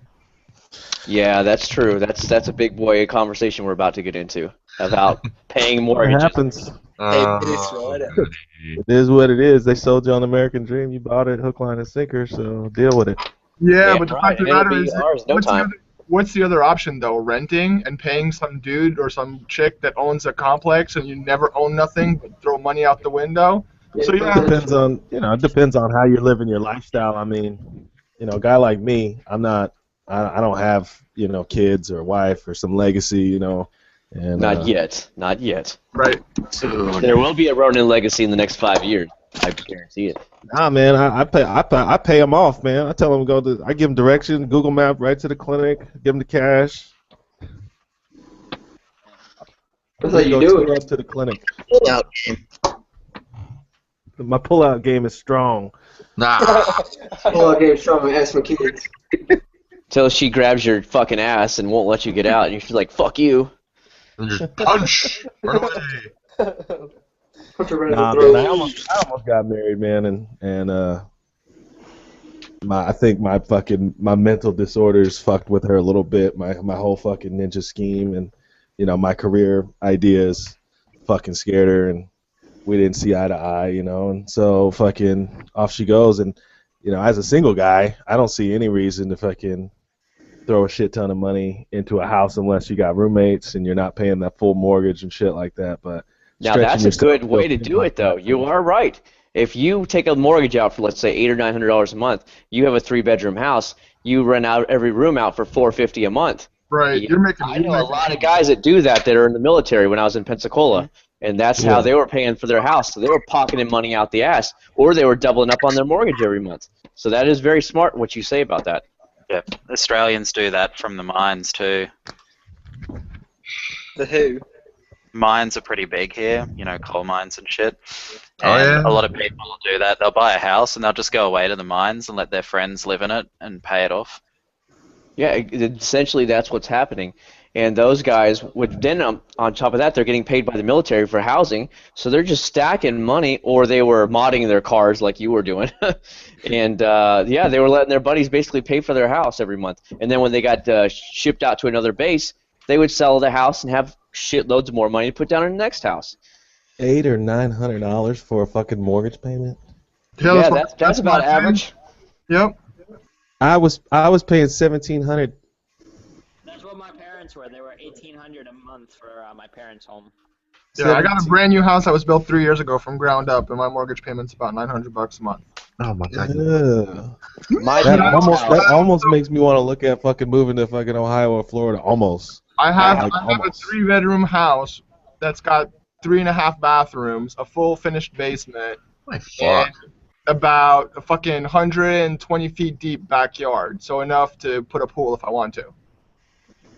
Yeah, that's true. That's a big boy conversation we're about to get into about paying what mortgages. happens? Goody. It is what it is. They sold you on the American Dream. You bought it, hook, line, and sinker. So deal with it. Yeah, Damn but the right, fact of the it'll matter be is, ours no time. what's the other option though? Renting and paying some dude or some chick that owns a complex and you never own nothing but throw money out the window. So It yeah, depends on it depends on how you're living your lifestyle. I mean, a guy like me, I don't have kids or wife or some legacy, and Not yet. Not yet. right. There will be a Ronin legacy in the next 5 years. I guarantee it. Nah, man, I pay them off, man. I tell them I give them direction, Google Map right to the clinic, give them the cash. That's how you do it. Up to the clinic. Pull-out game. My pullout game is strong. Nah. Pull out game strong ass for kids. Till she grabs your fucking ass and won't let you get out, and you're like, "Fuck you." And just punch. Run away. Punch her right in Nah, the throat. man, I almost got married, man, and I think my mental disorders fucked with her a little bit. My whole fucking ninja scheme and my career ideas fucking scared her, and we didn't see eye to eye, and so fucking off she goes. And as a single guy, I don't see any reason to fucking throw a shit ton of money into a house unless you got roommates and you're not paying that full mortgage and shit like that. But Now that's a good way to do it, though. You are right. If you take a mortgage out for, let's say, $800 or $900 a month, you have a 3-bedroom house. You rent out every room out for $450 a month. Right. You're making. I know a lot of guys that do that are in the military when I was in Pensacola, and that's how they were paying for their house. So they were pocketing money out the ass, or they were doubling up on their mortgage every month. So that is very smart what you say about that. Yeah, Australians do that from the mines too. The who? Mines are pretty big here, coal mines and shit. Oh, And yeah? a lot of people will do that. They'll buy a house and they'll just go away to the mines and let their friends live in it and pay it off. Yeah, essentially that's what's happening. And those guys, would then on top of that, they're getting paid by the military for housing, so they're just stacking money, or they were modding their cars like you were doing. And they were letting their buddies basically pay for their house every month. And then when they got shipped out to another base, they would sell the house and have shitloads of more money to put down in the next house. $800 or $900 for a fucking mortgage payment. Yeah, that's about average. Yep. I was paying $1,700. That's what my parents were. They were $1,800 a month for my parents' home. Yeah, I got a brand new house that was built 3 years ago from ground up, and my mortgage payment's about $900 a month. Oh my god. That almost makes me want to look at fucking moving to fucking Ohio or Florida. Almost. I have a almost. 3-bedroom house that's got 3.5 bathrooms, a full finished basement, My fuck. about a fucking 120 feet deep backyard, so enough to put a pool if I want to.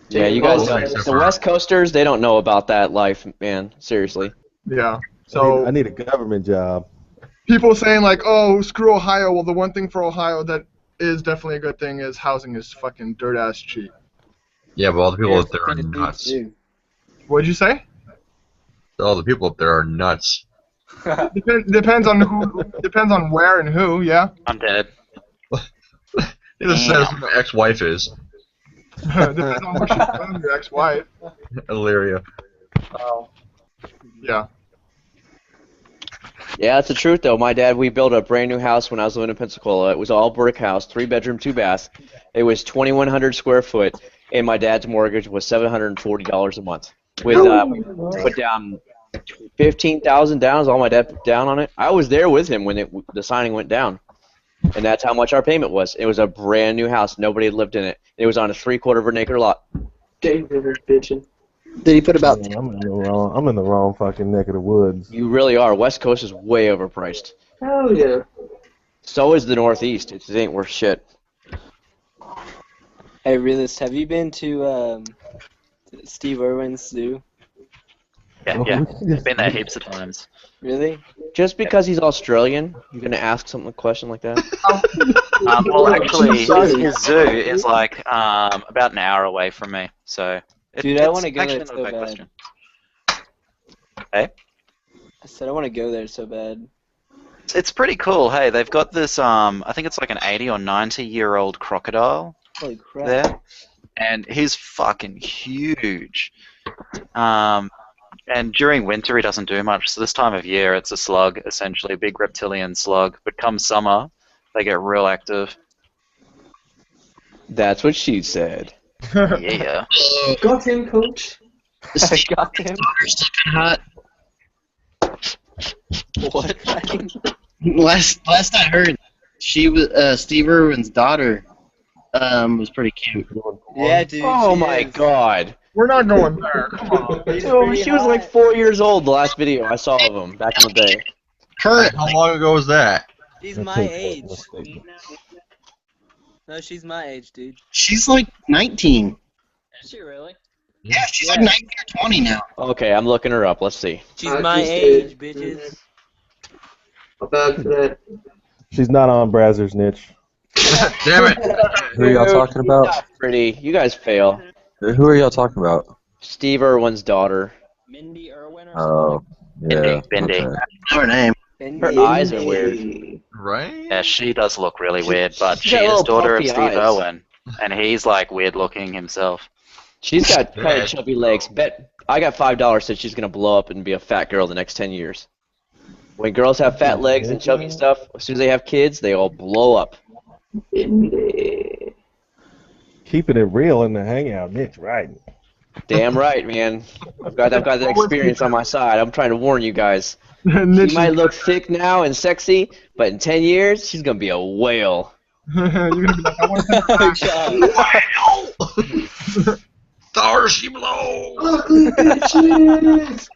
Yeah, you guys don't. The West Coasters, they don't know about that life, man. Seriously. Yeah. I So need a government job. people saying like, "Oh, screw Ohio." Well, the one thing for Ohio that is definitely a good thing is housing is fucking dirt ass cheap. Yeah, but all the people up there are nuts. What'd you say? All the people up there are nuts. Depends on who. Depends on where and who. Yeah. I'm dead. It just says who my ex-wife is. Depends on where she's from. Your ex-wife. Illyria. Oh. Yeah. Yeah, that's the truth, though. My dad, we built a brand new house when I was living in Pensacola. It was all brick house, 3-bedroom, 2-bath. It was 2,100 square foot, and my dad's mortgage was $740 a month. With we put down $15,000 down is all my dad put down on it. I was there with him when the signing went down, and that's how much our payment was. It was a brand new house. Nobody had lived in it. It was on a 3/4 of an acre lot. Dang, bitching. Did he put about? I'm in the wrong fucking neck of the woods. You really are. West Coast is way overpriced. Hell yeah. So is the Northeast. It ain't worth shit. Hey, realist, have you been to Steve Irwin's zoo? Yeah. I've been there heaps of times. Really? Just because he's Australian, you're gonna ask something a question like that? Well, actually, his zoo is like about an hour away from me, so. Dude, I it's want to go actually there not a so bad bad. question. Hey? I said I want to go there so bad. It's pretty cool. Hey, they've got this. I think it's like an 80 or 90-year-old crocodile Holy crap. there, and he's fucking huge. And during winter, he doesn't do much. So this time of year, it's a slug, essentially a big reptilian slug. But come summer, they get real active. That's what she said. Yeah. Got him, coach. Got him. Hot. What? Last I heard, she was Steve Irwin's daughter. Was pretty cute. Yeah, dude. Oh she my is. god. We're not going there. Come on. Dude, she was like 4 years old the last video I saw of him back in the day. How long ago was that? She's my age. No, she's my age, dude. She's like 19. Is she really? Yeah, she's like 19 or 20 now. Okay, I'm looking her up. Let's see. She's my age, bitches. About that. She's not on Brazzers' niche. Damn it! Who are y'all talking about? Not pretty. You guys fail. Who are y'all talking about? Steve Irwin's daughter. Mindy Irwin or Oh, yeah. Bindi. Okay. Her name. Her eyes are weird. Right? Yeah, she does look really weird, but She's she got is little daughter of puffy Steve eyes. Irwin, and he's like weird looking himself. She's got kind of chubby legs. Bet I got $5 that she's gonna blow up and be a fat girl the next 10 years. When girls have fat legs and chubby stuff, as soon as they have kids, they all blow up. Keeping it real in the hangout niche, right? Damn right, man. I've got that experience on my side. I'm trying to warn you guys. She Niche might look thick now and sexy, but in 10 years, she's gonna be a whale. You're gonna be like, I want to Thirsty blow! Ugly bitches.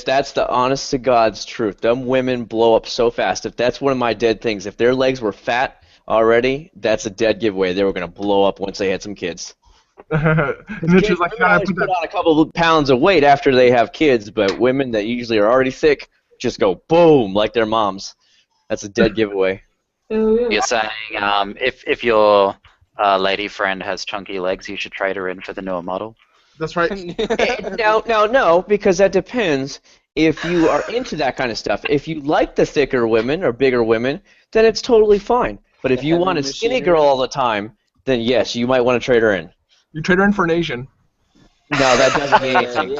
That's the honest to God's truth. Them women blow up so fast. If that's one of my dead things, if their legs were fat already, that's a dead giveaway. They were gonna blow up once they had some kids. Niche is like, you gotta put Put that. on a couple of pounds of weight after they have kids, but women that usually are already thick just go boom like their moms. That's a dead giveaway. Hell yeah. You're saying if your lady friend has chunky legs, you should trade her in for the newer model? That's right. No, because that depends if you are into that kind of stuff. If you like the thicker women or bigger women, then it's totally fine. But if you want a skinny girl all the time, then yes, you might want to trade her in. You trade her in for an Asian. No, that doesn't mean anything.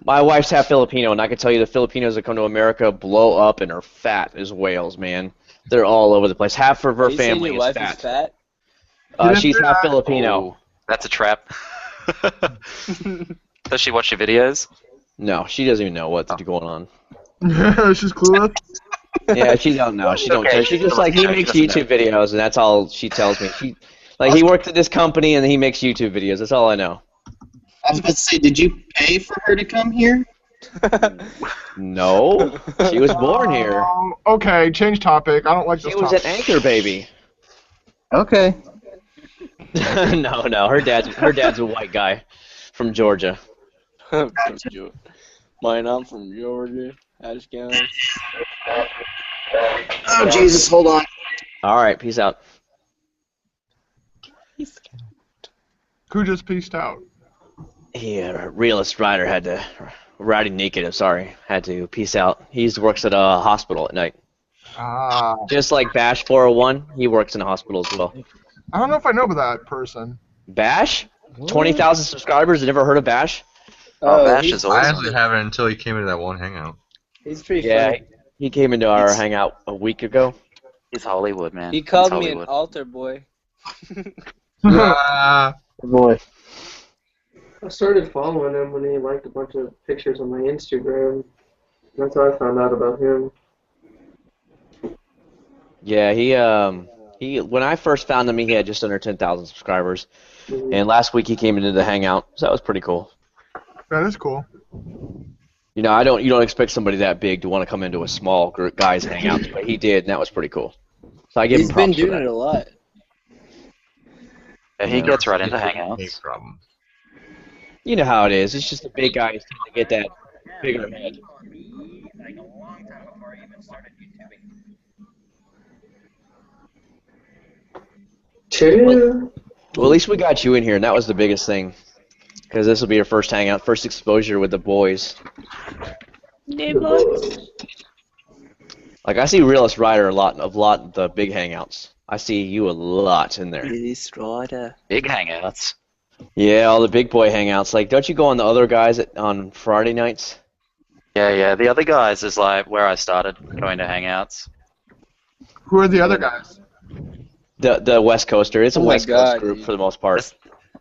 My wife's half Filipino, and I can tell you the Filipinos that come to America blow up and are fat as whales, man. They're all over the place. Half of her You saying family your is wife fat. is fat? She's half Filipino. Oh, that's a trap. Does she watch your videos? No, she doesn't even know what's going on. She's clueless. Yeah, she don't know. She don't Okay, care. She's just like, he makes YouTube videos, and that's all she tells me. He works at this company, and he makes YouTube videos. That's all I know. I was about to say, did you pay for her to come here? No, she was born here. Okay, change topic. I don't like this She was topic. an anchor baby. Okay. No, her dad's a white guy from Georgia. From Georgia. Mine, I'm from Georgia. How's it going? Oh, Jesus, hold on. All right, peace out. Who just peaced out? Yeah, realist rider had to riding naked. I'm sorry, had to peace out. He works at a hospital at night. Ah. Just like Bash 401, he works in a hospital as well. I don't know if I know that person. Bash, 20,000 subscribers. You never heard of Bash? Oh, Bash is I awesome. actually haven't until he came into that one hangout. He's pretty Yeah, funny. he came into our hangout a week ago. He's Hollywood, man. He called He's me an Hollywood. altar boy. Boy. I started following him when he liked a bunch of pictures on my Instagram. That's how I found out about him. Yeah, he when I first found him, he had just under 10,000 subscribers, and last week he came into the hangout, so that was pretty cool. That is cool. You know, you don't expect somebody that big to want to come into a small group guys hangout, but he did, and that was pretty cool. So I give He's him been props for doing that. it a lot. Yeah, he gets right into Big hangouts. problem. You know how it is. It's just the big guys tend to get that bigger head. Like a long time before I even started YouTubing. True. Well, at least we got you in here, and that was the biggest thing. Because this will be your first hangout, first exposure with the boys. Like, I see Realist Rider a lot of the big hangouts. I see you a lot in there. Realist Rider. Big hangouts. Yeah, all the big boy hangouts. Like, don't you go on the other guys on Friday nights? Yeah. The other guys is like where I started going to hangouts. Who are the other guys? The West Coaster. It's a Oh my West Coast God, group dude. for the most part.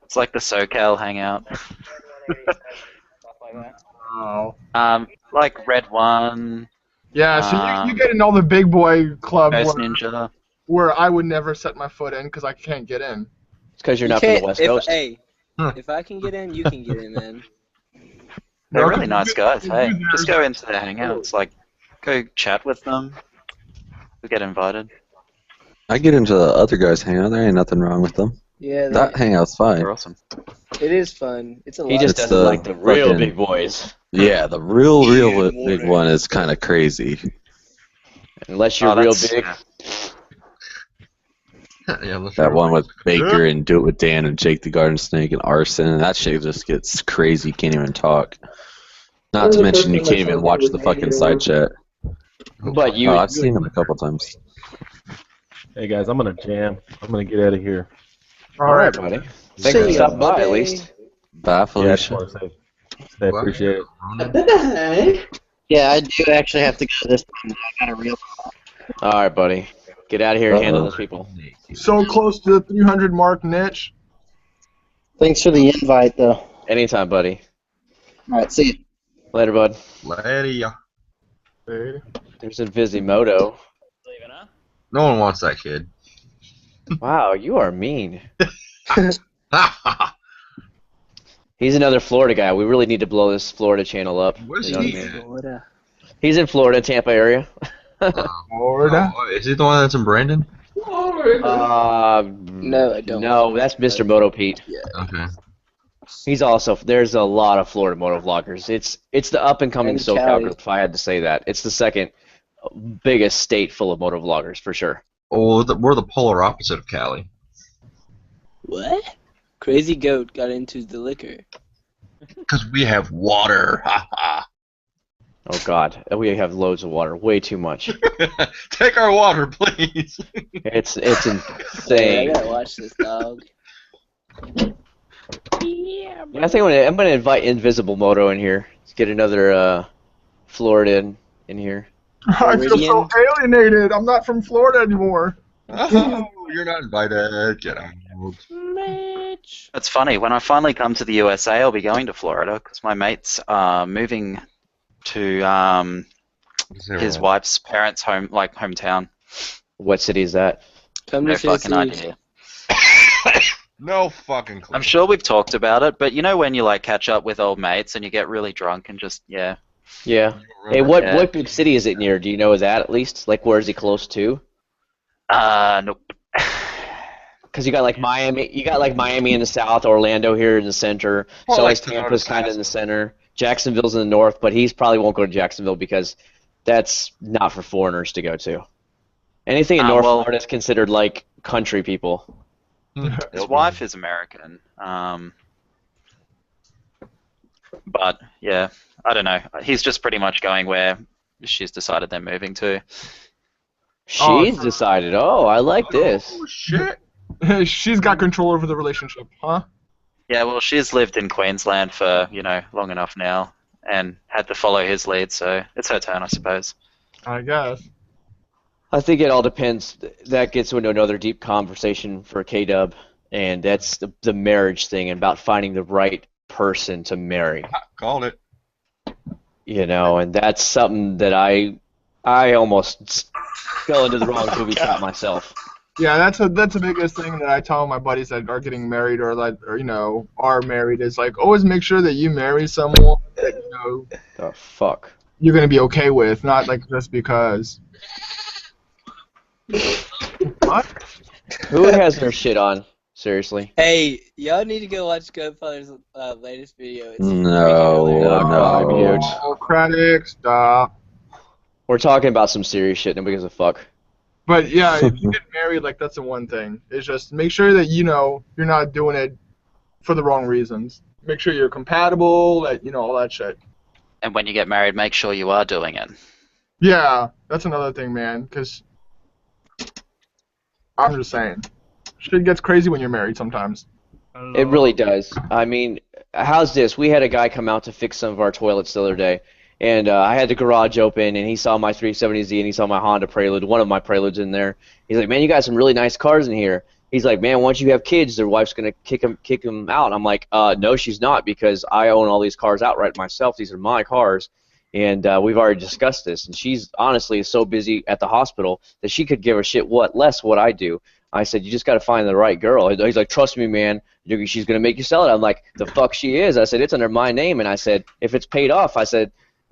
It's like the SoCal hangout. Oh. Like Red One, Yeah, so you get in all the big boy club Ghost where, Ninja. where I would never set my foot in because I can't get in. It's because you're You not from the can't- West if, Coast. Hey, if I can get in, you can get in, man. They're No, really nice guys. Hey, you- just go into their hangouts. Like, go chat with them. You get invited. I get into the other guys' hangout. There ain't nothing wrong with them. Yeah, That hangout's fine. They're awesome. it is fun. It's a lot. He just It's doesn't the like the real fucking- big boys. Yeah, the real big one is kind of crazy. Unless you're Oh, real that's- big. Yeah, let's That one with Yeah. Baker and Do It With Dan and Jake the Garden Snake and Arson. That shit just gets crazy. You can't even talk. Not to mention you can't even watch the fucking side chat. But you, Oh, I've seen them a couple times. Hey guys, I'm gonna jam. I'm gonna get out of here. all right, buddy. Thanks for See ya, stopping by, at buddy. least. Bye, Yeah, I Felicia. just want to say, appreciate it. Yeah, I do actually have to go this time. I got a real. All right, buddy. Get out of here and handle those people. So close to the 300 mark niche. Thanks for the invite, though. Anytime, buddy. All right, see you. Later, bud. Later. There's a Vizimoto. No one wants that kid. Wow, you are mean. He's another Florida guy. We really need to blow this Florida channel up. Where's You know he what I mean? at? Florida. He's in Florida, Tampa area. Florida. Oh, is he the one that's in Brandon? No, I don't. No, that's Mr. Moto Pete. Okay. He's also there's a lot of Florida moto vloggers. It's the up and coming And SoCal Cali. group. If I had to say that, it's the second biggest state full of moto vloggers for sure. Oh, we're the polar opposite of Cali. What? Crazy Goat got into the liquor. Because we have water. Ha ha. Oh God, we have loads of water, way too much. Take our water, please. It's Hey, I insane. gotta watch this, dog. Yeah, I think I'm gonna invite Invisible Moto in here. Let's get another Florida in here. I feel so alienated. I'm not from Florida anymore. Oh, you're not invited. Get out. It's funny, when I finally come to the USA, I'll be going to Florida because my mate's moving to his wife's parents' hometown. What city is that? Come No to fucking Tennessee. idea. No fucking clue. I'm sure we've talked about it, but you know when you like catch up with old mates and you get really drunk and just Yeah. Hey, what big city is it near? Do you know that at least? Like, where is he close to? Nope. Because you got like Miami in the south, Orlando here in the center. Well, So like is to go to Tampa's kind of in the center. Jacksonville's in the north, but he's probably won't go to Jacksonville because that's not for foreigners to go to. Anything in North Florida is considered like country people. His wife is American. But yeah, I don't know. He's just pretty much going where she's decided they're moving to. She's decided. Oh, I like this. Oh shit. She's got control over the relationship, huh? Yeah, well, she's lived in Queensland for, long enough now and had to follow his lead, so it's her turn, I suppose. I guess. I think it all depends. That gets into another deep conversation for K-Dub, and that's the marriage thing and about finding the right person to marry. Called it. And that's something that I almost fell into the wrong movie trap myself. Yeah, that's the biggest thing that I tell my buddies that are getting married or are married is like always make sure that you marry someone that the fuck you're gonna be okay with, not like just because. What? Who has their shit on? Seriously. Hey, y'all need to go watch Godfather's latest video. It's Democratic, stop. We're talking about some serious shit. Nobody gives a fuck. But yeah, if you get married, like that's the one thing. It's just make sure that you're not doing it for the wrong reasons. Make sure you're compatible, all that shit. And when you get married, make sure you are doing it. Yeah, that's another thing, man. Because I'm just saying, shit gets crazy when you're married sometimes. It really does. I mean, how's this? We had a guy come out to fix some of our toilets the other day. And I had the garage open, and he saw my 370Z, and he saw my Honda Prelude, one of my Preludes in there. He's like, man, you got some really nice cars in here. He's like, man, once you have kids, their wife's going to kick them out. I'm like, no, she's not, because I own all these cars outright myself. These are my cars, and we've already discussed this. And she's honestly so busy at the hospital that she could give a shit less what I do. I said, you just got to find the right girl. He's like, trust me, man. She's going to make you sell it. I'm like, the fuck she is. I said, it's under my name. And I said, if it's paid off, I said,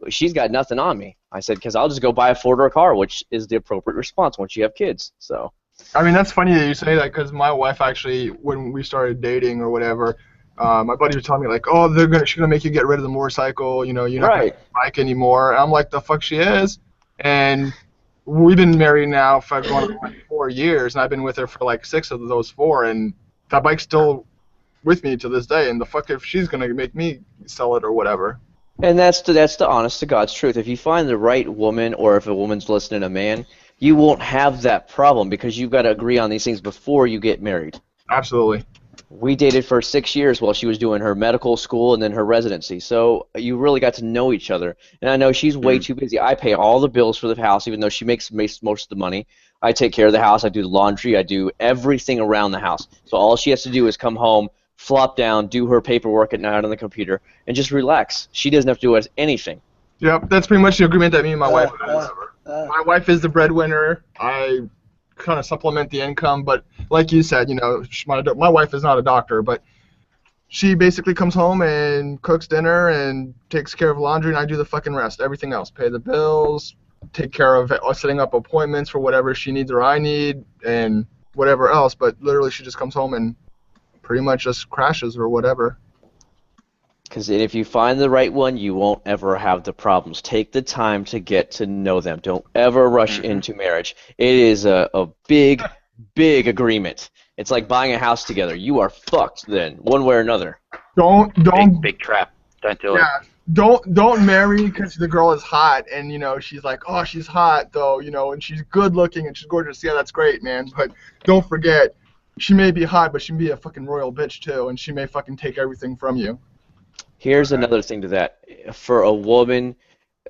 she's got nothing on me. I said, because I'll just go buy a Ford or a car, which is the appropriate response once you have kids. So. I mean, that's funny that you say that because my wife actually, when we started dating or whatever, my buddy was telling me like, oh, she's gonna make you get rid of the motorcycle. You're not gonna bike anymore. And I'm like, the fuck she is. And we've been married now for going on like 4 years, and I've been with her for like 6 of those 4, and that bike's still with me to this day. And the fuck if she's gonna make me sell it or whatever. And that's the honest to God's truth. If you find the right woman, or if a woman's listening to a man, you won't have that problem because you've got to agree on these things before you get married. Absolutely. We dated for 6 years while she was doing her medical school and then her residency. So you really got to know each other. And I know she's way too busy. I pay all the bills for the house, even though she makes most of the money. I take care of the house. I do the laundry. I do everything around the house. So all she has to do is come home, flop down, do her paperwork at night on the computer, and just relax. She doesn't have to do anything. Yep, that's pretty much the agreement that me and my wife have. My wife is the breadwinner. I kind of supplement the income, but like you said, my wife is not a doctor, but she basically comes home and cooks dinner and takes care of laundry, and I do the fucking rest. Everything else, pay the bills, take care of setting up appointments for whatever she needs or I need, and whatever else. But literally, she just comes home and pretty much just crashes or whatever. Because if you find the right one, you won't ever have the problems. Take the time to get to know them. Don't ever rush into marriage. It is a big, big agreement. It's like buying a house together. You are fucked then, one way or another. Don't big trap. Don't do it. Don't marry because the girl is hot and she's like, oh, she's hot though, and she's good looking and she's gorgeous. Yeah, that's great, man. But don't forget, she may be hot, but she may be a fucking royal bitch too, and she may fucking take everything from you. Here's another thing to that. For a woman,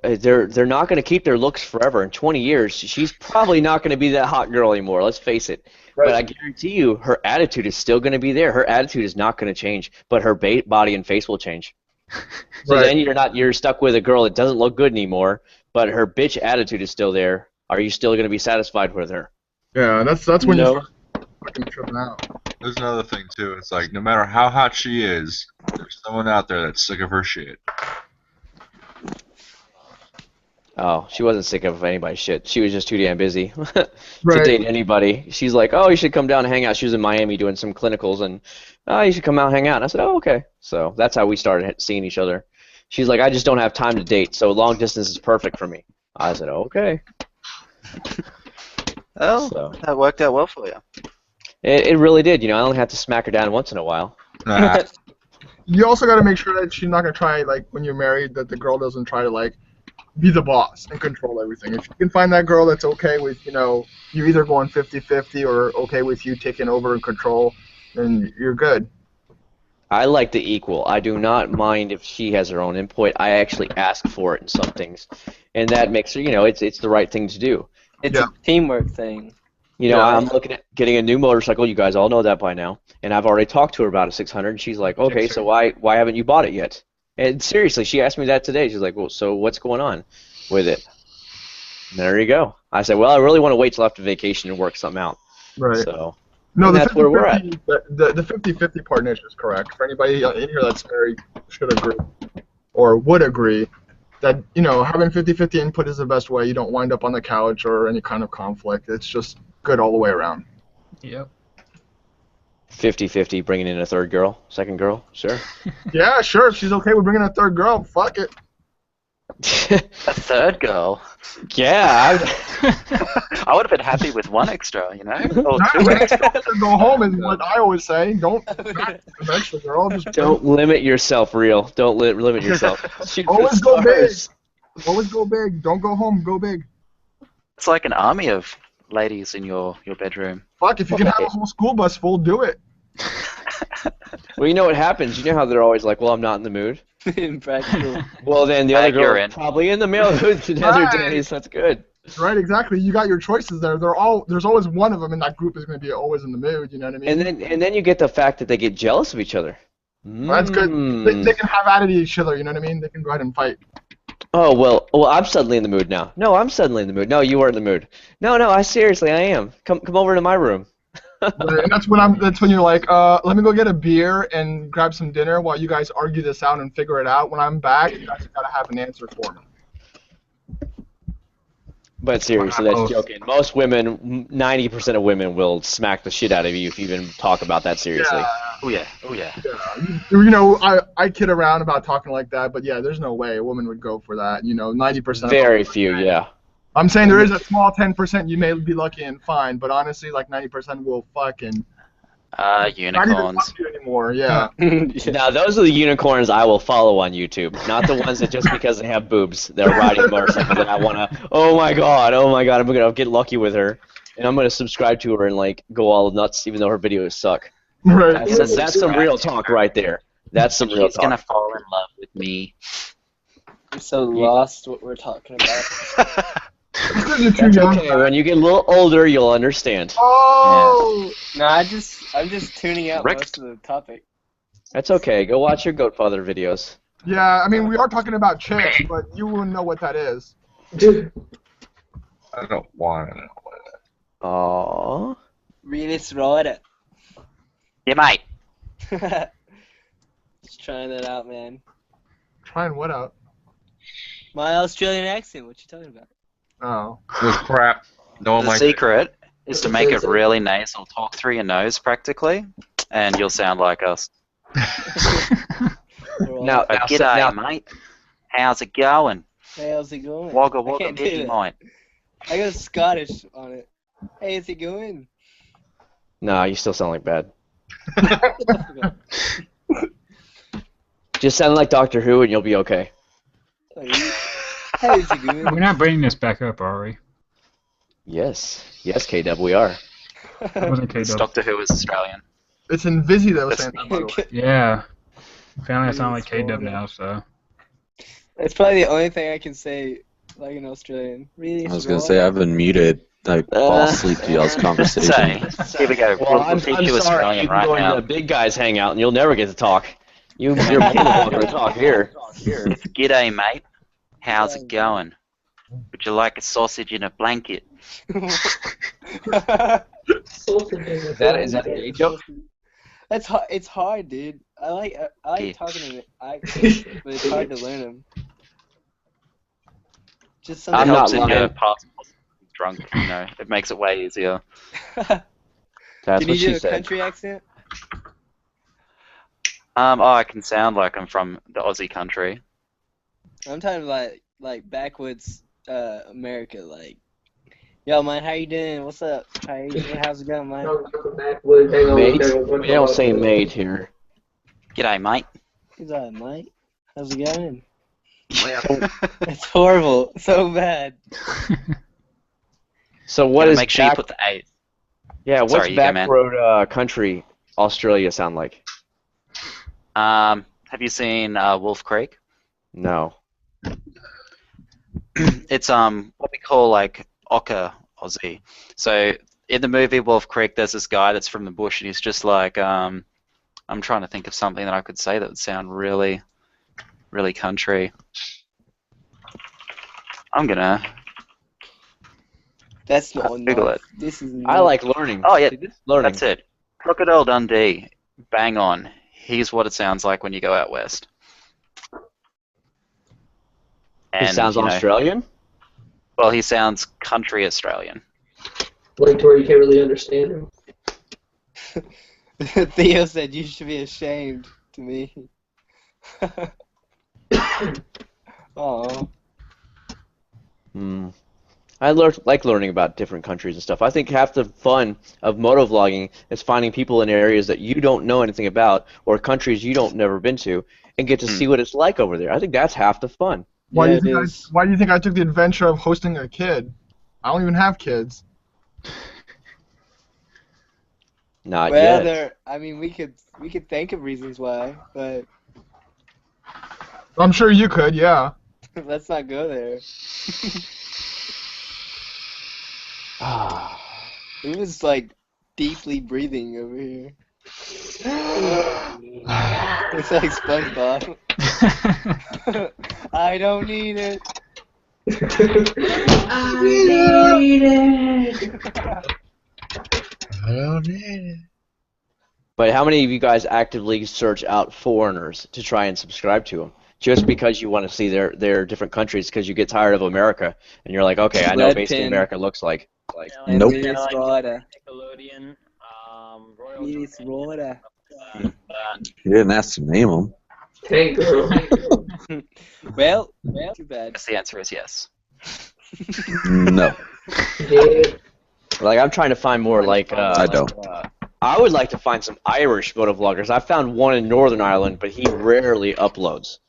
they're not going to keep their looks forever. In 20 years, she's probably not going to be that hot girl anymore. Let's face it. Right. But I guarantee you, her attitude is still going to be there. Her attitude is not going to change, but her body and face will change. So then you're stuck with a girl that doesn't look good anymore, but her bitch attitude is still there. Are you still going to be satisfied with her? Yeah, that's when you start fucking tripping out. There's another thing too. It's like no matter how hot she is, there's someone out there that's sick of her shit. Oh, she wasn't sick of anybody's shit. She was just too damn busy to Right. date anybody. She's like, oh, you should come down and hang out. She was in Miami doing some clinicals, and oh, you should come out and hang out. And I said, oh, okay. So that's how we started seeing each other. She's like, I just don't have time to date, so long distance is perfect for me. I said, oh, okay. Oh, So that worked out well for you. it really did. You know, I only have to smack her down once in a while. You also got to make sure that she's not gonna try, like, when you're married, that the girl doesn't try to, like, be the boss and control everything. If you can find that girl that's okay with, you know, you either going 50-50 or okay with you taking over and control, then you're good. I like the equal. I do not mind if she has her own input. I actually ask for it in some things, and that makes her, you know, it's the right thing to do. It's a teamwork thing. You know, Yeah. I'm looking at getting a new motorcycle. You guys all know that by now, and I've already talked to her about a 600. And she's like, okay, so why haven't you bought it yet? And seriously, she asked me that today. She's like, well, so what's going on with it? And there you go. I said, well, I really want to wait till after vacation and work something out. Right. So No, and the that's where we're at. 50-50 the 50-50 part niche is correct. For anybody in here that's married, should agree or would agree that, you know, having 50-50 input is the best way. You don't wind up on the couch or any kind of conflict. It's just good all the way around. Yep. 50-50, bringing in a third girl, second girl, sure. Yeah, sure. If she's okay with bringing a third girl, fuck it. A third girl. Yeah, I would have been happy with one extra, you know, or Not two when extra. extra go home is what I always say. Don't not an extra girl. Just Don't limit yourself, real. Don't limit yourself. Shoot for always the go big. stars. Always go big. Don't go home. Go big. It's like an army of ladies in your bedroom. Fuck, if you can have a whole school bus full, do it. Well, you know what happens. You know how they're always like, well, I'm not in the mood. Impractical. Well, then the other You're girl in. probably in the mood the other Right. days. That's good. Right, exactly. You got your choices there. There's always one of them in that group is going to be always in the mood. You know what I mean? And then you get the fact that they get jealous of each other. That's good. They can have at it each other. You know what I mean? They can go ahead and fight. Oh well, I'm suddenly in the mood now. No, I'm suddenly in the mood. No, you are in the mood. No, I seriously, I am. Come over to my room. Right, and that's when you're like, let me go get a beer and grab some dinner while you guys argue this out and figure it out. When I'm back, you guys gotta have an answer for me. But seriously, that's joking. Most women, 90% of women will smack the shit out of you if you even talk about that seriously. Yeah. Oh yeah, oh yeah. You know, I kid around about talking like that, but yeah, there's no way a woman would go for that. You know, 90%. Very few, yeah. I'm saying there is a small 10% you may be lucky and fine, but honestly, like 90% will fucking not even Unicorns. fuck you anymore. Yeah. Now, those are the unicorns I will follow on YouTube, not the ones that just because they have boobs, they're riding motorcycles, and I want to, oh my god, I'm going to get lucky with her, and I'm going to subscribe to her and, like, go all nuts even though her videos suck. Right. That's some real talk right there. That's some real She's gonna talk. fall in love with me. I'm so lost what we're talking about. You're too That's young. okay. When you get a little older, you'll understand. Oh! No, I'm just tuning out Rick. most of the topic. That's okay. Go watch your Goatfather videos. Yeah, I mean, we are talking about chicks, but you wouldn't know what that is. I don't want to know what it is. Aww. Really throw it. Yeah, mate. Just trying that out, man. Trying what out? My Australian accent. What you talking about? Oh. It was crap. No one The liked secret is to make it really nasal. Talk through your nose practically, and you'll sound like us. Now, G'day, mate. How's it going? Hey, how's it going? Wagga I wagga can't do biggie, that. mate. I got Scottish on it. Hey, how's it going? nah, you still sound like bad. Just sound like Doctor Who, and you'll be okay. Hey, how's it going? We're not bringing this back up, are we? Yes, K-Dub, we are. That wasn't It's K-Dub. Doctor Who is Australian. It's in Vizzy that was saying that, by the way. Yeah. Apparently I sound like K-Dub now, so. It's probably the only thing I can say like an Australian. Really? I was gonna say I've been muted. I fall asleep to y'all's conversation. Here we go. Well, We'll I'm teach sorry. you Australian You can right go now. into the big guys hangout, and you'll never get to talk. You're more than welcome to talk here. G'day, mate. How's it going? Would you like a sausage in a blanket? That is that a gay joke? It's hard, dude. I like talking in accents, but it's hard to learn them. Just It I'm something. not helps if you're lying. past drunk. It makes it way easier. That's Can you what she do a said. country accent? I can sound like I'm from the Aussie country. I'm talking about like backwoods America, like. Yo, man, how you doing? What's up? How's it going, man? Mate? We don't say mate here. G'day, mate. He's like, mate. How's it going? It's horrible. So bad. So what Gotta is make sure you back? put the A. Yeah, what's Sorry, you go, man. backroad country Australia sound like? Have you seen Wolf Creek? No. It's what we call like Ochre Aussie. So in the movie Wolf Creek, there's this guy that's from the bush, and he's just like, I'm trying to think of something that I could say that would sound really, really country. I'm gonna That's not Google enough. it. This is I not. like learning. Oh yeah, See, this is learning. that's it. Crocodile Dundee. Bang on. Here's what it sounds like when you go out west. He sounds Australian? Well, he sounds country Australian. Like to where you can't really understand him. Theo said you should be ashamed to me. Oh. I like learning about different countries and stuff. I think half the fun of motovlogging is finding people in areas that you don't know anything about or countries you don't never been to and get to see what it's like over there. I think that's half the fun. Why do you think I took the adventure of hosting a kid? I don't even have kids. Not Well, yet. I mean, we could think of reasons why, but I'm sure you could, yeah. let's not go there. It was like deeply breathing over here. It's like SpongeBob. I don't need it. I need it. I don't need it. But how many of you guys actively search out foreigners to try and subscribe to them? Just because you want to see their different countries because you get tired of America and you're like, okay, I know Red basically pin. America looks like. Nope. Rider. Nickelodeon, Royal It's Rider. You didn't ask to name them. Tank girl. Well, too bad. The answer is yes. No. Like I'm trying to find more like. I don't. I would like to find some Irish motovloggers. I found one in Northern Ireland, but he rarely uploads.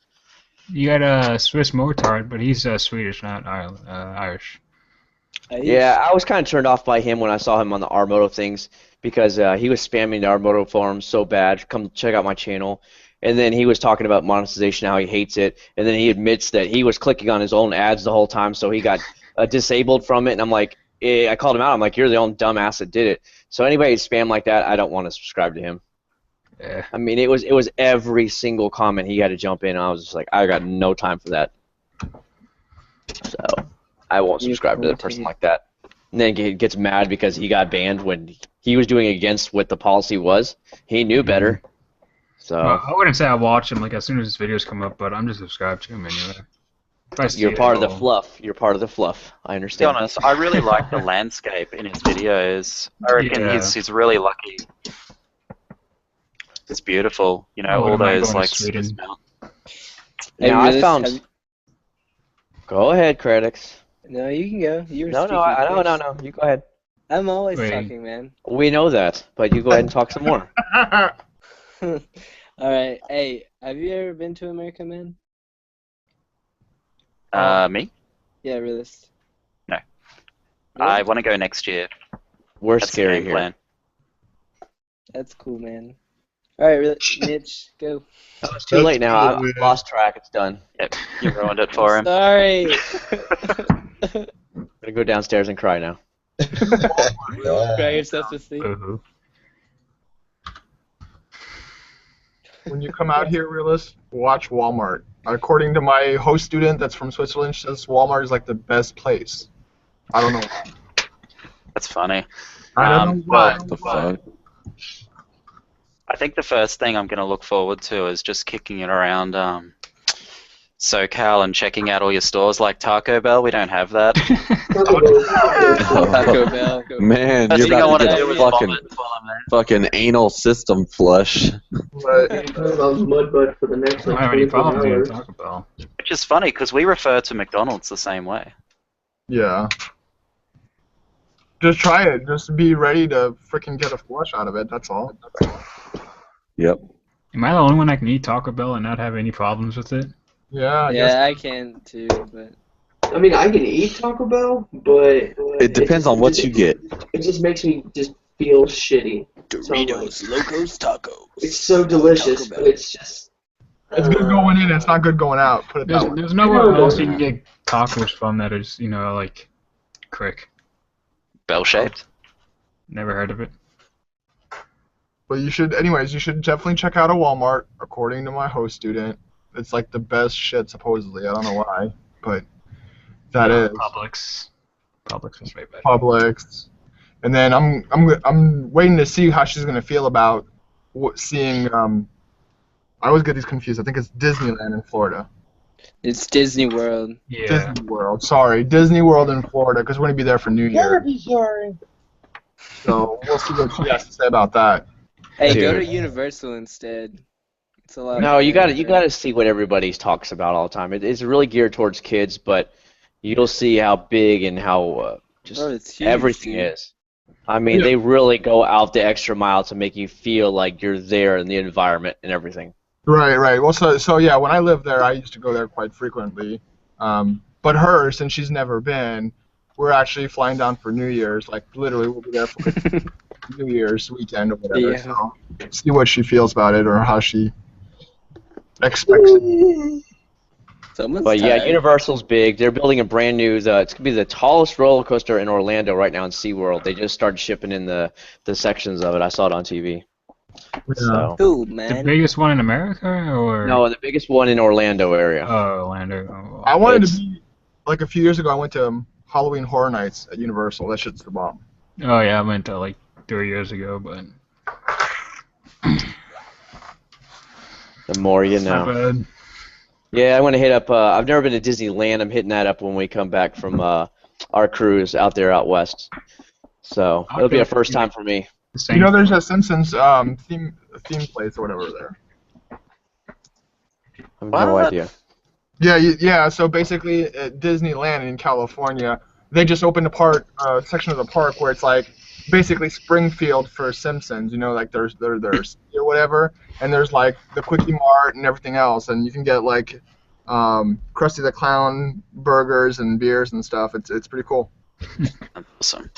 You got a Swiss Mortard, but he's Swedish, not Irish. Yeah, I was kind of turned off by him when I saw him on the Armoto things because he was spamming the Armoto forums so bad. Come check out my channel. And then he was talking about monetization, how he hates it. And then he admits that he was clicking on his own ads the whole time, so he got disabled from it. And I'm like, I called him out. I'm like, you're the only dumbass that did it. So anybody who spam like that, I don't want to subscribe to him. Yeah. I mean, it was every single comment he had to jump in. And I was just like, I got no time for that. So I won't subscribe to a person like that. And then he gets mad because he got banned when he was doing against what the policy was. He knew better. So Well, I wouldn't say I watch him like as soon as his videos come up, but I'm just subscribed to him anyway. If I see you're it, part of the I'll- fluff. You're part of the fluff. I To be understand. honest, I really like the landscape in his videos. I reckon Yeah. he's really lucky. It's beautiful, I all wouldn't mind those going to like Sweden. Swiss mountains. Now I Willis, found. have- Go ahead, critics. No, you can go. You were No, speaking I first. no. You go ahead. I'm always Wait. talking, man. We know that, but you go ahead and talk some more. All right. Hey, have you ever been to America, man? Me? Yeah, realist. No. Really? I want to go next year. We're That's the scary game here. plan. That's cool, man. All right, Mitch, go. It's too late now. I've lost track. It's done. Yep, you ruined it for him. Sorry. I'm gonna go downstairs and cry now. Cry yourself to sleep. Boo-hoo. When you come out here, realist, watch Walmart. According to my host student that's from Switzerland, she says Walmart is like the best place. I don't know. That's funny. I don't know why. What the fuck? I think the first thing I'm going to look forward to is just kicking it around SoCal and checking out all your stores like Taco Bell. We don't have that. Taco Bell. Man, First you're thing I about want to to get do a is fucking, vomit while I'm there. fucking anal system flush. Mud butt for the next I don't like have any 24 problems eating hours. Taco Bell. Which is funny because we refer to McDonald's the same way. Yeah. Just try it. Just be ready to freaking get a flush out of it. That's all. Yep. Am I the only one that can eat Taco Bell and not have any problems with it? Yeah, Yeah, I can too, but I mean, I can eat Taco Bell, but It depends on what you get. it just makes me just feel shitty. Doritos Locos Tacos. It's so delicious, but it's just. It's good going in. It's not good going out. Put it that way. There's nowhere else you can get tacos from that is, like, quick. Bell-shaped? Never heard of it. But you should, anyways, you should definitely check out a Walmart, according to my host student. It's like the best shit, supposedly. I don't know why, but that is. Publix. Publix is way better. Publix. And then I'm waiting to see how she's gonna feel about seeing. I always get these confused. I think it's Disneyland in Florida. It's Disney World. Yeah. Disney World. Sorry, Disney World in Florida, because we're gonna be there for New Year. be sorry. So we'll see what she has to say about that. Hey, go Dude. to Universal instead. It's a lot. No, you gotta see what everybody talks about all the time. It's really geared towards kids, but you'll see how big and how just Oh, it's huge, everything dude. is. I mean, they really go out the extra mile to make you feel like you're there in the environment and everything. Right, right. Well, so yeah, when I lived there, I used to go there quite frequently. But her, since she's never been, we're actually flying down for New Year's. Like literally, we'll be there for New Year's weekend or whatever. Yeah. So see what she feels about it or how she expects it. Someone's But yeah, tired. Universal's big. They're building a brand new. It's gonna be the tallest roller coaster in Orlando right now in SeaWorld. They just started shipping in the sections of it. I saw it on TV. So Cool, The man. biggest one in America, or? no, the biggest one in Orlando area. Oh, Orlando. Oh, I wanted It's- to be like a few years ago. I went to Halloween Horror Nights at Universal. That shit's the bomb. oh yeah, I went to like 3 years ago, but The more you it's not know. bad. Yeah, I want to hit up. I've never been to Disneyland. I'm hitting that up when we come back from our cruise out there out west. So it'll be a first time for me. The same. You know, there's a Simpsons theme place or whatever there. I have no What? idea. Yeah, yeah. So basically, at Disneyland in California, they just opened a section of the park where it's like basically Springfield for Simpsons. You know, like there's or whatever, and there's like the Quickie Mart and everything else, and you can get like Krusty the Clown burgers and beers and stuff. It's pretty cool. Awesome.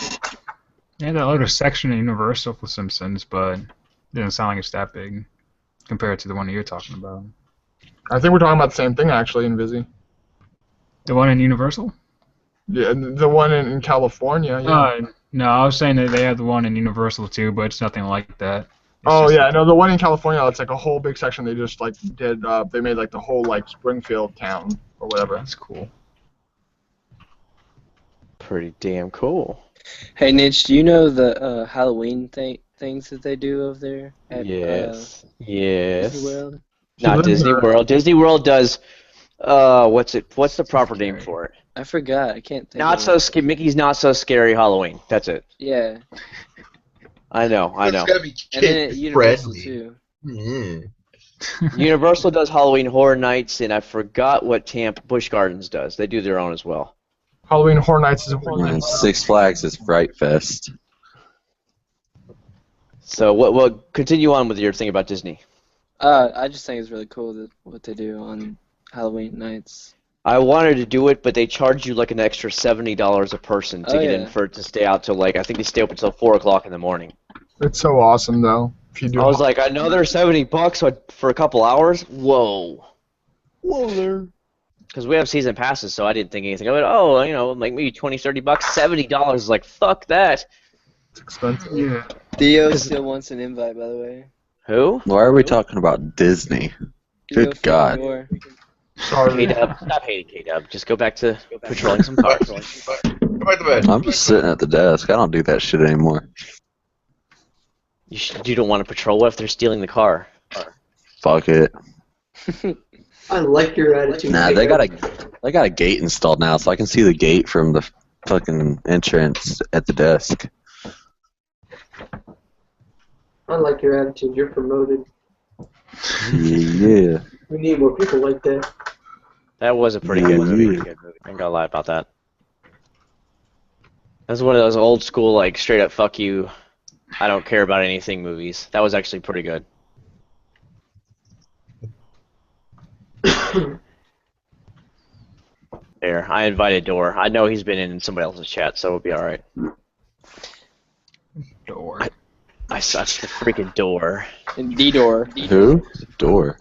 Yeah, that little section in Universal for Simpsons, but it doesn't sound like it's that big compared to the one that you're talking about. I think we're talking about the same thing actually in Vizzy. The one in Universal? Yeah, the one in California. Yeah. No, I was saying that they have the one in Universal too, but it's nothing like that. It's Oh just- yeah, no, the one in California, it's like a whole big section. They just like did. They made like the whole like Springfield town or whatever. That's cool. Pretty damn cool. Hey, Nitch, do you know the Halloween things that they do over there at Yes. Yes. Disney World? Not lives Disney there. World. Disney World does. What's the proper name for it? I forgot. I can't think. Not of so it. scary. Mickey's Not So Scary Halloween. That's it. Yeah, I know. It's gotta be and then at kid Universal friendly. too. Yeah. Universal does Halloween Horror Nights, and I forgot what Busch Gardens does. They do their own as well. Halloween Horror Nights is And Six Flags is Fright Fest. So what? Continue on with your thing about Disney. I just think it's really cool that what they do on Halloween nights. I wanted to do it, but they charge you like an extra $70 a person to Oh, get yeah. in for it to stay out till like I think they stay open until 4 o'clock in the morning. It's so awesome though. If you do. I was like, another $70 for a couple hours? Whoa. Whoa there. Because we have season passes, so I didn't think anything of it. Oh, like maybe $20, $30. $70 is like, fuck that. It's expensive. Yeah. Theo still wants an invite, by the way. Who? Why are we talking about Disney? Theo Good God. Fillmore. Sorry. K-Dub. Stop hating K-Dub. Just go back to patrolling some cars. Go back to bed. I'm just sitting at the desk. I don't do that shit anymore. You don't want to patrol. What if they're stealing the car? Fuck it. I like your attitude. Nah, they got a gate installed now, so I can see the gate from the fucking entrance at the desk. I like your attitude. You're promoted. Yeah. We need more people like that. That was a pretty good movie. I ain't gonna lie about that. That was one of those old school, like, straight up fuck you, I don't care about anything movies. That was actually pretty good. There, I invited Door. I know he's been in somebody else's chat, so it'll be alright. Door. I such the freaking Door. The Door. Who? Door.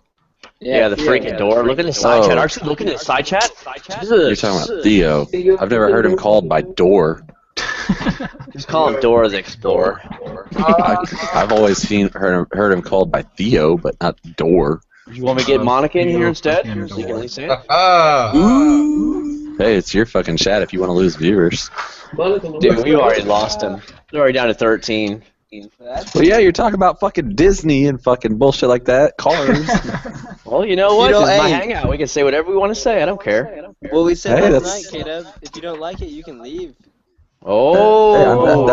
Yeah, the freaking Door. Look at the side chat. Aren't you looking at the side chat? You're talking about Theo. I've never heard him called by Door. Just call him Dora the Explorer. I've always heard him called by Theo, but not Door. You want me to get Monica in here instead? So you can at least say it? Hey, it's your fucking chat if you want to lose viewers. Dude, we already lost him. They're already down to 13. Well, yeah, you're talking about fucking Disney and fucking bullshit like that. Cars. Well, you know what? You know, This is my hey. hangout. We can say whatever we want to say. I don't care. Well, we said Hey, last that's- night, K-Dub, if you don't like it, you can leave. Oh,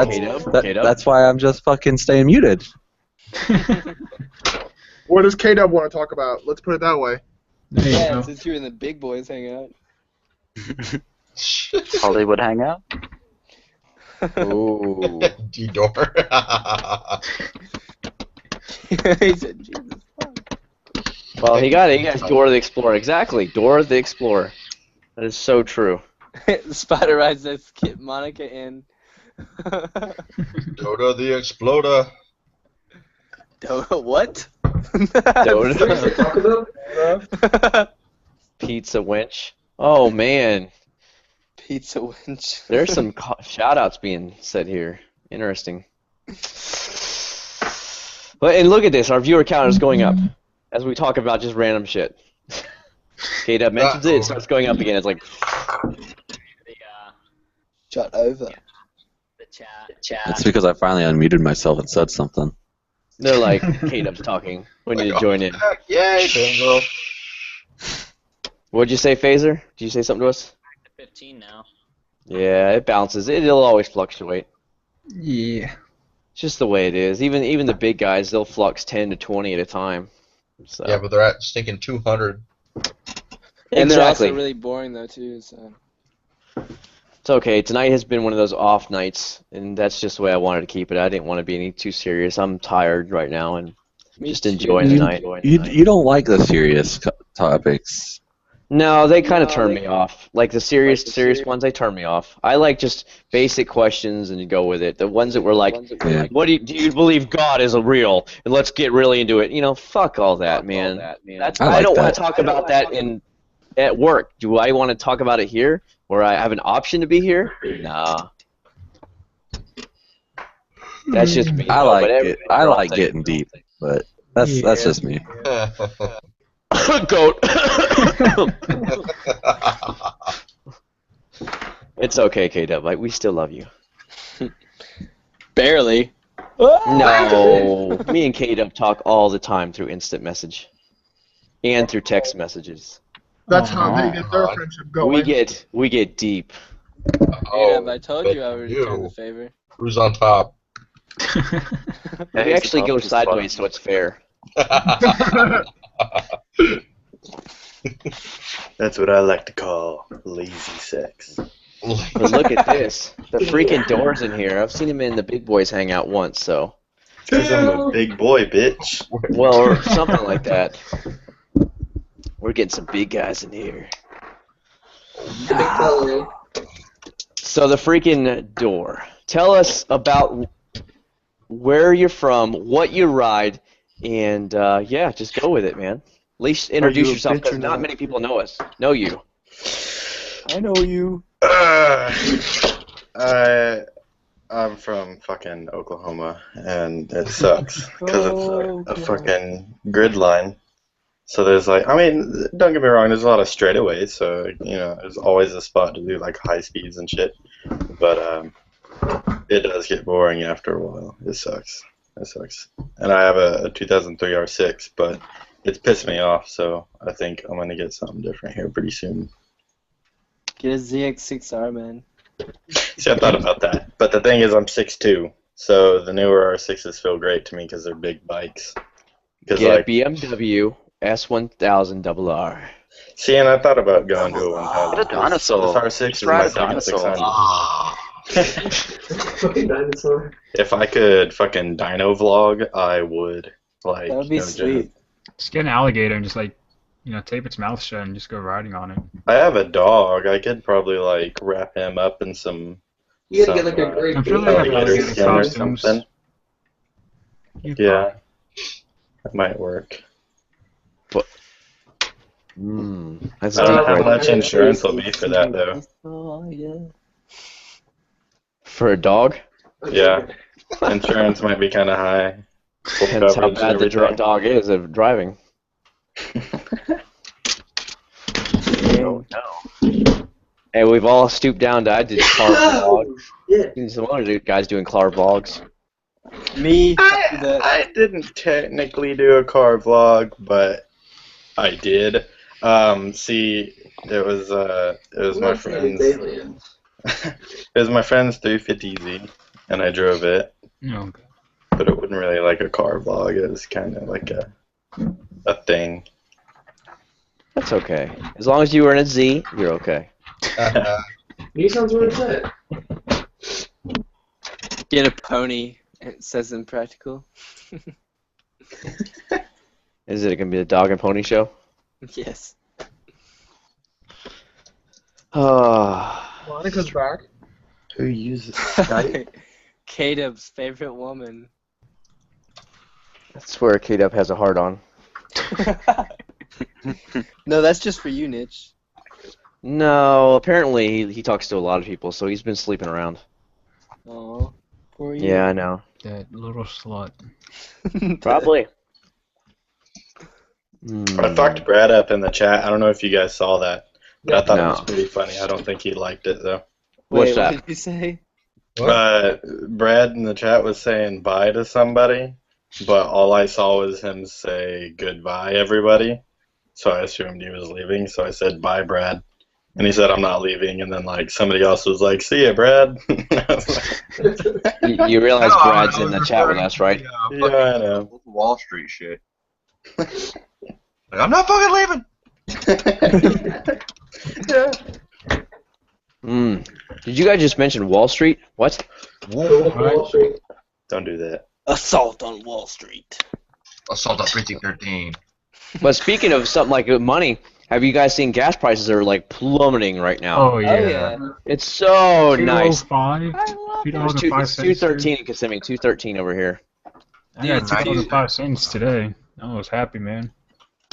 That's why I'm just fucking staying muted. What does K-Dub want to talk about? Let's put it that way. Yeah, since you're in the big boys hangout. Hollywood Hangout. Ooh. D-Door. He said, Jesus. Well, he got Dora the Explorer. Exactly, Dora the Explorer. That is so true. Spider Ride says get Monica in. Dota the Exploder. What? Dota. Pizza Winch. Oh man, Pizza Winch. there's some shout outs being said here. Interesting. But and look at this, our viewer count is going up as we talk about just random shit. K-Dub mentions it starts going up again. It's like Shut over. The chat. That's because I finally unmuted myself and said something. they're like K-Dub's talking. We need to join in. Yay, Bingo. What'd you say, Phaser? Did you say something to us? 15 now. Yeah, it bounces. It'll always fluctuate. Yeah. It's just the way it is. Even the big guys, they'll flux 10 to 20 at a time. So. Yeah, but they're at stinking 200. And they're Exactly. also really boring though too. So. It's okay. Tonight has been one of those off nights, and that's just the way I wanted to keep it. I didn't want to be any too serious. I'm tired right now and just enjoying the night. You don't like the serious topics. No, they kind of turn me off. Like the serious ones, they turn me off. I like just basic questions and you go with it. The ones that were like, "What do you believe God is real?" and let's get really into it. You know, fuck all that, man. I don't want to talk about that at work. Do I want to talk about it here, where I have an option to be here? Nah. That's just me. I though, like but it. I like getting deep, but that's just me. Goat. It's okay, K-Dub. Like, we still love you. Barely. No. Me and K-Dub talk all the time through instant message. And through text messages. That's how they get their friendship going. We get deep. K-Dub, I told you I would return the favor. Who's on top? We actually go sideways, so it's fair. That's what I like to call lazy sex. But look at this. The freaking Door's in here. I've seen him in the Big Boys Hangout once, so. Because I'm a big boy, bitch. Well, or something like that. We're getting some big guys in here. So the freaking Door. Tell us about where you're from, what you ride, and yeah, just go with it, man. At least introduce you a yourself, bitch because or not not? many people know know you. I know you. I'm from fucking Oklahoma, and it sucks because it's a fucking grid line. So there's like, I mean, don't get me wrong, there's a lot of straightaways, so you know, there's always a spot to do like high speeds and shit. But it does get boring after a while. It sucks. It sucks. And I have a 2003 R6, but it's pissed me off. So I think I'm gonna get something different here pretty soon. Get a ZX6R, man. See, I thought about that, but the thing is, I'm 6'2", so the newer R6s feel great to me because they're big bikes. Because Get like, a BMW S1000RR. see, and I thought about going to a 1000. What a dinosaur. This R6 Just is ride my a dinosaur. 7600. Fucking dinosaur. If I could fucking dyno vlog, I would. Like, That would be no joke. sweet. Just get an alligator and just like, tape its mouth shut and just go riding on it. I have a dog. I could probably like wrap him up in some. You gotta get like a great I'm sure they have alligator alligator skin or costumes. something. Yeah, that might work. That's I don't know deep how right much there. insurance will be for that though. Oh, yeah. For a dog? Yeah, insurance might be kind of high. Full Depends how coverage bad and the everything. dog is of driving. Oh, no. Hey, we've all stooped down to I did car vlogs. Some other guys doing car vlogs. Me? I didn't technically do a car vlog, but I did. See, it was my friend's. It was my friend's 350Z, and I drove it. Oh, But it wasn't really like a car vlog. It was kind of like a thing. That's okay. As long as you were in a Z, you're okay. Nissan's where it's at. Get a pony. It says impractical. Is it gonna be a dog and pony show? Yes. Monica's back. Who uses Skype? K-Dub's favorite woman. I swear K-Dub has a heart on. No, that's just for you, Nitch. No, apparently he talks to a lot of people, so he's been sleeping around. Oh, poor you. Yeah, I know. That little slut. Probably. I fucked Brad up in the chat. I don't know if you guys saw that, but I thought it No. was pretty funny. I don't think he liked it though. What's Wait, that? what did you say? Brad in the chat was saying bye to somebody, but all I saw was him say goodbye, everybody. So I assumed he was leaving. So I said bye, Brad, and he said I'm not leaving. And then like somebody else was like, see ya, Brad. You realize No, Brad's I in the was chat with referring us, to right? the, Yeah, I know. Wall Street shit. Like, I'm not fucking leaving. Did you guys just mention Wall Street? What? Wall Street. Don't do that. Assault on Wall Street. Assault on Precinct 13. But speaking of something like money, have you guys seen gas prices are like plummeting right now? Oh yeah. It's so nice. 205. It's 213 in Kissimmee, 213 over here. Yeah, 205 cents today. I was happy, man.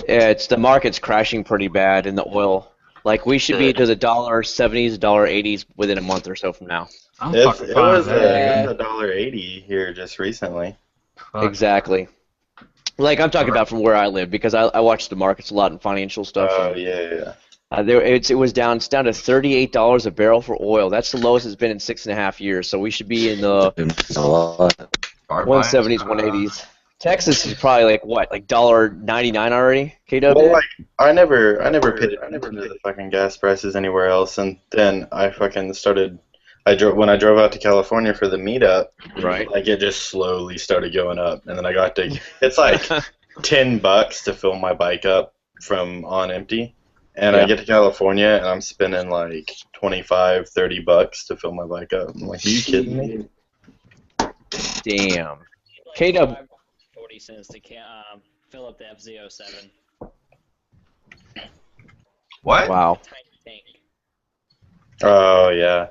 Yeah, it's the market's crashing pretty bad in the oil. Like we should be to the $70s, $80s within a month or so from now. It was $1.80 here just recently. Exactly. Like I'm talking about from where I live because I watch the markets a lot and financial stuff. Oh yeah. It was down. It's down to $38 a barrel for oil. That's the lowest it's been in 6.5 years. So we should be in the 170s, 180s. Texas is probably like what, like $1.99 already? KW. Well, like I never paid attention to the fucking gas prices anywhere else, and then I fucking started. When I drove out to California for the meetup, right? Like it just slowly started going up, and then I got to. It's like $10 to fill my bike up from on empty, and I get to California and I'm spending like $25, $30 to fill my bike up. I'm like, are you kidding me? Damn. KW. 40 cents to fill up the FZ07. What? Wow. Oh yeah.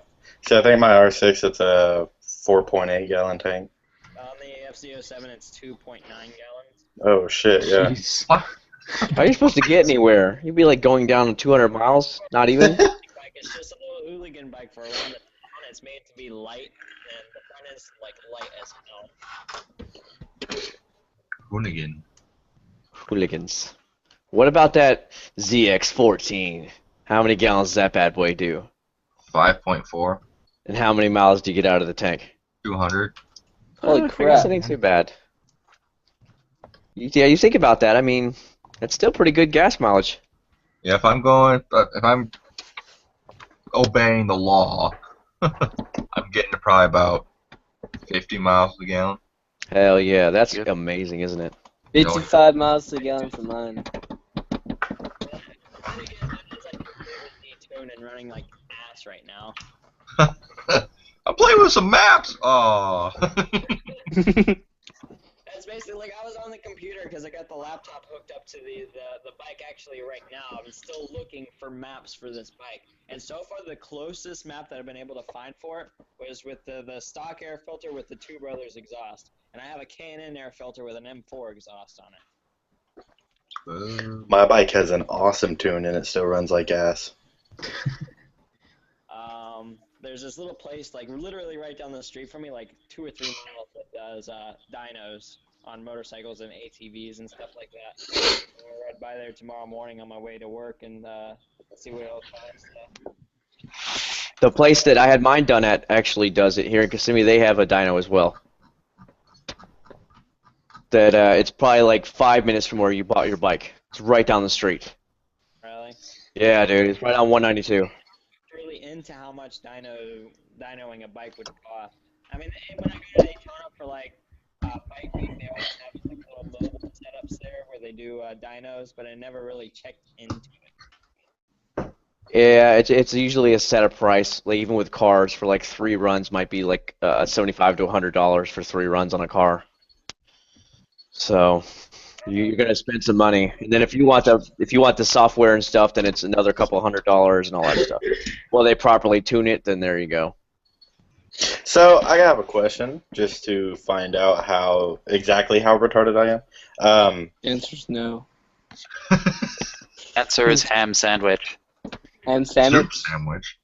So I think my R6 it's a 4.8 gallon tank. On the FZ07, it's 2.9 gallons. Oh shit, yeah. How are you supposed to get anywhere? You'd be like going down 200 miles, not even. It's just a little hooligan bike for around the town. It's made to be light, and the front is like light as hell. Hooligan. Hooligans. What about that ZX14? How many gallons does that bad boy do? 5.4. And how many miles do you get out of the tank? 200. Holy I guess crap. that ain't too bad. Yeah, you think about that. I mean, That's still pretty good gas mileage. Yeah, if I'm obeying the law, I'm getting to probably about 50 miles a gallon. Hell yeah, that's amazing, isn't it? 55 miles a gallon for mine. And running like ass right now. I'm playing with some maps. Oh. That's basically like I was on the computer because I got the laptop hooked up to the bike actually right now. I'm still looking for maps for this bike. And so far the closest map that I've been able to find for it was with the stock air filter with the Two Brothers exhaust. And I have a K&N air filter with an M4 exhaust on it. My bike has an awesome tune and it still runs like ass. There's this little place like literally right down the street from me, like 2 or 3 miles, that does dynos on motorcycles and ATVs and stuff like that. I'll ride by there tomorrow morning on my way to work and see what else finds. The place that I had mine done at actually does it here in Kissimmee. They have a dyno as well. That it's probably like 5 minutes from where you bought your bike. It's right down the street. Really? Yeah, dude, it's right on 192. Really into how much dynoing a bike would cost. I mean, when I go to Daytona for like bike week, they always have like little mobile setups there where they do dynos, but I never really checked into it. Yeah, it's usually a setup price. Like even with cars, for like 3 runs, might be like $75 to $100 for 3 runs on a car. So you're gonna spend some money, and then if you want the software and stuff, then it's another couple $100 and all that stuff. Well, they properly tune it, then there you go. So I have a question just to find out exactly how retarded I am. Answer's no. Answer is ham sandwich. Ham sandwich? Soup sandwich.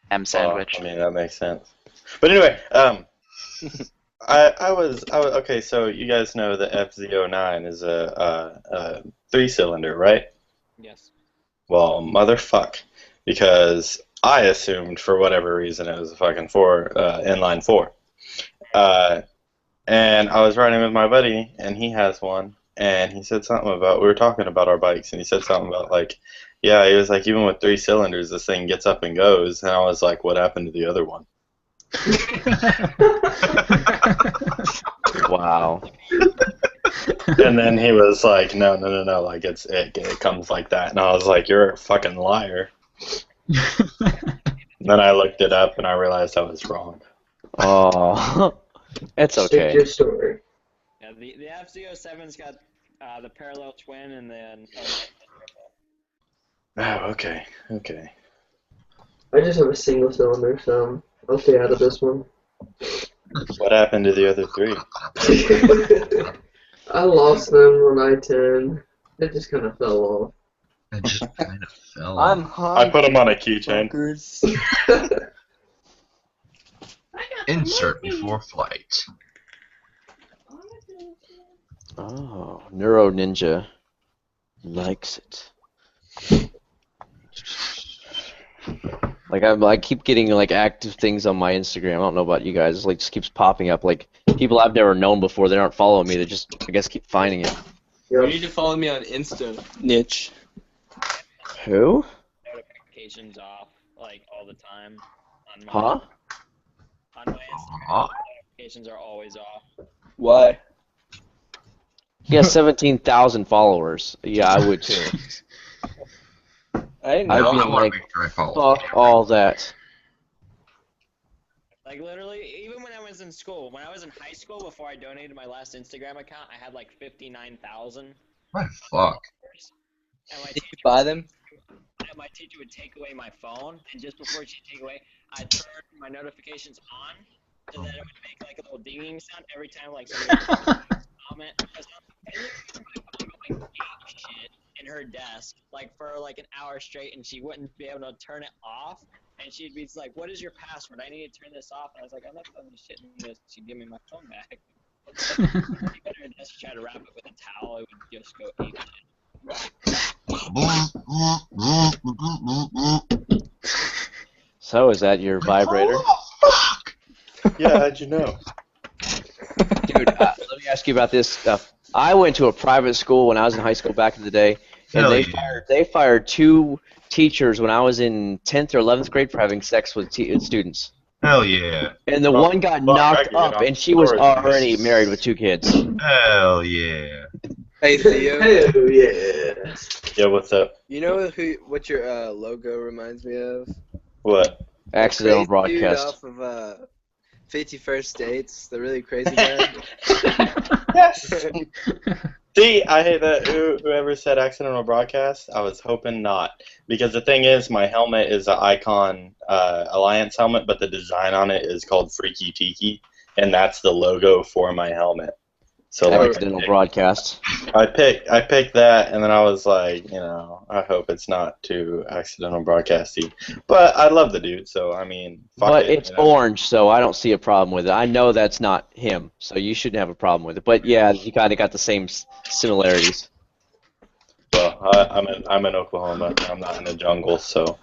Ham sandwich. I mean, that makes sense. But anyway, I was okay. So you guys know the FZ09 is a 3-cylinder, right? Yes. Well, motherfuck, because I assumed for whatever reason it was a fucking inline 4. And I was riding with my buddy, and he has one, and he said something about, we were talking about our bikes, and he said something about like, yeah, he was like, even with 3 cylinders, this thing gets up and goes, and I was like, what happened to the other one? Wow. And then he was like, no, like it comes like that, and I was like, you're a fucking liar. Then I looked it up and I realized I was wrong. Oh, it's okay. Stick your story. Yeah, the FZ07's got the parallel twin and then. Oh, okay. I just have a single cylinder, so I'll stay out of this one. What happened to the other 3? I lost them on I-10. It just kind of fell off. It just kind of fell I'm off. hungry. I put them on a keychain. Insert before flight. Oh, Neuro Ninja likes it. Like I keep getting like active things on my Instagram. I don't know about you guys. It like just keeps popping up. Like people I've never known before. They aren't following me. They just I guess keep finding it. You need to follow me on Insta, Niche. Who? Notifications off like all the time. On my, Huh? On my Instagram, notifications are always off. Why? He has 17,000 followers. Yeah, I would too. I I'd be like, fuck all that. Like literally, even when I was in school, when I was in high school, before I donated my last Instagram account, I had like 59,000. What the fuck? And Did you buy them? And my teacher would take away my phone, and just before she'd take away, I'd turn my notifications on, so that it would make like a little dinging sound every time like somebody comment or something. And going shit in her desk like for like an hour straight, and she wouldn't be able to turn it off. And she'd be like, "What is your password? I need to turn this off." And I was like, "I'm not putting this shit in this." She'd give me my phone back. She put her desk, try to wrap it with a towel, it would just go ape shit. So is that your vibrator? Yeah, how'd you know? Dude, let me ask you about this stuff. I went to a private school when I was in high school back in the day, and Hell they fired 2 teachers when I was in 10th or 11th grade for having sex with students. Hell yeah. And the one got knocked up, and she was already married with 2 kids. Hell yeah. Hey Theo. Hell yeah. Yeah, what's up? You know what your logo reminds me of? What? Accidental Crazy dude broadcast. off of 51st Dates, the really crazy guy. Yes. See, I hate that whoever said accidental broadcast. I was hoping not, because the thing is, my helmet is an Icon Alliance helmet, but the design on it is called Freaky Tiki, and that's the logo for my helmet. So like, Accidental broadcast. I picked that, and then I was like, I hope it's not too accidental broadcasty. But I love the dude, so I mean, fuck But it, it's orange, so I don't see a problem with it. I know that's not him, so you shouldn't have a problem with it. But yeah, you kind of got the same similarities. Well, I'm in Oklahoma. I'm not in the jungle, so.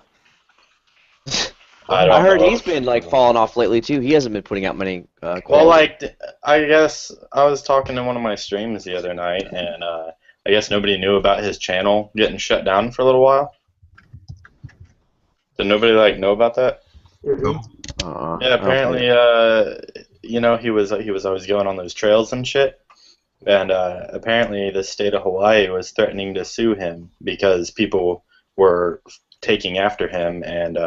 I heard he's been like falling off lately too. He hasn't been putting out many. Well, like, I guess I was talking to one of my streams the other night, and I guess nobody knew about his channel getting shut down for a little while. Did nobody know about that? Yeah, apparently, he was always going on those trails and shit, and apparently the state of Hawaii was threatening to sue him because people were taking after him and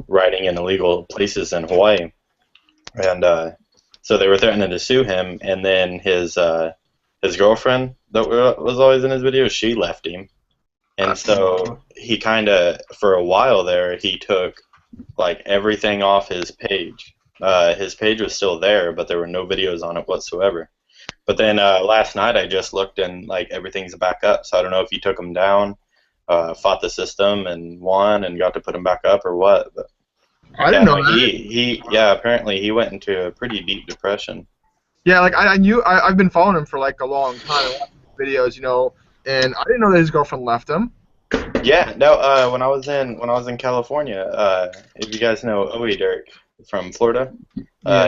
riding in illegal places in Hawaii. And so they were threatening to sue him, and then his girlfriend that was always in his videos, she left him. And so he kind of, for a while there, he took like everything off his page. His page was still there, but there were no videos on it whatsoever. But then last night I just looked, and like everything's back up, so I don't know if he took them down, fought the system and won and got to put them back up or what. But I didn't know that. Apparently he went into a pretty deep depression. Yeah, like I've been following him for like a long time, I watch his videos, and I didn't know that his girlfriend left him. Yeah, no. When I was in California, if you guys know Owie Dirk from Florida,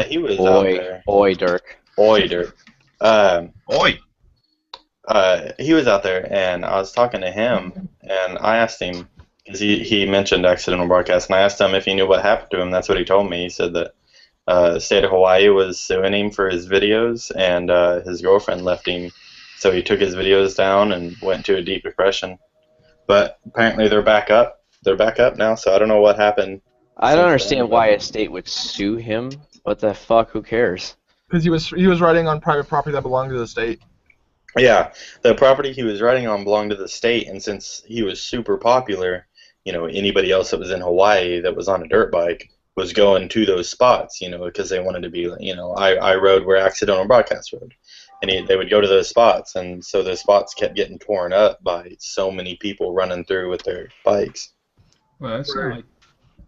he was out there. Oi Dirk. Oi Dirk. Oi. He was out there, and I was talking to him, and I asked him, because he mentioned accidental broadcast, and I asked him if he knew what happened to him. That's what he told me. He said that the state of Hawaii was suing him for his videos, and his girlfriend left him, so he took his videos down and went into a deep depression. But apparently they're back up. They're back up now, so I don't know what happened. I don't understand why a state would sue him. What the fuck? Who cares? Because he was riding on private property that belonged to the state. Yeah, the property he was riding on belonged to the state, and since he was super popular, anybody else that was in Hawaii that was on a dirt bike was going to those spots, because they wanted to be, I rode where accidental broadcast rode. And they would go to those spots, and so those spots kept getting torn up by so many people running through with their bikes. Well, that's not like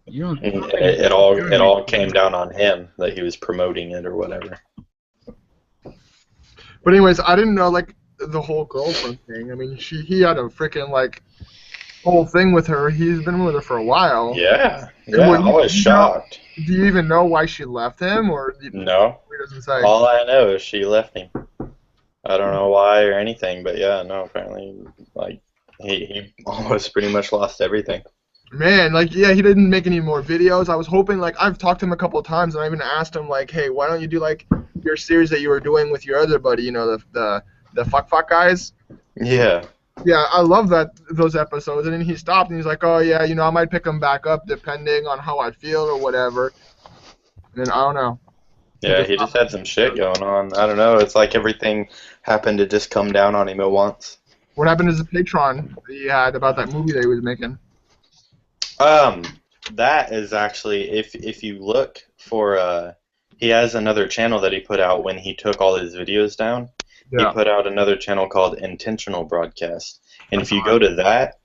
you don't. And it all came down on him that he was promoting it or whatever. But anyways, I didn't know like the whole girlfriend thing. I mean, he had a freaking like whole thing with her. He's been with her for a while. Yeah, I was shocked. Do you even know why she left him, or no? He doesn't say. All I know is she left him. I don't know why or anything, but yeah, no. Apparently, like he almost pretty much lost everything. Man, like, yeah, he didn't make any more videos. I was hoping, like, I've talked to him a couple of times, and I even asked him, like, hey, why don't you do, like, your series that you were doing with your other buddy, the fuck guys? Yeah. Yeah, I love those episodes. And then he stopped, and he's like, oh, yeah, I might pick them back up depending on how I feel or whatever. And then, I don't know. Yeah, he just had some shit going on. I don't know. It's like everything happened to just come down on him at once. What happened to the Patreon that he had about that movie that he was making? That is actually, if you look for, he has another channel that he put out when he took all his videos down. Yeah. He put out another channel called Intentional Broadcast. And if you go to that,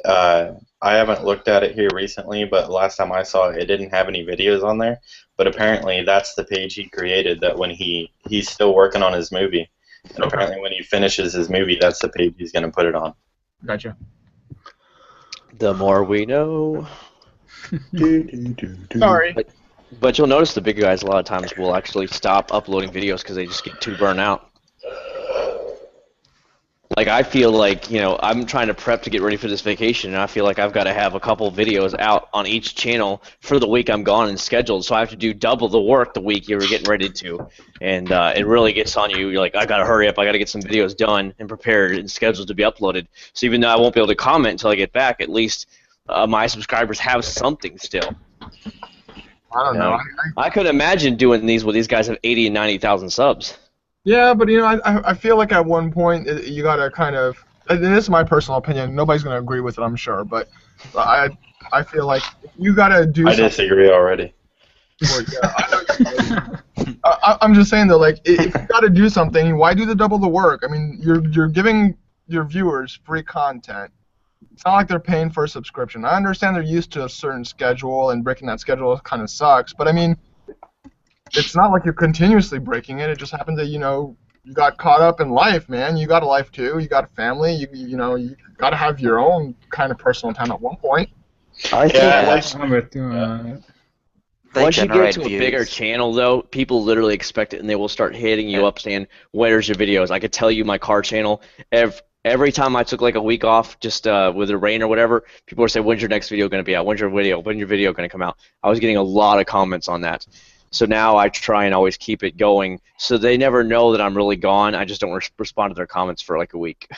I haven't looked at it here recently, but last time I saw it, it didn't have any videos on there. But apparently that's the page he created that when he's still working on his movie. And apparently when he finishes his movie, that's the page he's going to put it on. Gotcha. The more we know. Sorry. But you'll notice the bigger guys a lot of times will actually stop uploading videos because they just get too burnt out. Like I feel like, I'm trying to prep to get ready for this vacation, and I feel like I've got to have a couple videos out on each channel for the week I'm gone and scheduled. So I have to do double the work the week you were getting ready to, and it really gets on you. You're like, I got to hurry up. I got to get some videos done and prepared and scheduled to be uploaded. So even though I won't be able to comment until I get back, at least my subscribers have something still. I don't know. I could imagine doing these when these guys have 80 and 90,000 subs. Yeah, but I feel like at one point you gotta kind of, and this is my personal opinion. Nobody's gonna agree with it, I'm sure, but I feel like you gotta do. I disagree already. Well, yeah, I know I'm just saying though, like if you gotta do something, why do the double the work? I mean, you're giving your viewers free content. It's not like they're paying for a subscription. I understand they're used to a certain schedule, and breaking that schedule kind of sucks. But I mean, it's not like you're continuously breaking it. It just happened that you got caught up in life, man. You got a life too. You got a family. You got to have your own kind of personal time at one point. I think They once you get generate to a views. bigger channel, though, people literally expect it, and they will start hitting you up saying, "Where's your videos?" I could tell you my car channel. Every time I took like a week off, just with the rain or whatever, people would say, "When's your next video going to be out? When's your video going to come out?" I was getting a lot of comments on that. So now I try and always keep it going, so they never know that I'm really gone. I just don't respond to their comments for like a week.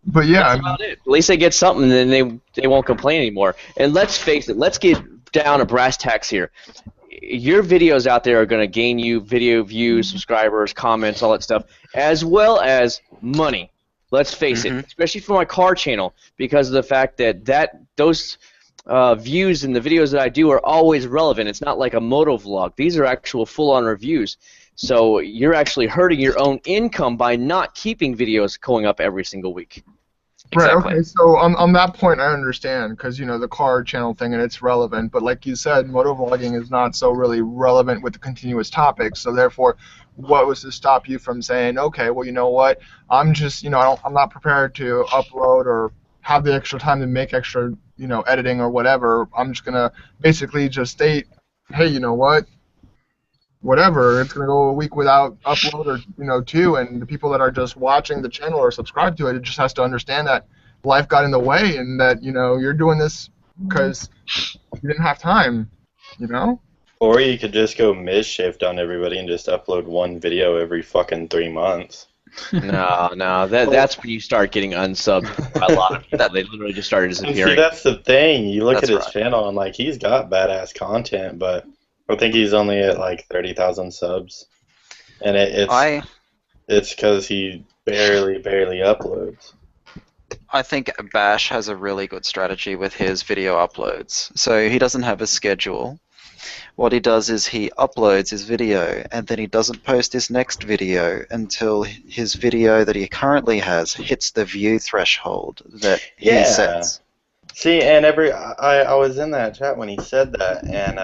But yeah, that's about it. At least they get something, and then they won't complain anymore. And let's face it, let's get down to brass tacks here. Your videos out there are going to gain you video views, subscribers, comments, all that stuff, as well as money. Let's face it, especially for my car channel, because of the fact that those views in the videos that I do are always relevant. It's not like a moto vlog. These are actual full-on reviews. So you're actually hurting your own income by not keeping videos going up every single week. Right, okay, so on that point I understand, because, the car channel thing and it's relevant, but like you said, motovlogging is not so really relevant with the continuous topics, so therefore, what was to stop you from saying, okay, well, you know what, I'm just, I'm not prepared to upload or have the extra time to make extra, editing or whatever, I'm just going to basically just state, hey, you know what, whatever, it's going to go a week without upload or, 2, and the people that are just watching the channel or subscribed to it, it just has to understand that life got in the way and that, you're doing this because you didn't have time, Or you could just go mid-shift on everybody and just upload one video every fucking 3 months. No, that's when you start getting unsubbed by a lot of people. They literally just started And disappearing. see, that's the thing. You look That's at his right. channel and, like, he's got badass content, but I think he's only at, like, 30,000 subs. And it's because he barely uploads. I think Bash has a really good strategy with his video uploads. So he doesn't have a schedule. What he does is he uploads his video, and then he doesn't post his next video until his video that he currently has hits the view threshold that he sets. See, and I was in that chat when he said that, and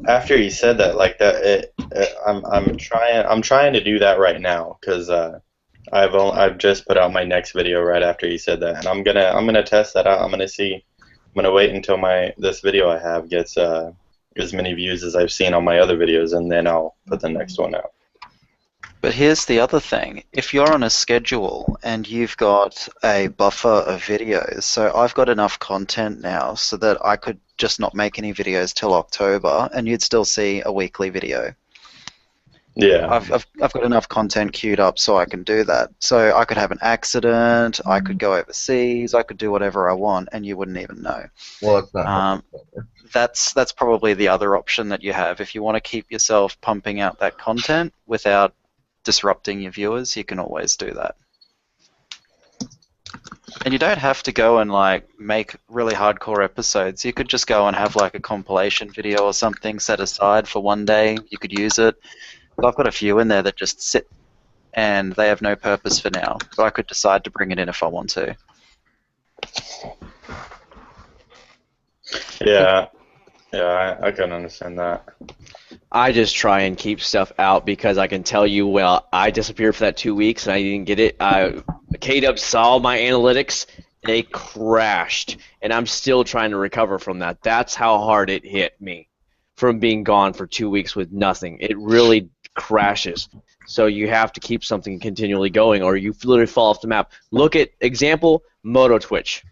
after he said that, like that, I'm trying to do that right now because I've just put out my next video right after he said that, and I'm gonna test that out. I'm gonna wait until this video I have gets as many views as I've seen on my other videos, and then I'll put the next one out. But here's the other thing. If you're on a schedule and you've got a buffer of videos, so I've got enough content now so that I could just not make any videos till October, and you'd still see a weekly video. Yeah. I've got enough content queued up so I can do that. So I could have an accident, I could go overseas, I could do whatever I want, and you wouldn't even know. Well, it's not. That's probably the other option that you have. If you want to keep yourself pumping out that content without disrupting your viewers, you can always do that. And you don't have to go and like make really hardcore episodes. You could just go and have like a compilation video or something set aside for one day. You could use it. But I've got a few in there that just sit and they have no purpose for now. But I could decide to bring it in if I want to. Yeah, I can understand that. I just try and keep stuff out because I can tell you, well, I disappeared for that 2 weeks and I didn't get it. K-Dub saw my analytics, they crashed, and I'm still trying to recover from that. That's how hard it hit me from being gone for 2 weeks with nothing. It really crashes. So you have to keep something continually going, or you literally fall off the map. Look at example Moto Twitch.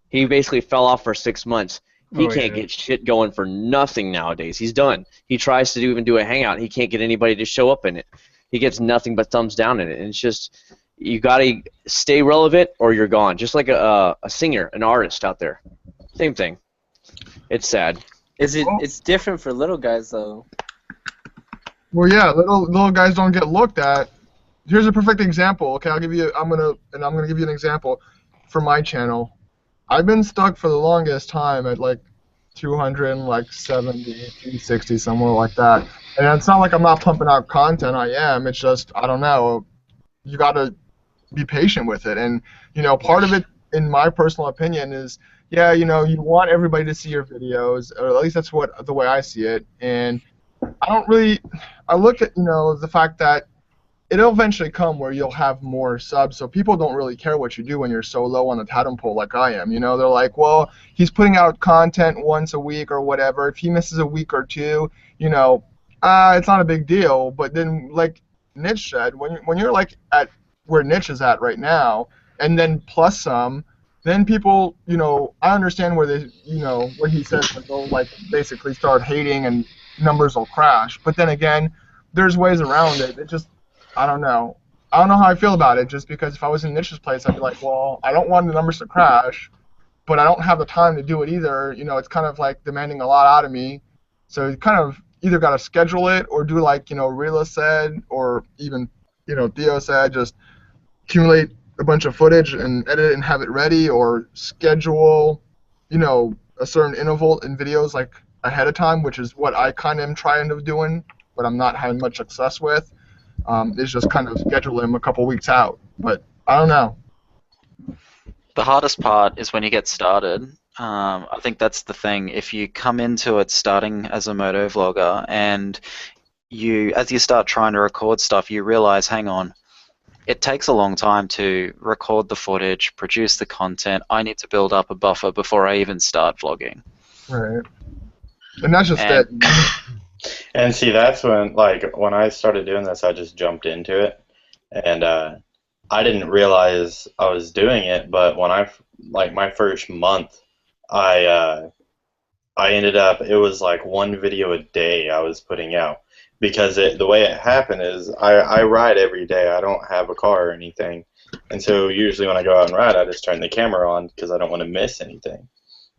He basically fell off for 6 months. He Oh, can't yeah. get shit going for nothing nowadays. He's done. He tries to even do a hangout. He can't get anybody to show up in it. He gets nothing but thumbs down in it. And it's just, you gotta stay relevant or you're gone. Just like a singer, an artist out there. Same thing. It's sad. It's different for little guys though. Well, yeah, little guys don't get looked at. Here's a perfect example. Okay, I'm gonna give you an example for my channel. I've been stuck for the longest time at like 270, 260, somewhere like that. And it's not like I'm not pumping out content. I am. It's just, I don't know. You gotta be patient with it. And part of it, in my personal opinion, is you want everybody to see your videos, or at least that's the way I see it. And I look at the fact that it'll eventually come where you'll have more subs, so people don't really care what you do when you're so low on the totem pole like I am. They're like, well, he's putting out content once a week or whatever. If he misses a week or two, it's not a big deal. But then, like Nitch said, when you're like at where Nitch is at right now, and then plus some, then people, I understand where they, what he says, like they'll like basically start hating and numbers will crash. But then again, there's ways around it. It just, I don't know. I don't know how I feel about it, just because if I was in Nitch's place, I'd be like, well, I don't want the numbers to crash, but I don't have the time to do it either. It's kind of like demanding a lot out of me. So you kind of either got to schedule it or do like, Rila said, or even, Theo said, just accumulate a bunch of footage and edit it and have it ready, or schedule, a certain interval in videos like ahead of time, which is what I kind of am trying to doing, but I'm not having much success with. Is just kind of schedule him a couple weeks out. But I don't know. The hardest part is when you get started. I think that's the thing. If you come into it starting as a moto vlogger and as you start trying to record stuff, you realize, hang on, it takes a long time to record the footage, produce the content. I need to build up a buffer before I even start vlogging. Right. And that's just it. And see, that's when I started doing this, I just jumped into it, and I didn't realize I was doing it. But when my first month, I ended up, it was like one video a day I was putting out, because the way it happened is I ride every day. I don't have a car or anything, and so usually when I go out and ride, I just turn the camera on because I don't want to miss anything.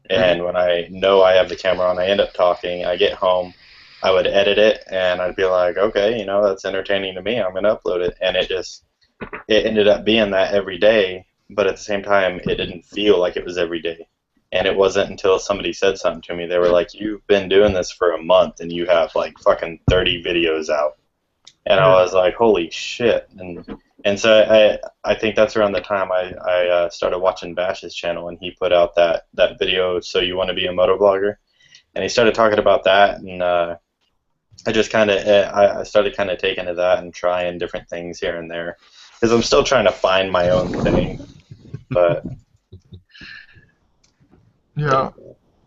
And when I know I have the camera on, I end up talking. I get home, I would edit it, and I'd be like, okay, that's entertaining to me. I'm going to upload it. And it ended up being that every day, but at the same time, it didn't feel like it was every day. And it wasn't until somebody said something to me. They were like, you've been doing this for a month, and you have like fucking 30 videos out. And I was like, holy shit. And so I think that's around the time I started watching Bash's channel, and he put out that video, So You Want to Be a Motovlogger? And he started talking about that, and I just I started kind of taking to that and trying different things here and there, because I'm still trying to find my own thing. But yeah,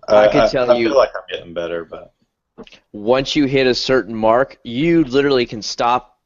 I can tell you, I feel like I'm getting better, but once you hit a certain mark, you literally can stop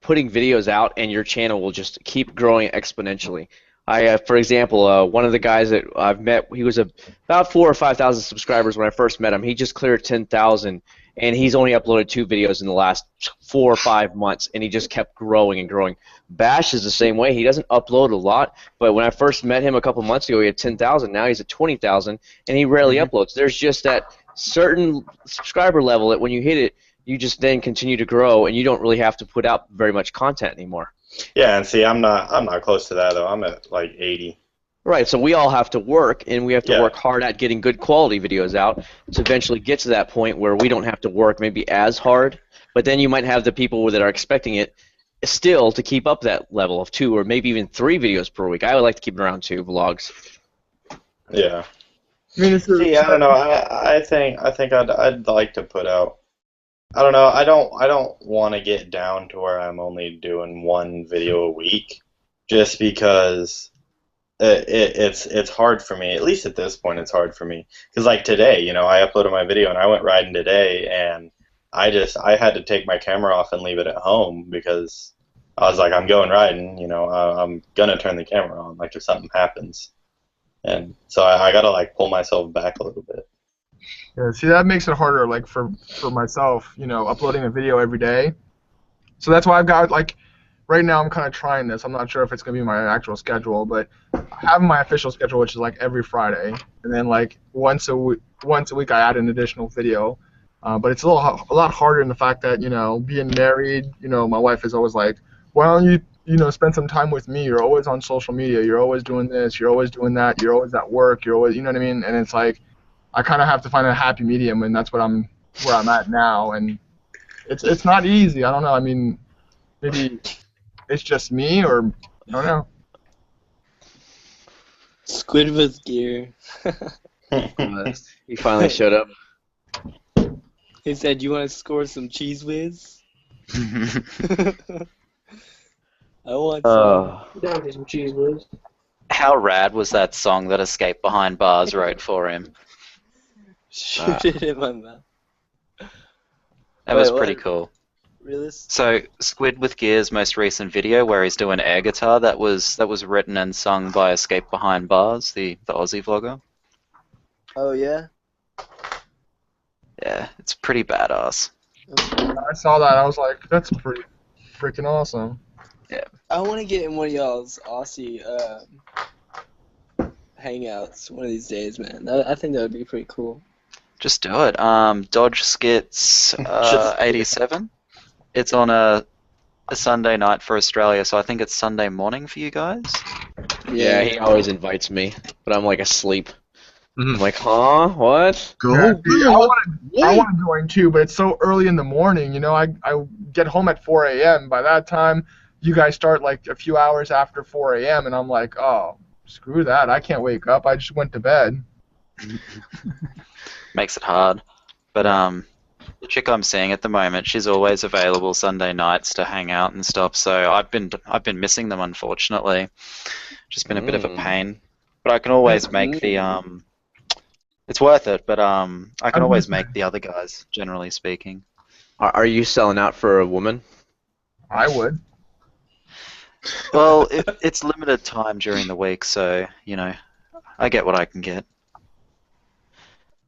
putting videos out, and your channel will just keep growing exponentially. For example, one of the guys that I've met, he was about 4,000 or 5,000 subscribers when I first met him. He just cleared 10,000, and he's only uploaded 2 videos in the last 4 or 5 months, and he just kept growing and growing. Bash is the same way. He doesn't upload a lot, but when I first met him a couple months ago, he had 10,000. Now he's at 20,000, and he rarely uploads. There's just that certain subscriber level that when you hit it, you just then continue to grow, and you don't really have to put out very much content anymore. yeah, and see, I'm not close to that though. I'm at like 80. Right, so we all have to work, and we have to work hard at getting good quality videos out to eventually get to that point where we don't have to work maybe as hard, but then you might have the people that are expecting it still to keep up that level of 2 or maybe even 3 videos per week. I would like to keep it around 2 vlogs. Yeah. I mean, see, I don't know. I think I'd like to put out. I don't know. I don't want to get down to where I'm only doing 1 video a week, just because it's hard for me. At least at this point, it's hard for me. Because like today, I uploaded my video and I went riding today, and I had to take my camera off and leave it at home because I was like, I'm going riding, you know, I'm gonna turn the camera on, like if something happens, and so I gotta like pull myself back a little bit. Yeah, see, that makes it harder, like for myself, you know, uploading a video every day. So that's why I've got like, right now I'm kind of trying this. I'm not sure if it's gonna be my actual schedule, but I have my official schedule, which is like every Friday, and then like once a week I add an additional video. But it's a lot harder in the fact that, you know, being married, you know, my wife is always like, why don't you know, spend some time with me? You're always on social media. You're always doing this. You're always doing that. You're always at work. You're always, you know what I mean? And it's like, I kind of have to find a happy medium, and that's where I'm at now. And it's not easy. I don't know. I mean, maybe it's just me, or I don't know. Squid with gear. He finally showed up. He said, "You want to score some cheese whiz?" I want some. Down for some cheese whiz. How rad was that song that Escape Behind Bars wrote for him? Shoot it in my mouth. That was pretty cool. Really? So Squid with Gear's most recent video, where he's doing air guitar, that was written and sung by Escape Behind Bars, the Aussie vlogger. Oh yeah. Yeah, it's pretty badass. I saw that. I was like, that's pretty freaking awesome. Yeah. I want to get in one of y'all's Aussie hangouts one of these days, man. I think that would be pretty cool. Just do it. Dodge Skits 87. It's on a Sunday night for Australia, so I think it's Sunday morning for you guys. Yeah, he always invites me, but I'm like asleep. I'm like, huh? What? Yeah, see, I want to join too, but it's so early in the morning. You know, I get home at 4 a.m. By that time, you guys start like a few hours after 4 a.m. and I'm like, oh, screw that. I can't wake up. I just went to bed. Makes it hard. But the chick I'm seeing at the moment, she's always available Sunday nights to hang out and stuff. So I've been missing them, unfortunately. Just been a bit of a pain. But I can always make the it's worth it, but I can always make the other guys, generally speaking. Are you selling out for a woman? I would. Well, it's limited time during the week, so, you know, I get what I can get.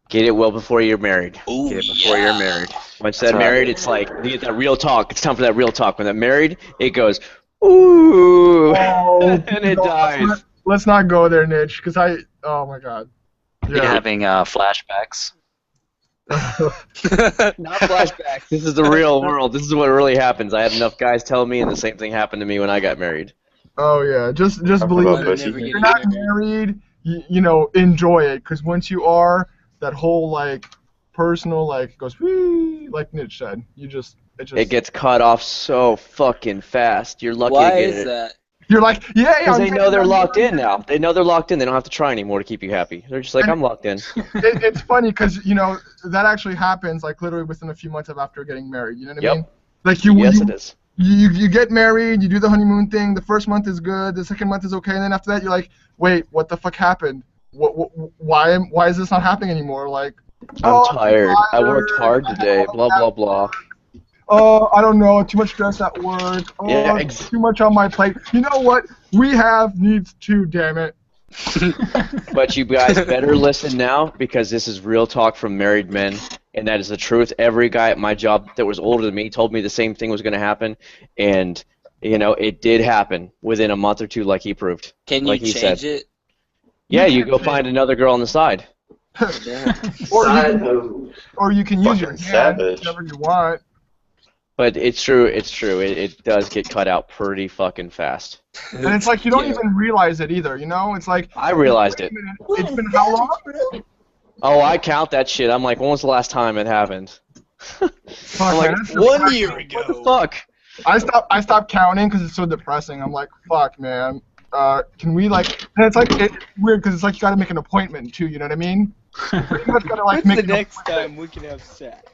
Get it well before you're married. Ooh, Get it before you're married. Once That's that right. married, it's like, you get that real talk. It's time for that real talk. When that married, it goes, ooh, and it dies. Let's not go there, Nitch, because oh my god. You're having flashbacks. Not flashbacks. This is the real world. This is what really happens. I had enough guys tell me, and the same thing happened to me when I got married. Oh yeah, just believe it. If you're not married, you know, enjoy it, because once you are, that whole like personal like goes whee, like Nitch said. It gets cut off so fucking fast. You're lucky Why to get is it. that? You're like, yeah. Because they know they're locked in now. They know they're locked in. They don't have to try anymore to keep you happy. They're just like, I'm locked in. It's funny because, you know, that actually happens like literally within a few months after getting married. You know what I mean? Like Yes, it is. You get married, you do the honeymoon thing. The first month is good. The second month is okay, and then after that you're like, wait, what the fuck happened? Why is this not happening anymore? Like, I'm tired. I worked hard today. Blah blah blah. Oh, I don't know, too much stress at work. Oh, Yeah, too much on my plate. You know what? We have needs too, damn it. But you guys better listen now, because this is real talk from married men, and that is the truth. Every guy at my job that was older than me told me the same thing was going to happen, and you know it did happen within a month or two, like he proved. Can you like he change said. it? Yeah, you go find another girl on the side. Or you can use your hand, savage. whatever you want. But it's true. It's true. It does get cut out pretty fucking fast. And it's like you don't even realize it either, you know? It's like I realized it. It's been how long? Oh, I count that shit. I'm like, when was the last time it happened? I'm like, man, 1 year ago. What the fuck? I stopped counting because it's so depressing. I'm like, fuck, man. Can we like? And it's like weird because it's like you gotta make an appointment too. You know what I mean? You pretty much gotta like When's make the an next time we can have sex?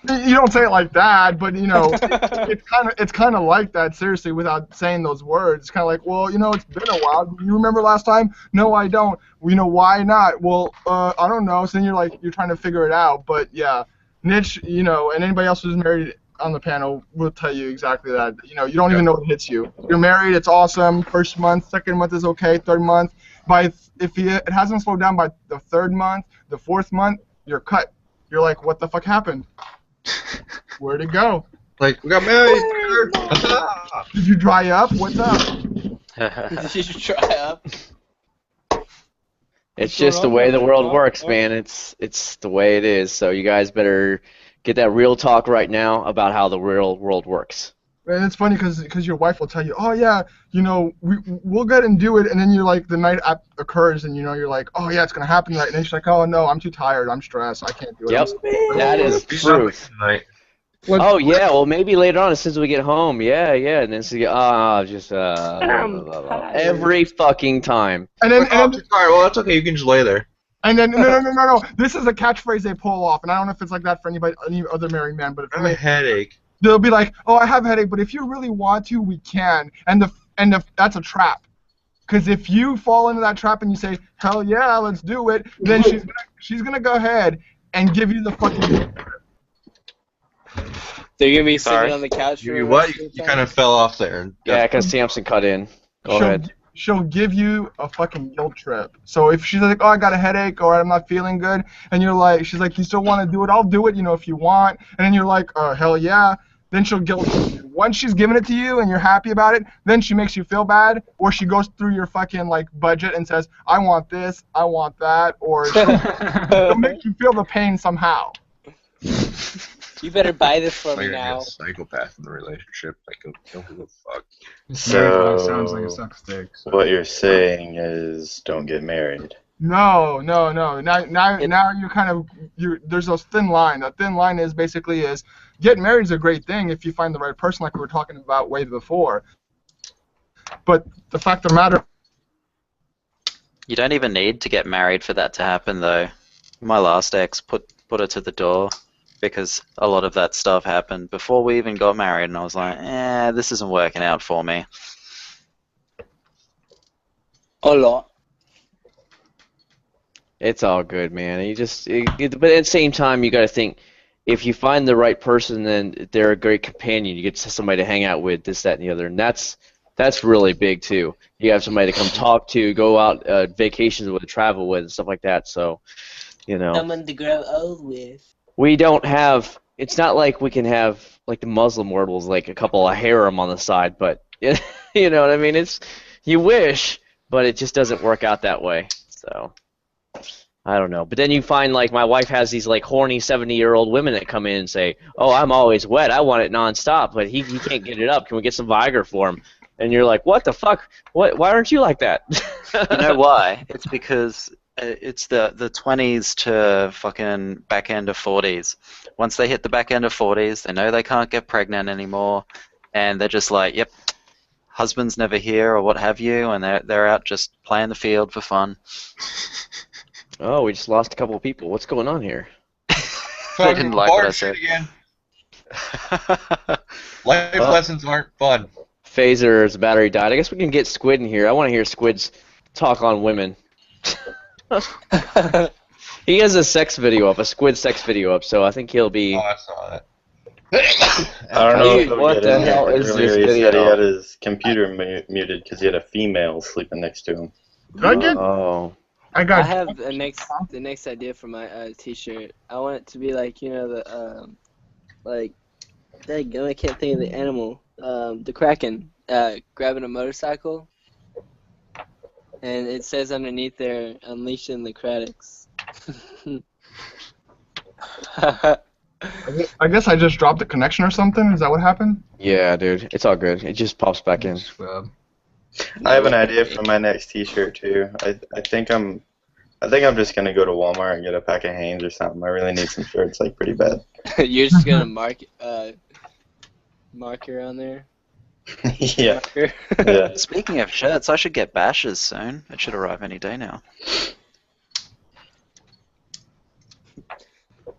You don't say it like that, but you know, it's kind of like that. Seriously, without saying those words, it's kind of like, well, you know, it's been a while. You remember last time? No, I don't. Well, you know, why not? Well, I don't know. So then you're trying to figure it out. But yeah, Niche, you know, and anybody else who's married on the panel will tell you exactly that. You know, you don't even know what hits you. You're married, it's awesome. First month, second month is okay. Third month, if it hasn't slowed down by the third month, the fourth month, you're cut. You're like, what the fuck happened? Where'd it go? Like, we got married. Did you dry up? What's up? Did you try up? It's just the way the world works, man. It's the way it is. So you guys better get that real talk right now about how the real world works. And it's funny because your wife will tell you, oh yeah, you know, we'll go ahead and do it, and then you're like, the night occurs, and you know, you're like, oh yeah, it's gonna happen tonight, and then she's like, oh no, I'm too tired, I'm stressed, I can't do it. Yep, that is truth. Oh yeah, well maybe later on as soon as we get home, yeah, and then she just every fucking time. And then, well, that's okay. You can just lay there. And then no. This is a catchphrase they pull off, and I don't know if it's like that for any other married man, but I have a headache. They'll be like, oh, I have a headache, but if you really want to, we can. And that's a trap. Because if you fall into that trap and you say, hell yeah, let's do it, then she's gonna go ahead and give you the fucking. They're gonna be sitting on the couch. You kind of fell off there. Yeah, because Samson cut in. Go ahead. She'll give you a fucking guilt trip. So if she's like, oh, I got a headache or I'm not feeling good, and she's like, you still want to do it? I'll do it, you know, if you want. And then you're like, oh, hell yeah. Then she'll guilt you. Once she's given it to you and you're happy about it, then she makes you feel bad, or she goes through your fucking like budget and says, I want this, I want that, or she'll make you feel the pain somehow. You better buy this for me You're now. a psychopath in the relationship. Like, don't give a fuck. So, sounds like a suck stick. So. What you're saying is, don't get married. No. Now you're kind of there's a thin line. A thin line is basically getting married is a great thing if you find the right person, like we were talking about way before. But the fact of the matter. You don't even need to get married for that to happen, though. My last ex put her to the door because a lot of that stuff happened before we even got married, and I was like, this isn't working out for me. A lot. It's all good, man. But at the same time, you got to think, if you find the right person, then they're a great companion. You get somebody to hang out with, this, that, and the other, and that's really big too. You have somebody to come talk to, go out vacations with, travel with, and stuff like that. So, you know. Someone to grow old with. We don't have. It's not like we can have like the Muslim world was like a couple of harem on the side, but you know what I mean. You wish, but it just doesn't work out that way. So. I don't know. But then you find, like, my wife has these, like, horny 70-year-old women that come in and say, oh, I'm always wet. I want it nonstop, but he can't get it up. Can we get some Viagra for him? And you're like, what the fuck? Why aren't you like that? You know why? It's because it's the 20s to fucking back end of 40s. Once they hit the back end of 40s, they know they can't get pregnant anymore, and they're just like, yep, husband's never here or what have you, and they're out just playing the field for fun. Oh, we just lost a couple of people. What's going on here? They didn't like what I said. Again. Life lessons aren't fun. Phaser's battery died. I guess we can get Squid in here. I want to hear Squid's talk on women. He has a sex video up, a Squid sex video up, so I think he'll be... Oh, I saw that. I don't know if he'll what get the in hell here. is Earlier this he video? said he had his computer muted because he had a female sleeping next to him. Oh. I have the next idea for my T-shirt. I want it to be like, you know, the like, I can't think of the animal. The Kraken grabbing a motorcycle, and it says underneath there, "Unleashing the Kradix." I guess I just dropped the connection or something. Is that what happened? Yeah, dude. It's all good. It just pops back in. I have an idea for my next T-shirt too. I think I'm just gonna go to Walmart and get a pack of Hanes or something. I really need some shirts, like pretty bad. You're just gonna marker on there. Yeah. Yeah. Speaking of shirts, I should get bashes soon. It should arrive any day now.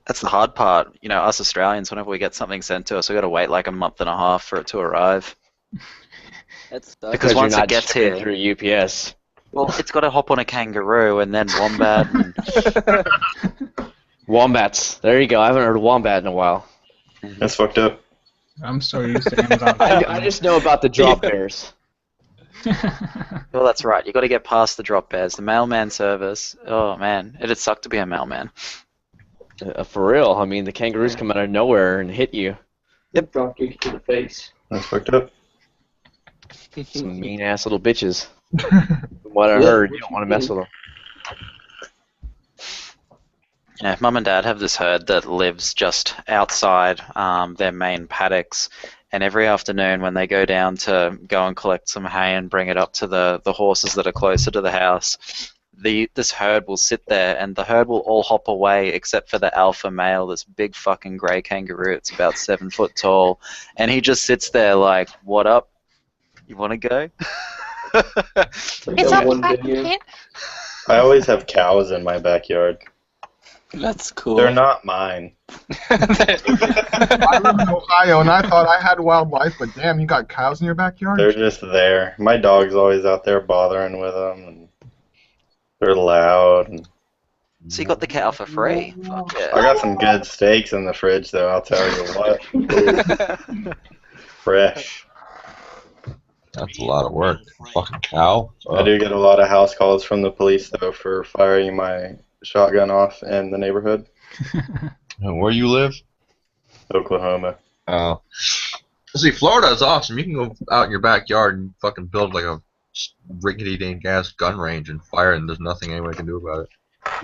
That's the hard part. You know, us Australians, whenever we get something sent to us, we got to wait like a month and a half for it to arrive. That's because once you're it not gets shipping here, through UPS. well, it's got to hop on a kangaroo and then wombat. And Wombats. There you go. I haven't heard of wombat in a while. That's fucked up. I'm so used to Amazon. I just know about the drop bears. Well, that's right. You got to get past the drop bears. The mailman service. Oh man, it'd suck to be a mailman. For real. I mean, the kangaroos come out of nowhere and hit you. Yep. Drop kick to the face. That's fucked up. Some mean ass little bitches. From what I heard, you don't want to mess with them. Yeah, Mum and Dad have this herd that lives just outside their main paddocks, and every afternoon when they go down to go and collect some hay and bring it up to the horses that are closer to the house, this herd will sit there, and the herd will all hop away except for the alpha male, this big fucking grey kangaroo. It's about 7 foot tall, and he just sits there like, "What up? You want to go?" It's up, I always have cows in my backyard. That's cool. They're not mine. I live in Ohio, and I thought I had wildlife, but damn, you got cows in your backyard? They're just there. My dog's always out there bothering with them, and they're loud. And So you got the cow for free. Fuck yeah. I got some good steaks in the fridge, though, I'll tell you what. Fresh. That's a lot of work. Fucking cow. I do get a lot of house calls from the police, though, for firing my shotgun off in the neighborhood. Where you live? Oklahoma. Oh. See, Florida is awesome. You can go out in your backyard and fucking build like a rickety gas gun range and fire it, and there's nothing anyone can do about it.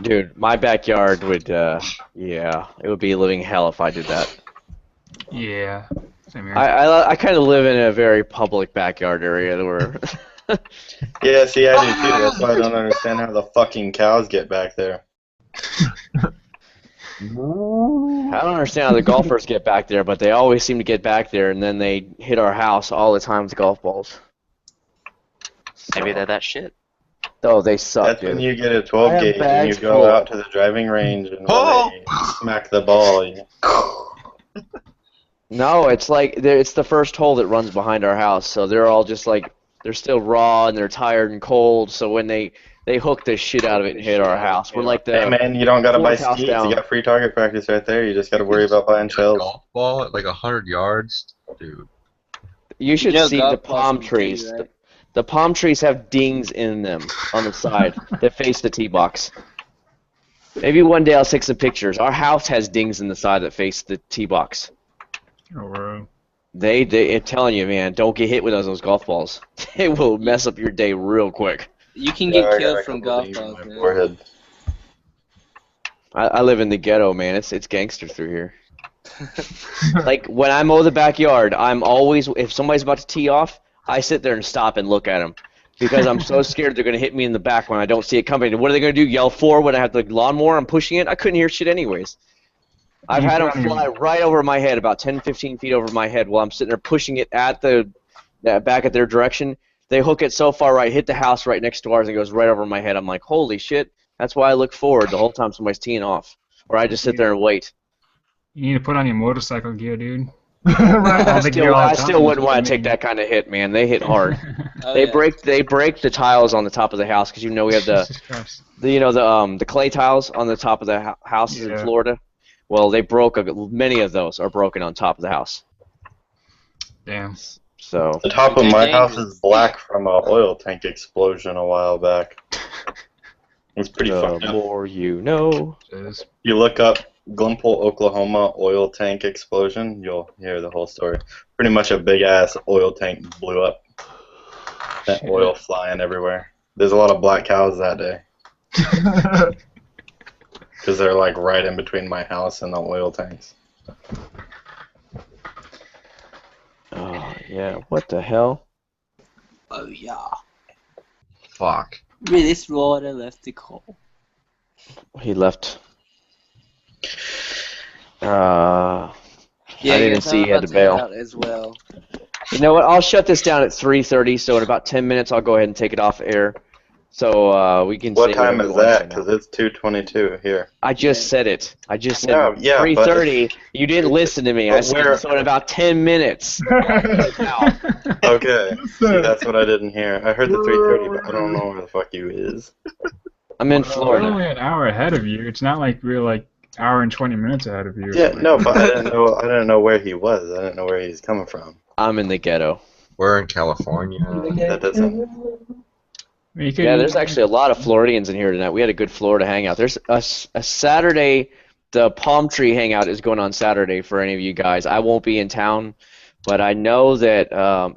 Dude, my backyard would, yeah, it would be living hell if I did that. Yeah. Same here. I kind of live in a very public backyard area where... Yeah, see, I do too. That's why I don't understand how the fucking cows get back there. I don't understand how the golfers get back there, but they always seem to get back there, and then they hit our house all the time with golf balls. Maybe they're that shit. Oh, they suck, That's dude. when you get a 12 I have gauge and you bags go full. out to the driving range and when they smack the ball, you... No, it's like it's the first hole that runs behind our house, so they're all just like they're still raw and they're tired and cold. So when they hook the shit out of it and hit our house, we're like the Hey man, you don't gotta buy fourth house skis. down. You got free target practice right there. You just gotta worry about buying shells. Golf ball at like 100 yards? Dude. You should You know, see golf the balls palm are free, trees. right? The palm trees have dings in them on the side that face the tee box. Maybe one day I'll take some pictures. Our house has dings in the side that face the tee box. Oh, bro. I'm telling you, man, don't get hit with those golf balls. They will mess up your day real quick. You can Yeah, I get got killed a from couple golf dings in balls, my man. forehead. I live in the ghetto, man. It's gangster through here. Like when I mow the backyard, I'm always if somebody's about to tee off, I sit there and stop and look at them because I'm so scared they're gonna hit me in the back when I don't see it coming. What are they gonna do? Yell for when I have the lawnmower? I'm pushing it. I couldn't hear shit anyways. I've had them fly right over my head, about 10, 15 feet over my head, while I'm sitting there pushing it at back at their direction. They hook it so far right, hit the house right next to ours, and it goes right over my head. I'm like, holy shit! That's why I look forward the whole time somebody's teeing off, or I just sit there and wait. You need to put on your motorcycle gear, dude. I the gear all the still time. wouldn't want to take that kind of hit, man. They hit hard. Oh, They yeah. break the tiles on the top of the house because we have Jesus Christ. the clay tiles on the top of the houses in Yeah. Florida. Well, they broke many of those are broken on top of the house. Damn. So The top of They're my dangerous. house is black from an oil tank explosion a while back. It's pretty the fucked up. more you know. Jeez. You look up Glenpool, Oklahoma oil tank explosion, you'll hear the whole story. Pretty much a big ass oil tank blew up. That Shit. oil flying everywhere. There's a lot of black cows that day. Because they're like right in between my house and the oil tanks. Oh yeah, what the hell? Oh yeah. Fuck. Really, Florida left the call. He left. Yeah, I didn't guys, see I'm he had about to to head bail. out as well. You know what? I'll shut this down at 3:30. So in about 10 minutes, I'll go ahead and take it off air. So we can. What say time whatever is we want to that? say now. Because it's 2:22 here. I just said it. I just said No, yeah, but- 3:30. You didn't listen to me. I But said where- so in about 10 minutes. Okay. See, that's what I didn't hear. I heard the 3:30, but I don't know where the fuck you is. I'm in We're Florida. only an hour ahead of you. It's not like we're like hour and 20 minutes ahead of you. Yeah, no, but I didn't know where he was. I didn't know where he's coming from. I'm in the ghetto. We're in California. That doesn't. Yeah, there's actually a lot of Floridians in here tonight. We had a good Florida hangout. There's a Saturday, the Palm Tree Hangout is going on Saturday for any of you guys. I won't be in town, but I know that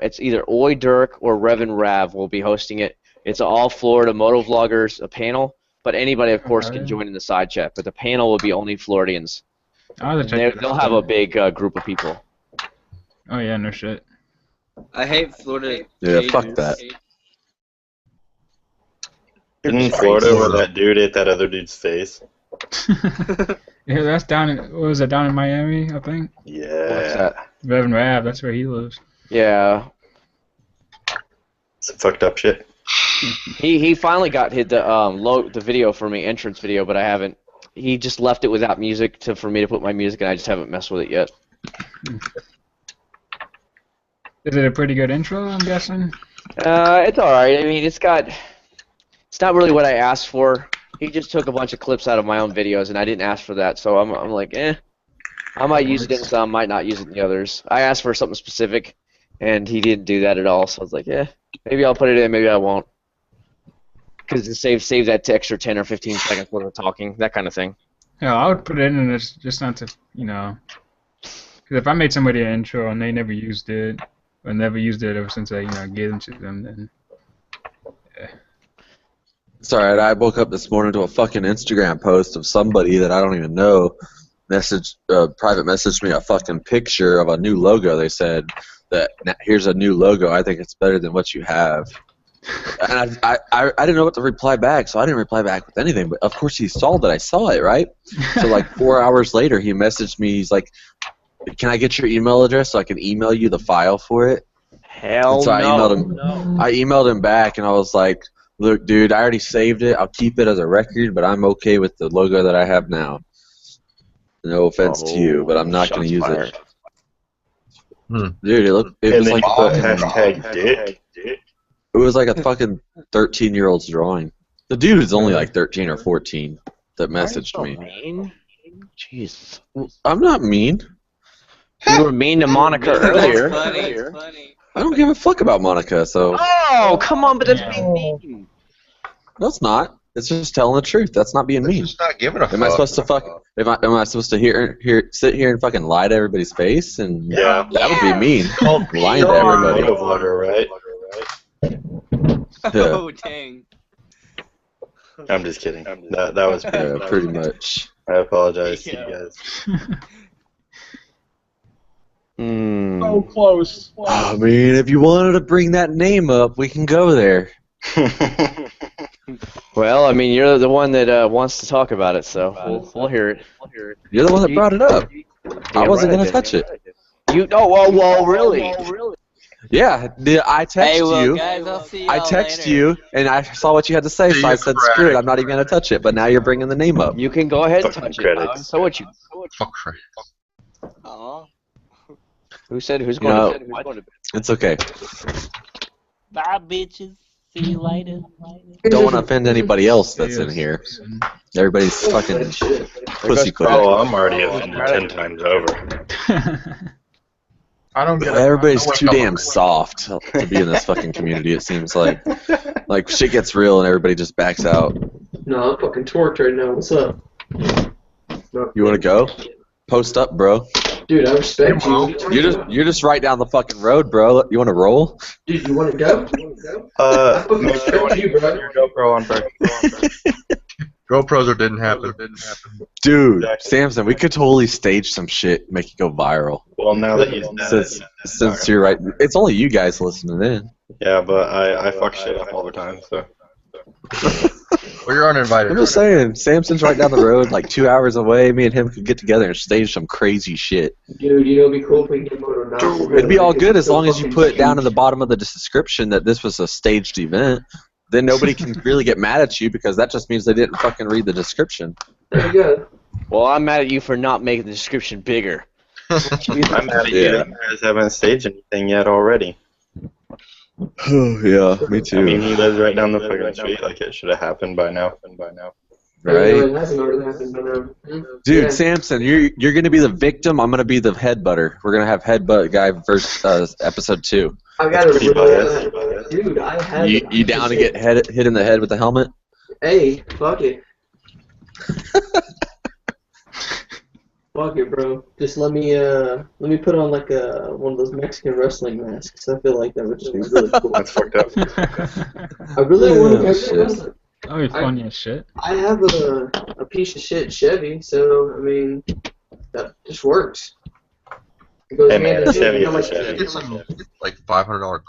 it's either Oi Dirk or Revan Rav will be hosting it. It's all Florida moto vloggers, a panel, but anybody, of course, can join in the side chat. But the panel will be only Floridians. They'll have a big group of people. Oh, yeah, no shit. I hate Florida. Yeah, cages. fuck that. In Florida where that dude ate that other dude's face. Yeah, that's down in, what was it, down in Miami, I think? Yeah. What's that? Reverend Rav, that's where he lives. Yeah. Some fucked up shit. He finally got hit the video for me, entrance video, but I haven't. He just left it without music for me to put my music, and I just haven't messed with it yet. Is it a pretty good intro, I'm guessing? It's alright. I mean, it's not really what I asked for. He just took a bunch of clips out of my own videos, and I didn't ask for that, so I'm like, I might use it in some, might not use it in the others. I asked for something specific, and he didn't do that at all, so I was like, maybe I'll put it in, maybe I won't. Because it saves that extra 10 or 15 seconds worth of talking, that kind of thing. Yeah, I would put it in, and it's just not to, because if I made somebody an intro and they never used it, or never used it ever since I, gave them to them, then, yeah. It's alright, I woke up this morning to a fucking Instagram post of somebody that I don't even know private messaged me a fucking picture of a new logo. They said that here's a new logo, I think it's better than what you have. And I didn't know what to reply back, so I didn't reply back with anything, but of course he saw that I saw it, right? So like 4 hours later he messaged me, he's like, can I get your email address so I can email you the file for it? Hell so no. I emailed him back and I was like, look, dude, I already saved it. I'll keep it as a record, but I'm okay with the logo that I have now. No offense to you, but I'm not going to use it. Dude, it was like hashtag dick. It was like a fucking 13-year-old's drawing. The dude is only like 13 or 14 that messaged me. Mean? Jeez. I'm not mean. You were mean to Monica earlier. That's funny. I don't give a fuck about Monica, so. Oh, come on, but that's being mean. No, it's not. It's just telling the truth. That's not being mean. Just not giving a Am I supposed to Am I supposed to sit here and fucking lie to everybody's face? And Yeah. that would be mean. Lying to everybody. Vlogger, right? Yeah. Oh, dang. I'm just kidding. That was pretty much. I apologize to you guys. So close. I mean, if you wanted to bring that name up, we can go there. Well, I mean, you're the one that wants to talk about it, so we'll hear it. You're the one that brought it up. I wasn't going to touch it. Whoa, really? Yeah, I text you. Guys, I'll see I y'all text later. you, and I saw what you had to say, so I said, screw it, I'm not even going to touch it. But now you're bringing the name up. You can go ahead and touch it. So what you? Fuck credit. Aw. Who's going to bed? It's okay. Bye, bitches. See you later. Don't want to offend anybody else that's in here. Everybody's fucking pussy quick. Oh, I'm already offended 10 times over. I don't get it. Everybody's too damn soft to be in this fucking community, it seems like. Like, shit gets real and everybody just backs out. No, I'm fucking torqued right now. What's up? You want to go? Post up, bro. Dude, I respect you. You're just right down the fucking road, bro. You want to roll? Dude, you want to go? Make sure you put your GoPro on first. GoPros or didn't happen. Dude, Samson, we could totally stage some shit, make it go viral. Well, now that you Since you're right, it's only you guys listening in. Yeah, but I fuck shit up all the time, so. Well, you're uninvited. I'm just saying, Samson's right down the road, like 2 hours away. Me and him could get together and stage some crazy shit. Dude, you know, it'd be cool if we get more than It'd be all good as long as you put down in the bottom of the description that this was a staged event. Then nobody can really get mad at you because that just means they didn't fucking read the description. There you go. Well, I'm mad at you for not making the description bigger. I'm mad at you that you guys haven't staged anything yet already. Oh, yeah, me too. I mean, he lives right down the fucking street. Like, it should have happened by now. Right? It hasn't already happened, but Dude, yeah. Samson, you're gonna be the victim. I'm gonna be the headbutter. We're gonna have headbutt guy versus episode 2. I got a really, dude. I had. You down to get hit in the head with the helmet? Hey, fuck it. Fuck it, bro. Just let me put on like one of those Mexican wrestling masks. I feel like that would just be really cool. That's fucked up. I really want to Mexican wrestling. That would be funny as shit. I have a piece of shit Chevy, so I mean that just works. It goes Hey, hand man, in a hand. Chevy You know, is a like- Chevy. Get some like $500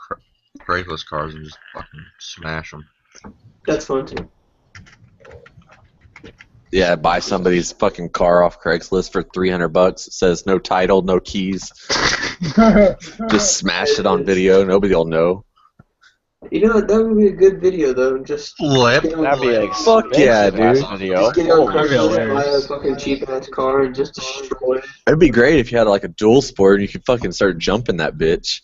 Craigslist cars and just fucking smash them. That's fun too. Yeah, buy somebody's fucking car off Craigslist for $300. It says no title, no keys. Just smash it on video. Nobody will know. You know, that would be a good video though. Just Flip. That'd be like Fuck yeah, dude. video. Just get on That'd be Craigslist, buy a hilarious. fucking cheap ass car and just destroy it. It'd be great if you had like a dual sport and you could fucking start jumping that bitch.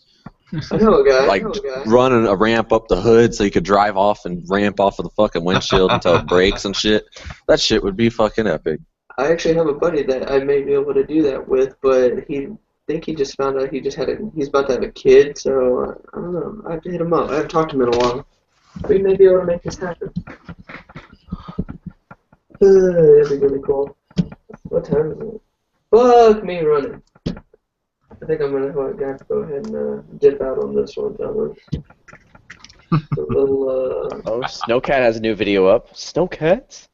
I know a guy. Like running a ramp up the hood so you could drive off and ramp off of the fucking windshield until it breaks and shit. That shit would be fucking epic. I actually have a buddy that I may be able to do that with, but he just found out he's about to have a kid, so I don't know. I have to hit him up. I haven't talked to him in a while. We may be able to make this happen. That'd be really cool. What time is it? Fuck me running. I think I'm gonna have to go ahead and dip out on this one, fellas. A little, Oh, Snowcat has a new video up. Snowcat?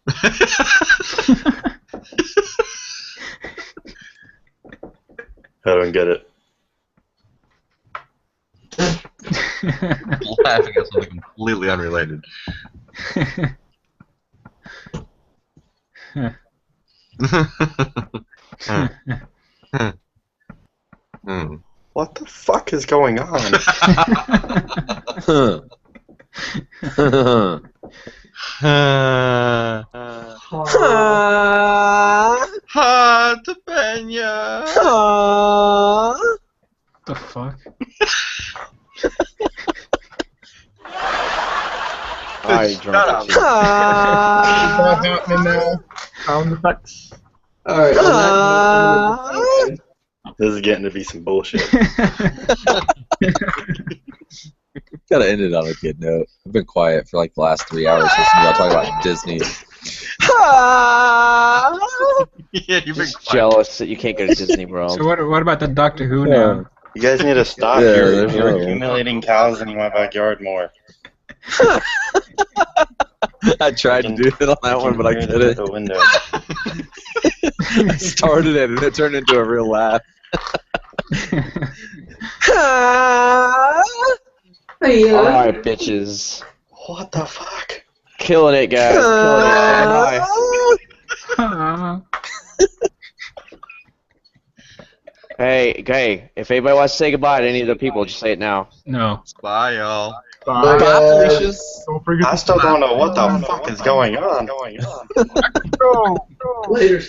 I don't get it. Laughing at something completely unrelated. What the fuck is going on? Ha, to Pena. The fuck? I drunk it. What's happening now? Sound effects. Alright, This is getting to be some bullshit. Gotta end it on a good note. I've been quiet for like the last 3 hours listening to y'all talk about Disney. Yeah, you've been Just jealous that you can't go to Disney World. So what about the Doctor Who now? You guys need to stop. Yeah, You're there's another one. accumulating cows in my backyard more. I tried to do it on that one, but I couldn't. The window. I started it and it turned into a real laugh. Alright, bitches. What the fuck? Killing it, guys. Killing it. Stand by. Hey, if anybody wants to say goodbye to any of the people, just say it now. No. Bye, y'all. Bye, guys. Don't forget I still don't know what the fuck is going on. to Later,